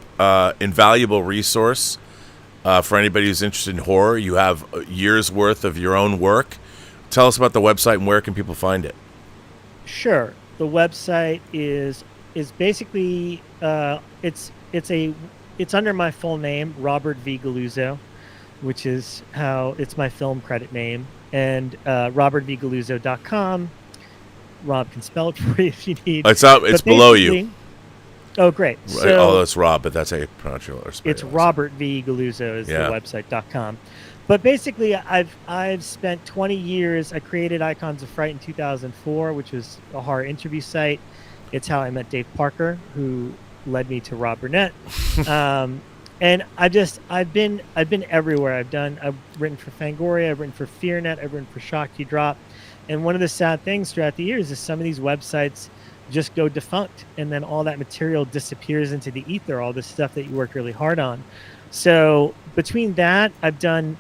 Invaluable resource for anybody who's interested in horror. You have years worth of your own work. Tell us about the website and where can people find it? Sure. The website is basically it's under my full name, Robert V. Galuzzo, which is how it's my film credit name, and robertvgaluzzo.com. Rob can spell it for you if you need. It's below you. Oh, great. Right. So That's Rob, but that's how you pronounce your last name. it's Robert V. Galuzzo is the website.com. But basically, I've spent 20 years. I created Icons of Fright in 2004, which was a horror interview site. It's how I met Dave Parker, who led me to Rob Burnett. And I've been everywhere. I've written for Fangoria, I've written for FearNet, I've written for Shock You Drop. And one of the sad things throughout the years is some of these websites just go defunct, and then all that material disappears into the ether, all this stuff that you worked really hard on. So between that, I've done,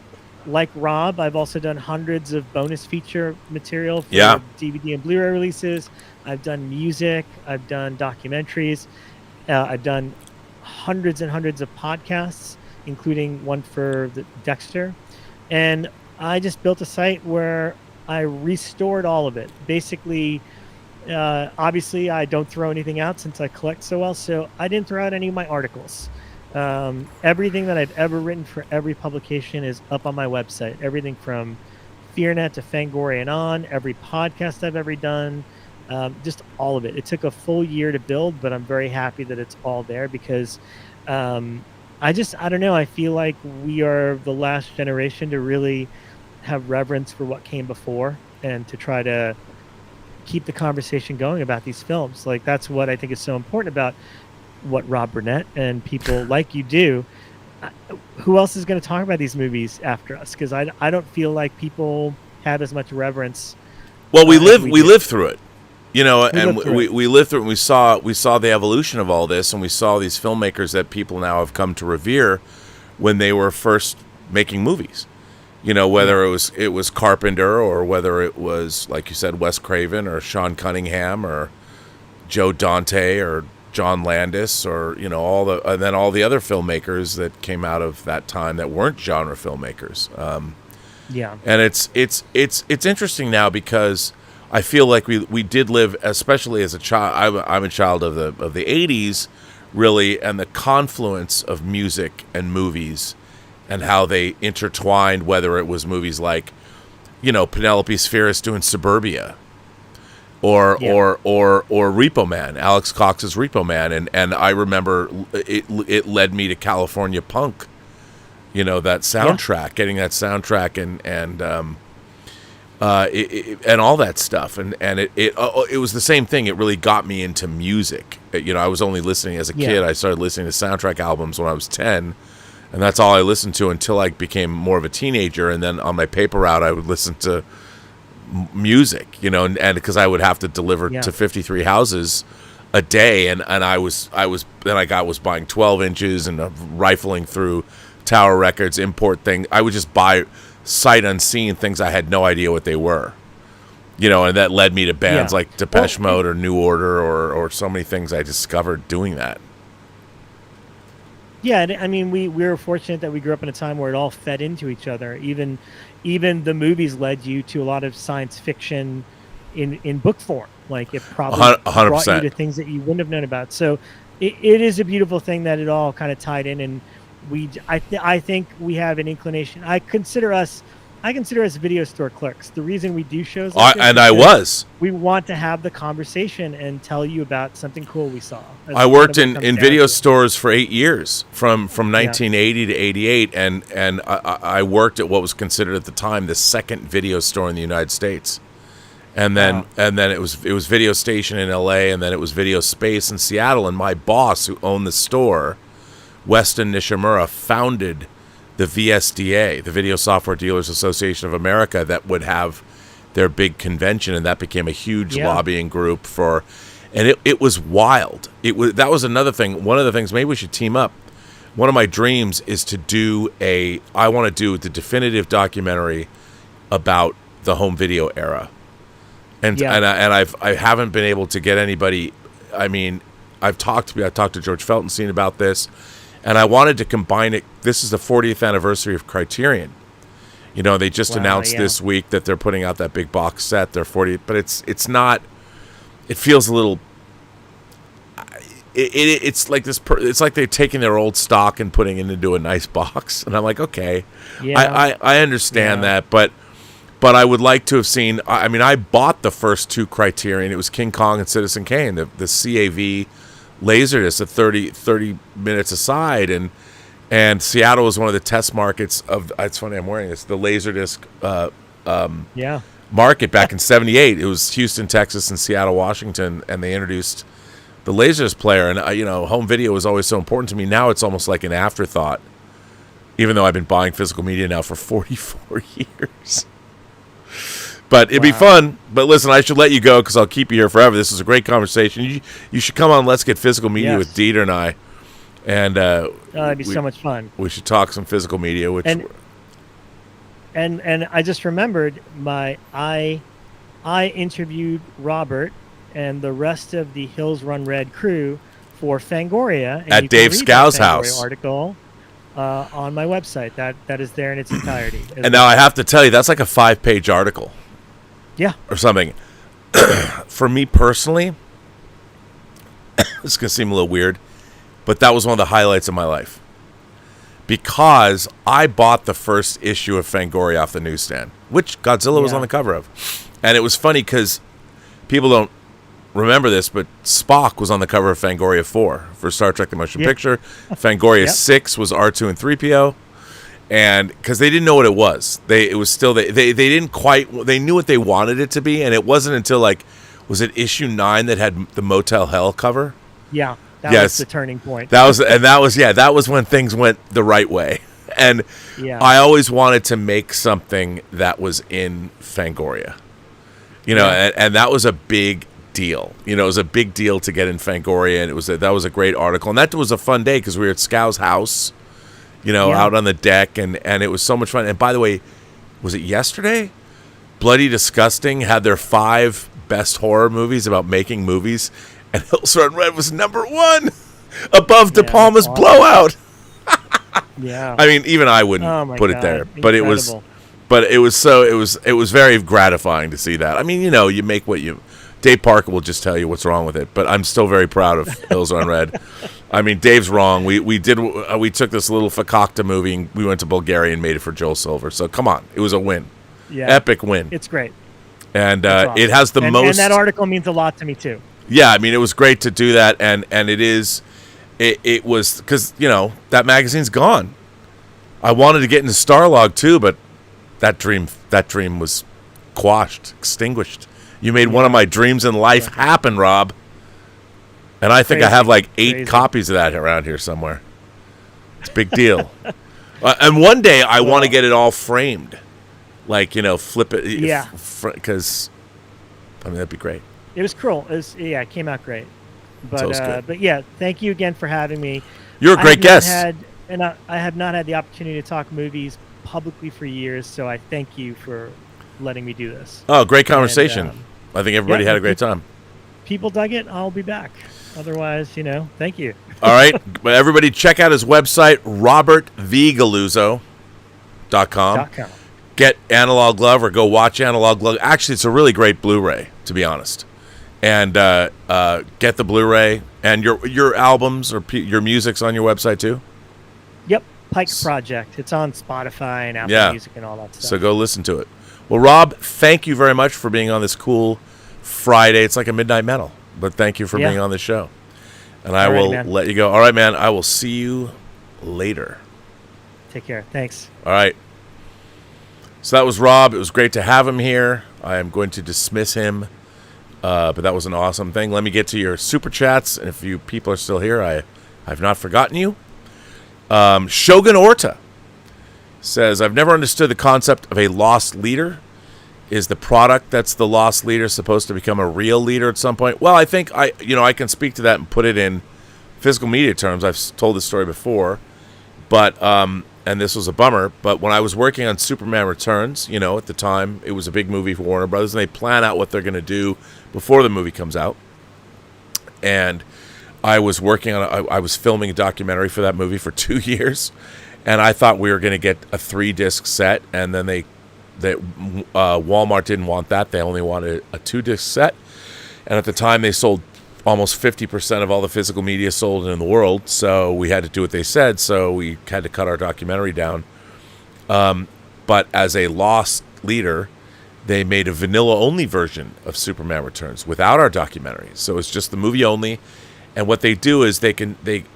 like Rob, I've also done hundreds of bonus feature material for DVD and Blu-ray releases. I've done music. I've done documentaries. I've done hundreds and hundreds of podcasts, including one for Dexter. And I just built a site where I restored all of it. Basically, obviously, I don't throw anything out since I collect so well, so I didn't throw out any of my articles. Everything that I've ever written for every publication is up on my website. Everything from FearNet to Fangoria and on, every podcast I've ever done, just all of it. It took a full year to build, but I'm very happy that it's all there because I don't know, I feel like we are the last generation to really have reverence for what came before and to try to keep the conversation going about these films. Like, that's what I think is so important about what Rob Burnett and people like you do. Who else is going to talk about these movies after us? Because I don't feel like people have as much reverence. Well, we lived through it, we lived through it. And we saw the evolution of all this, and we saw these filmmakers that people now have come to revere when they were first making movies. Whether it was Carpenter or whether it was, like you said, Wes Craven or Sean Cunningham or Joe Dante or John Landis or and then all the other filmmakers that came out of that time that weren't genre filmmakers. And it's interesting now because I feel like we did live, especially as a child. I'm a child of the 80s, really, and the confluence of music and movies. And how they intertwined, whether it was movies like, Penelope Spheris doing Suburbia, or Repo Man, Alex Cox's Repo Man, and I remember it led me to California Punk, that soundtrack, getting that soundtrack and all that stuff, and it was the same thing. It really got me into music. I was only listening as a kid. I started listening to soundtrack albums when I was 10. And that's all I listened to until I became more of a teenager. And then on my paper route, I would listen to music, and because I would have to deliver to 53 houses a day. And I was buying 12 inches and rifling through Tower Records, import thing. I would just buy sight unseen things I had no idea what they were, and that led me to bands like Depeche Mode or New Order or so many things I discovered doing that. Yeah, I mean, we were fortunate that we grew up in a time where it all fed into each other. Even the movies led you to a lot of science fiction in book form. Like, it probably 100%. brought you to things that you wouldn't have known about. So it is a beautiful thing that it all kind of tied in. And I think we have an inclination. I consider us video store clerks. The reason we do shows like this, we want to have the conversation and tell you about something cool we saw. I worked in video stores for 8 years, from 1980 to 88, and I worked at what was considered at the time the second video store in the United States. And then it was Video Station in LA, and then it was Video Space in Seattle, and my boss, who owned the store, Weston Nishimura founded the VSDA, the Video Software Dealers Association of America, that would have their big convention, and that became a huge lobbying group for, and it was wild. That was another thing. One of the things, maybe we should team up. One of my dreams is to I want to do the definitive documentary about the home video era, and I haven't been able to get anybody. I mean, I've talked to George Feltenstein about this, and I wanted to combine it. This is the 40th anniversary of Criterion. You know, they just announced this week that they're putting out that big box set. They're 40th, but it's not. It feels a little. It's like this. It's like they're taking their old stock and putting it into a nice box, and I'm like, okay, I understand that, but I would like to have seen. I mean, I bought the first two Criterion. It was King Kong and Citizen Kane, the CAV Laserdisc at 30 minutes aside, and Seattle was one of the test markets of. It's funny, I'm wearing this. The Laserdisc market back in '78. It was Houston, Texas, and Seattle, Washington, and they introduced the Laserdisc player. And home video was always so important to me. Now it's almost like an afterthought, even though I've been buying physical media now for 44 years. But it'd be fun. But listen, I should let you go because I'll keep you here forever. This is a great conversation. You should come on Let's Get Physical Media with Dieter and I. And that'd be so much fun. We should talk some physical media. And I just remembered I interviewed Robert and the rest of the Hills Run Red crew for Fangoria. And at Dave Scow's house. Article on my website. That is there in its entirety. And now I have to tell you, that's like a 5-page article. Yeah. Or something. For me personally, this is going to seem a little weird, but that was one of the highlights of my life. Because I bought the first issue of Fangoria off the newsstand, which Godzilla was on the cover of. And it was funny because people don't remember this, but Spock was on the cover of Fangoria 4 for Star Trek The Motion Picture. Fangoria 6 was R2 and 3PO. And because they didn't know what it was. It was still, they didn't quite, they knew what they wanted it to be. And it wasn't until was it issue 9 that had the Motel Hell cover? Yeah. That was the turning point. That was when things went the right way. And I always wanted to make something that was in Fangoria. And that was a big deal. It was a big deal to get in Fangoria, and that was a great article. And that was a fun day because we were at Scow's house, out on the deck, and it was so much fun. And by the way, was it yesterday? Bloody Disgusting had their 5 best horror movies about making movies, and Hills Run Red was number 1 above De Palma's Blowout. I mean, even I wouldn't put it there, but incredible. it was very gratifying to see that. I mean, you make what you. Dave Parker will just tell you what's wrong with it, but I'm still very proud of Hills Run Red. I mean, Dave's wrong. We took this little Fakakta movie and we went to Bulgaria and made it for Joel Silver. So come on, it was a win, epic win. It's great, and awesome. It has the most. And that article means a lot to me too. Yeah, I mean, it was great to do that, and it was because that magazine's gone. I wanted to get into Starlog too, but that dream was quashed, extinguished. You made one of my dreams in life happen, Rob. And I think I have 8 copies of that around here somewhere. It's a big deal. And one day I want to get it all framed. Flip it. Yeah. Because, that'd be great. It was cool. It came out great. But thank you again for having me. You're a great guest. I have not had the opportunity to talk movies publicly for years, so I thank you for letting me do this. Oh, great conversation. And, I think everybody had a great time. People dug it. I'll be back. Otherwise, thank you. All right. But everybody check out his website, robertthegaluzzo.com. Get Analog Love or go watch Analog Love. Actually, it's a really great Blu-ray, to be honest. And get the Blu-ray. And your albums or your music's on your website, too? Yep. Pike Project. It's on Spotify and Apple Music and all that stuff. So go listen to it. Well, Rob, thank you very much for being on this cool Friday. It's like a midnight metal, but thank you for being on the show. And I will let you go. All right, man. I will see you later. Take care. Thanks. All right. So that was Rob. It was great to have him here. I am going to dismiss him, but that was an awesome thing. Let me get to your super chats. And if you people are still here, I've not forgotten you. Shogun Orta says, I've never understood the concept of a lost leader. Is the product that's the lost leader supposed to become a real leader at some point? Well, I think I can speak to that and put it in physical media terms. I've told this story before, but and this was a bummer. But when I was working on Superman Returns, at the time it was a big movie for Warner Brothers, and they plan out what they're going to do before the movie comes out. And I was working on I was filming a documentary for that movie for 2 years, and I thought we were going to get a 3-disc set, and then Walmart didn't want that. They only wanted a 2-disc set. And at the time, they sold almost 50% of all the physical media sold in the world. So we had to do what they said. So we had to cut our documentary down. But as a lost leader, they made a vanilla-only version of Superman Returns without our documentary. So it's just the movie only. And what they do is they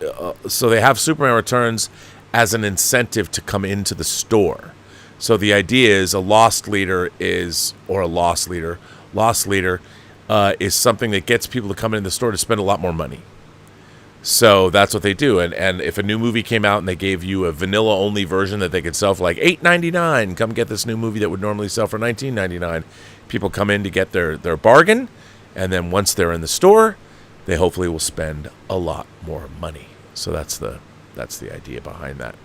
have Superman Returns as an incentive to come into the store. So the idea is a lost leader is something that gets people to come in the store to spend a lot more money. So that's what they do. And if a new movie came out and they gave you a vanilla-only version that they could sell for like $8.99, come get this new movie that would normally sell for $19.99. People come in to get their bargain, and then once they're in the store, they hopefully will spend a lot more money. So that's the idea behind that.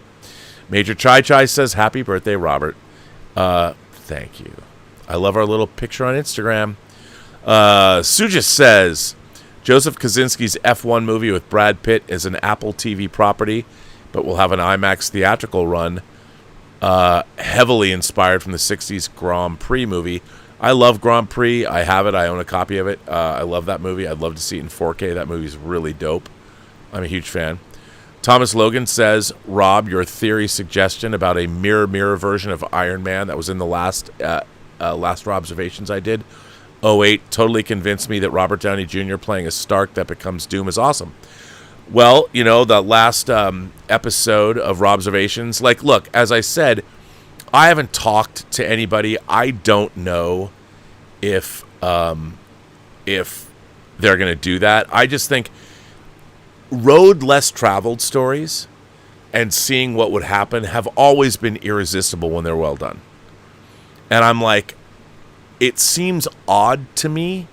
Major Chai Chai says, happy birthday, Robert. Thank you. I love our little picture on Instagram. Sujis says, Joseph Kosinski's F1 movie with Brad Pitt is an Apple TV property, but will have an IMAX theatrical run, heavily inspired from the 60s Grand Prix movie. I love Grand Prix. I have it. I own a copy of it. I love that movie. I'd love to see it in 4K. That movie's really dope. I'm a huge fan. Thomas Logan says, Rob, your theory suggestion about a mirror version of Iron Man that was in the last observations I did, 08, totally convinced me that Robert Downey Jr. playing a Stark that becomes Doom is awesome. Well, the last episode of Robservations, look, as I said, I haven't talked to anybody. I don't know if they're going to do that. I just think road less traveled stories and seeing what would happen have always been irresistible when they're well done. And I'm like, it seems odd to me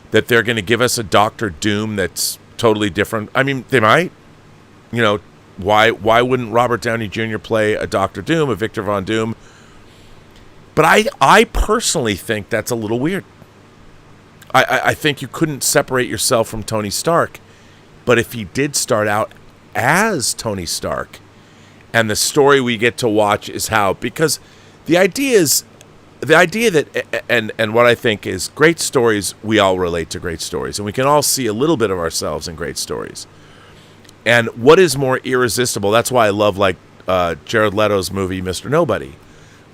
that they're going to give us a Doctor Doom that's totally different. I mean, they might. Why wouldn't Robert Downey Jr. play a Doctor Doom, a Victor Von Doom? But I personally think that's a little weird. I think you couldn't separate yourself from Tony Stark. But if he did start out as Tony Stark, and the story we get to watch is how, because the idea that, and what I think is great stories, we all relate to great stories, and we can all see a little bit of ourselves in great stories. And what is more irresistible? That's why I love Jared Leto's movie Mr. Nobody,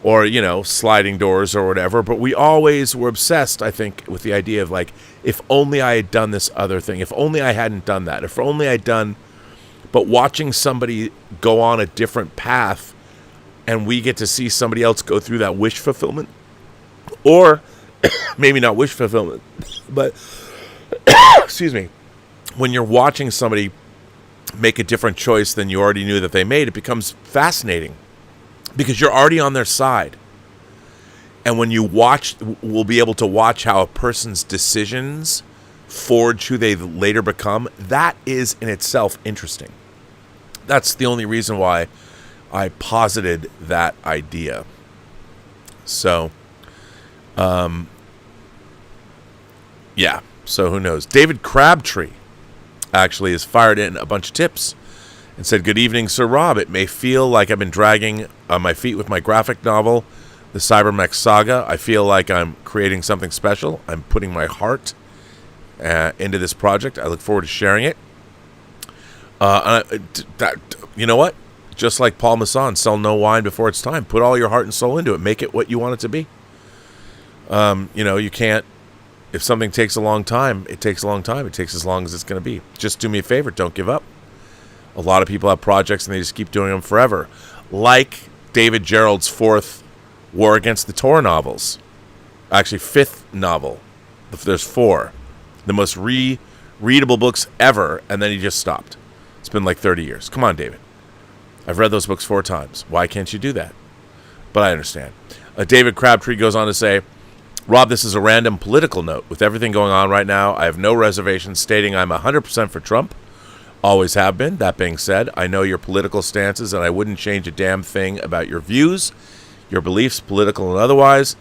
or Sliding Doors or whatever. But we always were obsessed, I think, with the idea of if only I had done this other thing, if only I hadn't done that, if only I'd done. But watching somebody go on a different path, and we get to see somebody else go through that wish fulfillment, or maybe not wish fulfillment, but excuse me, when you're watching somebody make a different choice than you already knew that they made, it becomes fascinating because you're already on their side. And when you watch, we'll be able to watch how a person's decisions forge who they later become. That is in itself interesting. That's the only reason why I posited that idea. So, yeah. So who knows? David Crabtree actually has fired in a bunch of tips and said, good evening, Sir Rob. It may feel like I've been dragging on my feet with my graphic novel, The Cybermech Saga. I feel like I'm creating something special. I'm putting my heart into this project. I look forward to sharing it. You know what? Just like Paul Masson, sell no wine before it's time. Put all your heart and soul into it. Make it what you want it to be. You can't. If something takes a long time, it takes a long time. It takes as long as it's going to be. Just do me a favor. Don't give up. A lot of people have projects and they just keep doing them forever. Like David Gerald's fourth War Against the Tor novels. Actually, fifth novel. There's 4. The most readable books ever, and then he just stopped. It's been like 30 years. Come on, David. I've read those books 4 times. Why can't you do that? But I understand. David Crabtree goes on to say, Rob, this is a random political note. With everything going on right now, I have no reservations stating I'm 100% for Trump. Always have been. That being said, I know your political stances, and I wouldn't change a damn thing about your views, your beliefs, political and otherwise,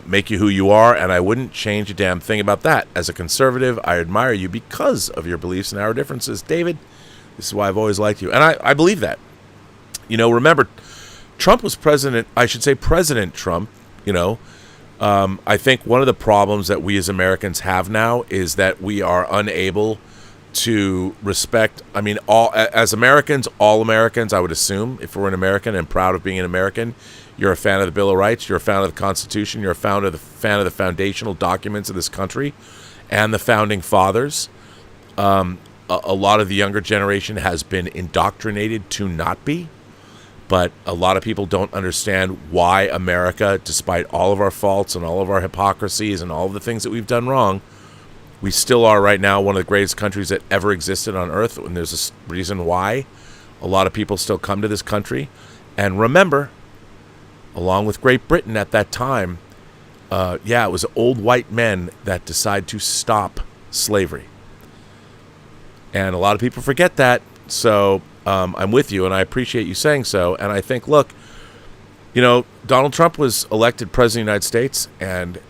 make you who you are, and I wouldn't change a damn thing about that. As a conservative, I admire you because of your beliefs and our differences. David, this is why I've always liked you. And I believe that. Remember, Trump was President Trump, I think one of the problems that we as Americans have now is that we are unable to respect, all Americans, I would assume, if we're an American and proud of being an American, you're a fan of the Bill of Rights, you're a fan of the Constitution, you're a fan of the foundational documents of this country and the founding fathers. A lot of the younger generation has been indoctrinated to not be, but a lot of people don't understand why America, despite all of our faults and all of our hypocrisies and all of the things that we've done wrong, we still are right now one of the greatest countries that ever existed on earth, and there's a reason why a lot of people still come to this country. And remember, along with Great Britain at that time, it was old white men that decided to stop slavery. And a lot of people forget that, so I'm with you, and I appreciate you saying so. And I think, look, Donald Trump was elected President of the United States, and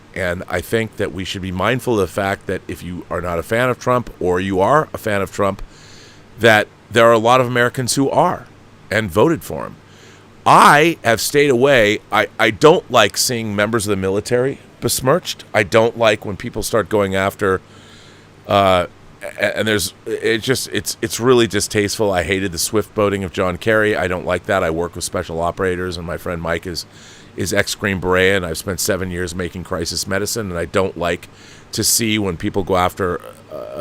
I think that we should be mindful of the fact that if you are not a fan of Trump, or you are a fan of Trump, that there are a lot of Americans who are and voted for him. I have stayed away. I don't like seeing members of the military besmirched. I don't like when people start going after and it's really distasteful. I hated the swift boating of John Kerry. I don't like that. I work with special operators, and my friend Mike is ex-Green Beret, and I've spent 7 years making crisis medicine, and I don't like to see when people go after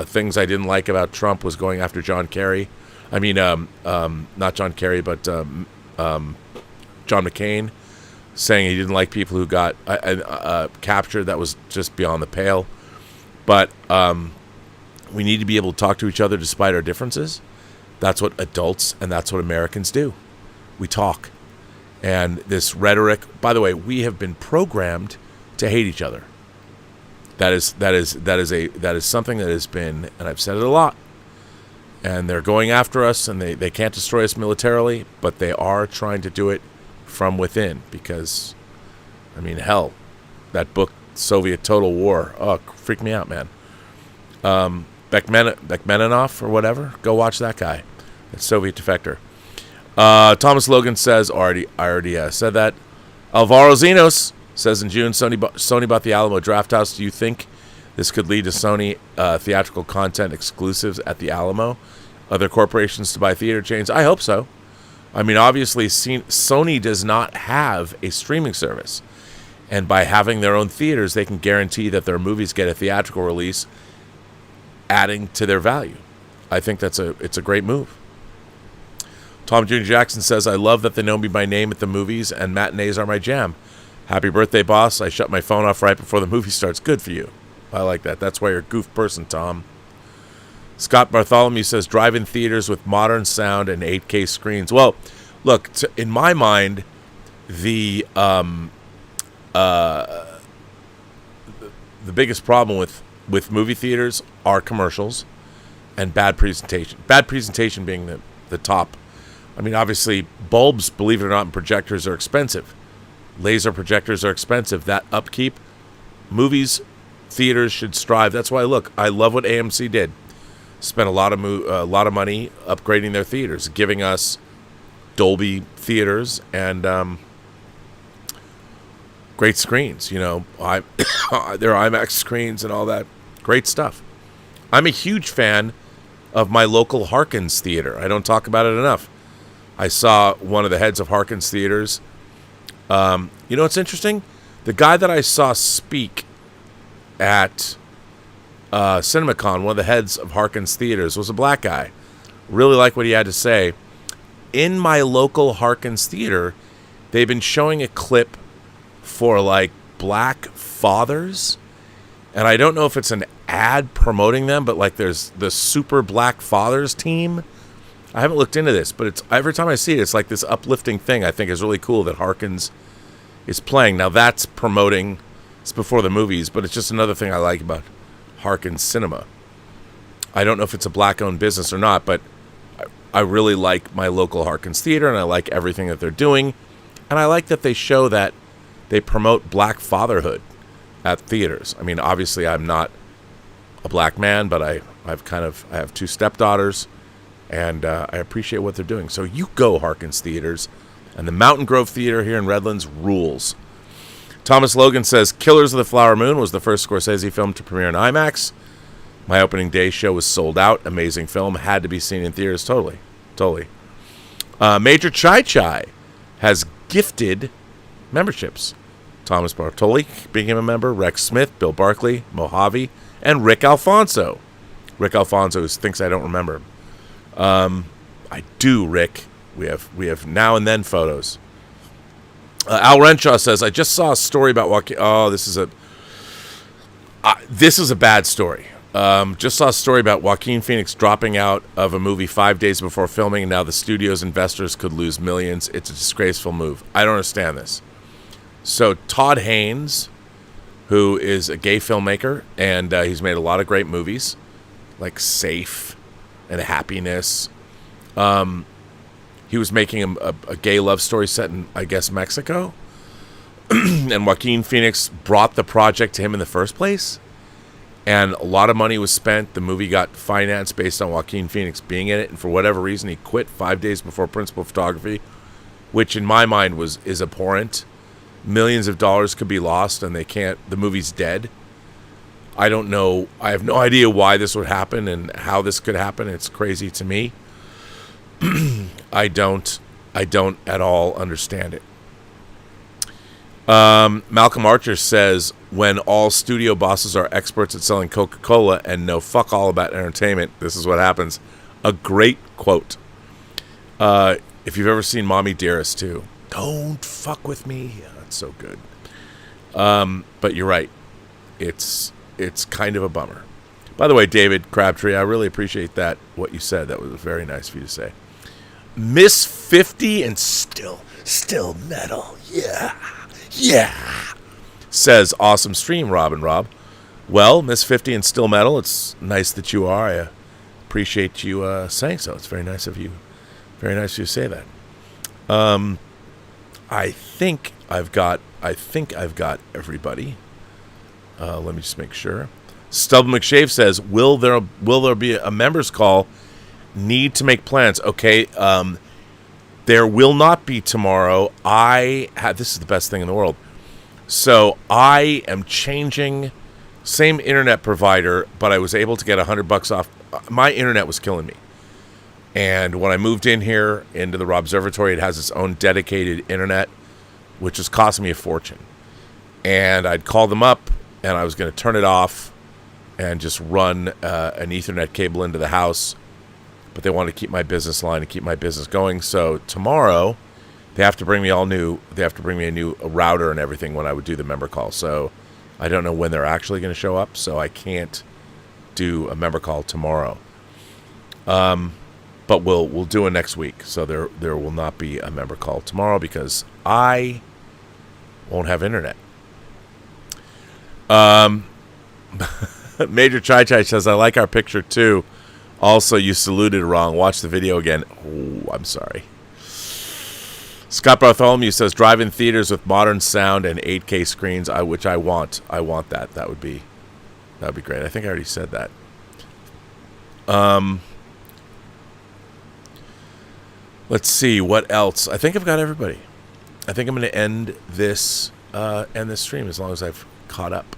things I didn't like about Trump was going after John Kerry. Not John Kerry, but John McCain, saying he didn't like people who got captured. That was just beyond the pale. But we need to be able to talk to each other despite our differences. That's what adults and that's what Americans do. We talk. And this rhetoric, by the way, we have been programmed to hate each other. That is something that has been, and I've said it a lot, and they're going after us, and they can't destroy us militarily, but they are trying to do it from within, because, hell, that book, Soviet Total War, freaked me out, man. Beckmeninoff or whatever, go watch that guy, that Soviet defector. Thomas Logan says, I already said that. Alvaro Zinos says, in June, Sony bought the Alamo Drafthouse. Do you think this could lead to Sony theatrical content exclusives at the Alamo? Other corporations to buy theater chains? I hope so. Obviously, Sony does not have a streaming service. And by having their own theaters, they can guarantee that their movies get a theatrical release, adding to their value. I think it's a great move. Tom Jr. Jackson says, I love that they know me by name at the movies, and matinees are my jam. Happy birthday, boss. I shut my phone off right before the movie starts. Good for you. I like that. That's why you're a goof person, Tom. Scott Bartholomew says, drive-in theaters with modern sound and 8K screens. Well, look, in my mind, the biggest problem with movie theaters are commercials and bad presentation. Bad presentation being the top. Obviously, bulbs, believe it or not, and projectors are expensive. Laser projectors are expensive. That upkeep, theaters should strive. That's why, look, I love what AMC did. Spent a lot of money upgrading their theaters, giving us Dolby theaters and great screens. Their IMAX screens and all that. Great stuff. I'm a huge fan of my local Harkins Theater. I don't talk about it enough. I saw one of the heads of Harkins Theaters. What's interesting? The guy that I saw speak at CinemaCon, one of the heads of Harkins Theaters, was a black guy. Really like what he had to say. In my local Harkins Theater, they've been showing a clip for black fathers, and I don't know if it's an ad promoting them, but there's the Super Black Fathers team, I haven't looked into this, but it's every time I see it, it's like this uplifting thing. I think is really cool that Harkins is playing. Now that's promoting. It's before the movies, but it's just another thing I like about Harkins Cinema. I don't know if it's a black-owned business or not, but I really like my local Harkins Theater, and I like everything that they're doing. And I like that they show that they promote black fatherhood at theaters. I mean, obviously, I'm not a black man, but I have two stepdaughters, and I appreciate what they're doing. So you go, Harkins Theaters. And the Mountain Grove Theater here in Redlands rules. Thomas Logan says, Killers of the Flower Moon was the first Scorsese film to premiere in IMAX. My opening day show was sold out. Amazing film. Had to be seen in theaters. Totally. Major Chai Chai has gifted memberships. Thomas Bartoli became a member. Rex Smith, Bill Barkley, Mojave, and Rick Alfonso. Rick Alfonso thinks I don't remember. I do, Rick. We have now and then photos. Al Renshaw says, I just saw a story about Joaquin. Oh, this is a bad story. Just saw a story about Joaquin Phoenix dropping out of a movie 5 days before filming, and now the studio's investors could lose millions. It's a disgraceful move. I don't understand this. So Todd Haynes, who is a gay filmmaker, and he's made a lot of great movies, like Safe and Happiness. He was making a gay love story set in, I guess, Mexico. And Joaquin Phoenix brought the project to him in the first place. And a lot of money was spent. The movie got financed based on Joaquin Phoenix being in it. And for whatever reason, he quit 5 days before principal photography, which in my mind is abhorrent. Millions of dollars could be lost, and the movie's dead. I don't know. I have no idea why this would happen and how this could happen. It's crazy to me. I don't at all understand it. Malcolm Archer says, when all studio bosses are experts at selling Coca-Cola and know fuck all about entertainment, this is what happens. A great quote. If you've ever seen Mommy Dearest too, don't fuck with me. Yeah, that's so good. But you're right. It's kind of a bummer. By the way, David Crabtree, I really appreciate what you said. That was very nice for you to say. Miss 50 and still metal. Yeah. Says, awesome stream, Rob and Rob. Well, Miss 50 and still metal, it's nice that you are. I appreciate you saying so. It's very nice of you. Very nice of you to say that. I think I've got everybody. Let me just make sure. Stubble McShave says, will there be a members call? Need to make plans. Okay, there will not be tomorrow. This is the best thing in the world. So I am changing, same internet provider, but I was able to get $100 off. My internet was killing me. And when I moved in here into the Rob Observatory, it has its own dedicated internet, which was costing me a fortune. And I'd call them up, and I was going to turn it off and just run an Ethernet cable into the house. But they want to keep my business line and keep my business going. So tomorrow, they have to bring me a new router and everything when I would do the member call. So I don't know when they're actually going to show up, so I can't do a member call tomorrow. But we'll do it next week. So there will not be a member call tomorrow because I won't have internet. Major Chai Chai says, I like our picture too. Also, you saluted wrong. Watch the video again. Oh, I'm sorry. Scott Bartholomew says, drive-in theaters with modern sound and 8K screens, which I want. I want that. That would be great. I think I already said that. Let's see what else. I think I've got everybody. I think I'm going to end this stream as long as I've caught up.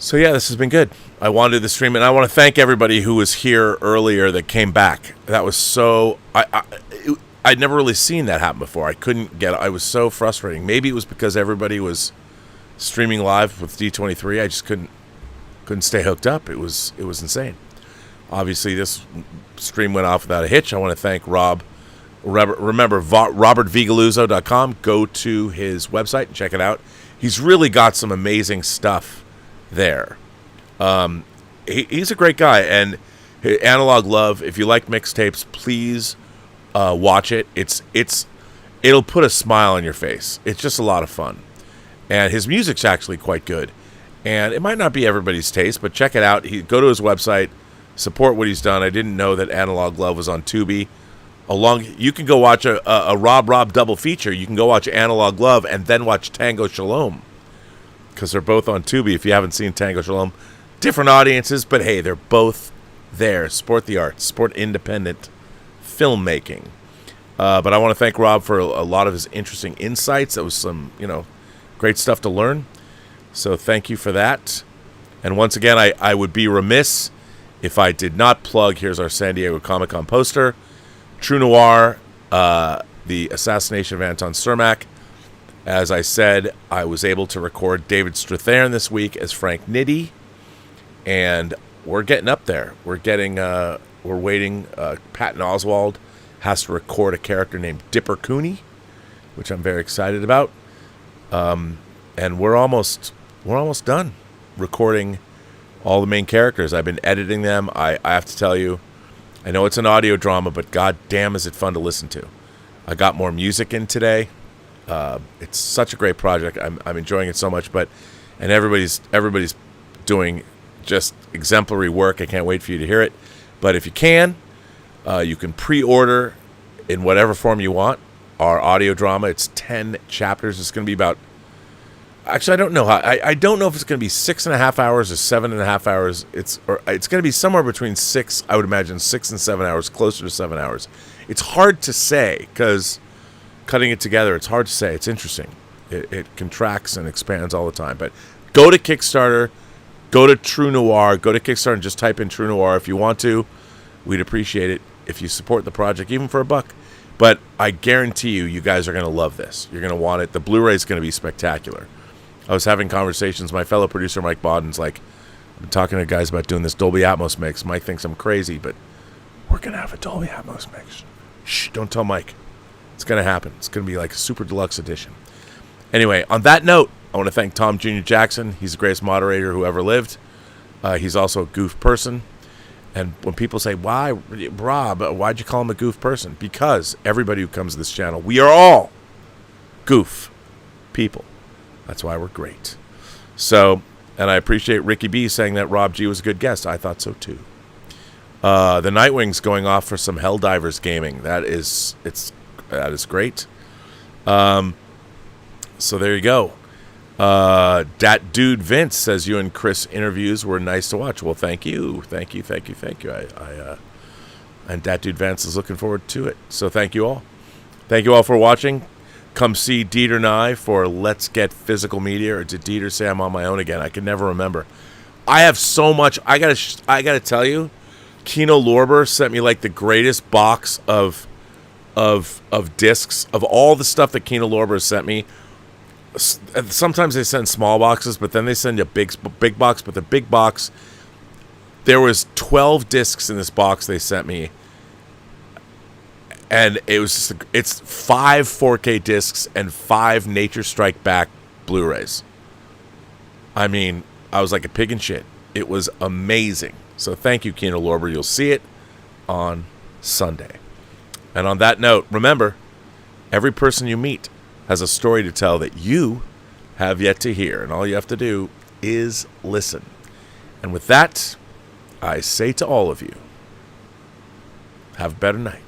So yeah, this has been good. I wanted to do the stream, and I want to thank everybody who was here earlier that came back. That was so... I'd never really seen that happen before. I was so frustrating. Maybe it was because everybody was streaming live with D23. I just couldn't stay hooked up. It was insane. Obviously, this stream went off without a hitch. I want to thank Rob. Remember, robertvigaluzzo.com. Go to his website and check it out. He's really got some amazing stuff there. He's a great guy, and Analog Love. If you like mixtapes, please watch it. It'll put a smile on your face. It's just a lot of fun. And his music's actually quite good. And it might not be everybody's taste, but check it out. Go to his website, support what he's done. I didn't know that Analog Love was on Tubi. You can go watch a Rob double feature. You can go watch Analog Love and then watch Tango Shalom, because they're both on Tubi. If you haven't seen Tango Shalom, different audiences, but hey, they're both there. Support the arts, support independent filmmaking. But I want to thank Rob for a lot of his interesting insights. That was some, great stuff to learn. So thank you for that. And once again, I would be remiss if I did not plug. Here's our San Diego Comic-Con poster. True Noir, the assassination of Anton Cermak. As I said, I was able to record David Strathairn this week as Frank Nitti, and we're getting up there. We're waiting. Patton Oswalt has to record a character named Dipper Cooney, which I'm very excited about. And we're almost done recording all the main characters. I've been editing them. I have to tell you, I know it's an audio drama, but god damn is it fun to listen to. I got more music in today. It's such a great project. I'm enjoying it so much, and everybody's doing just exemplary work. I can't wait for you to hear it. But if you can pre-order in whatever form you want our audio drama. It's 10 chapters. It's going to be about... Actually, I don't know how. I don't know if it's going to be 6.5 hours or 7.5 hours. It's going to be somewhere between 6. I would imagine 6 and 7 hours, closer to 7 hours. It's hard to say because cutting it together, it's hard to say. It's interesting. It contracts and expands all the time. But go to Kickstarter, go to True Noir, go to Kickstarter and just type in True Noir if you want to. We'd appreciate it if you support the project, even for $1. But I guarantee you guys are going to love this. You're going to want it. The Blu-ray is going to be spectacular. I was having conversations. My fellow producer, Mike Bodden's like, I've been talking to guys about doing this Dolby Atmos mix. Mike thinks I'm crazy, but we're going to have a Dolby Atmos mix. Shh, don't tell Mike. It's going to happen. It's going to be like a super deluxe edition. Anyway, on that note, I want to thank Tom Jr. Jackson. He's the greatest moderator who ever lived. He's also a goof person. And when people say, why, Rob, why'd you call him a goof person? Because everybody who comes to this channel, we are all goof people. That's why we're great. So, and I appreciate Ricky B saying that Rob G was a good guest. I thought so too. The Nightwing's going off for some Helldivers gaming. That is great. So there you go. Dat Dude Vince says you and Chris interviews were nice to watch. Well, thank you. And Dat Dude Vince is looking forward to it. So thank you all. Thank you all for watching. Come see Dieter and I for Let's Get Physical Media. Or did Dieter say I'm on my own again? I can never remember. I have so much. I gotta tell you, Kino Lorber sent me like the greatest box of discs of all the stuff that Kino Lorber sent me. Sometimes they send small boxes, but then they send a big box. But the big box, there was 12 discs in this box they sent me. And it was it's 5 4K discs and 5 Nature Strike Back Blu-rays. I mean, I was like a pig in shit. It was amazing. So thank you, Kino Lorber. You'll see it on Sunday. And on that note, remember, every person you meet has a story to tell that you have yet to hear. And all you have to do is listen. And with that, I say to all of you, have a better night.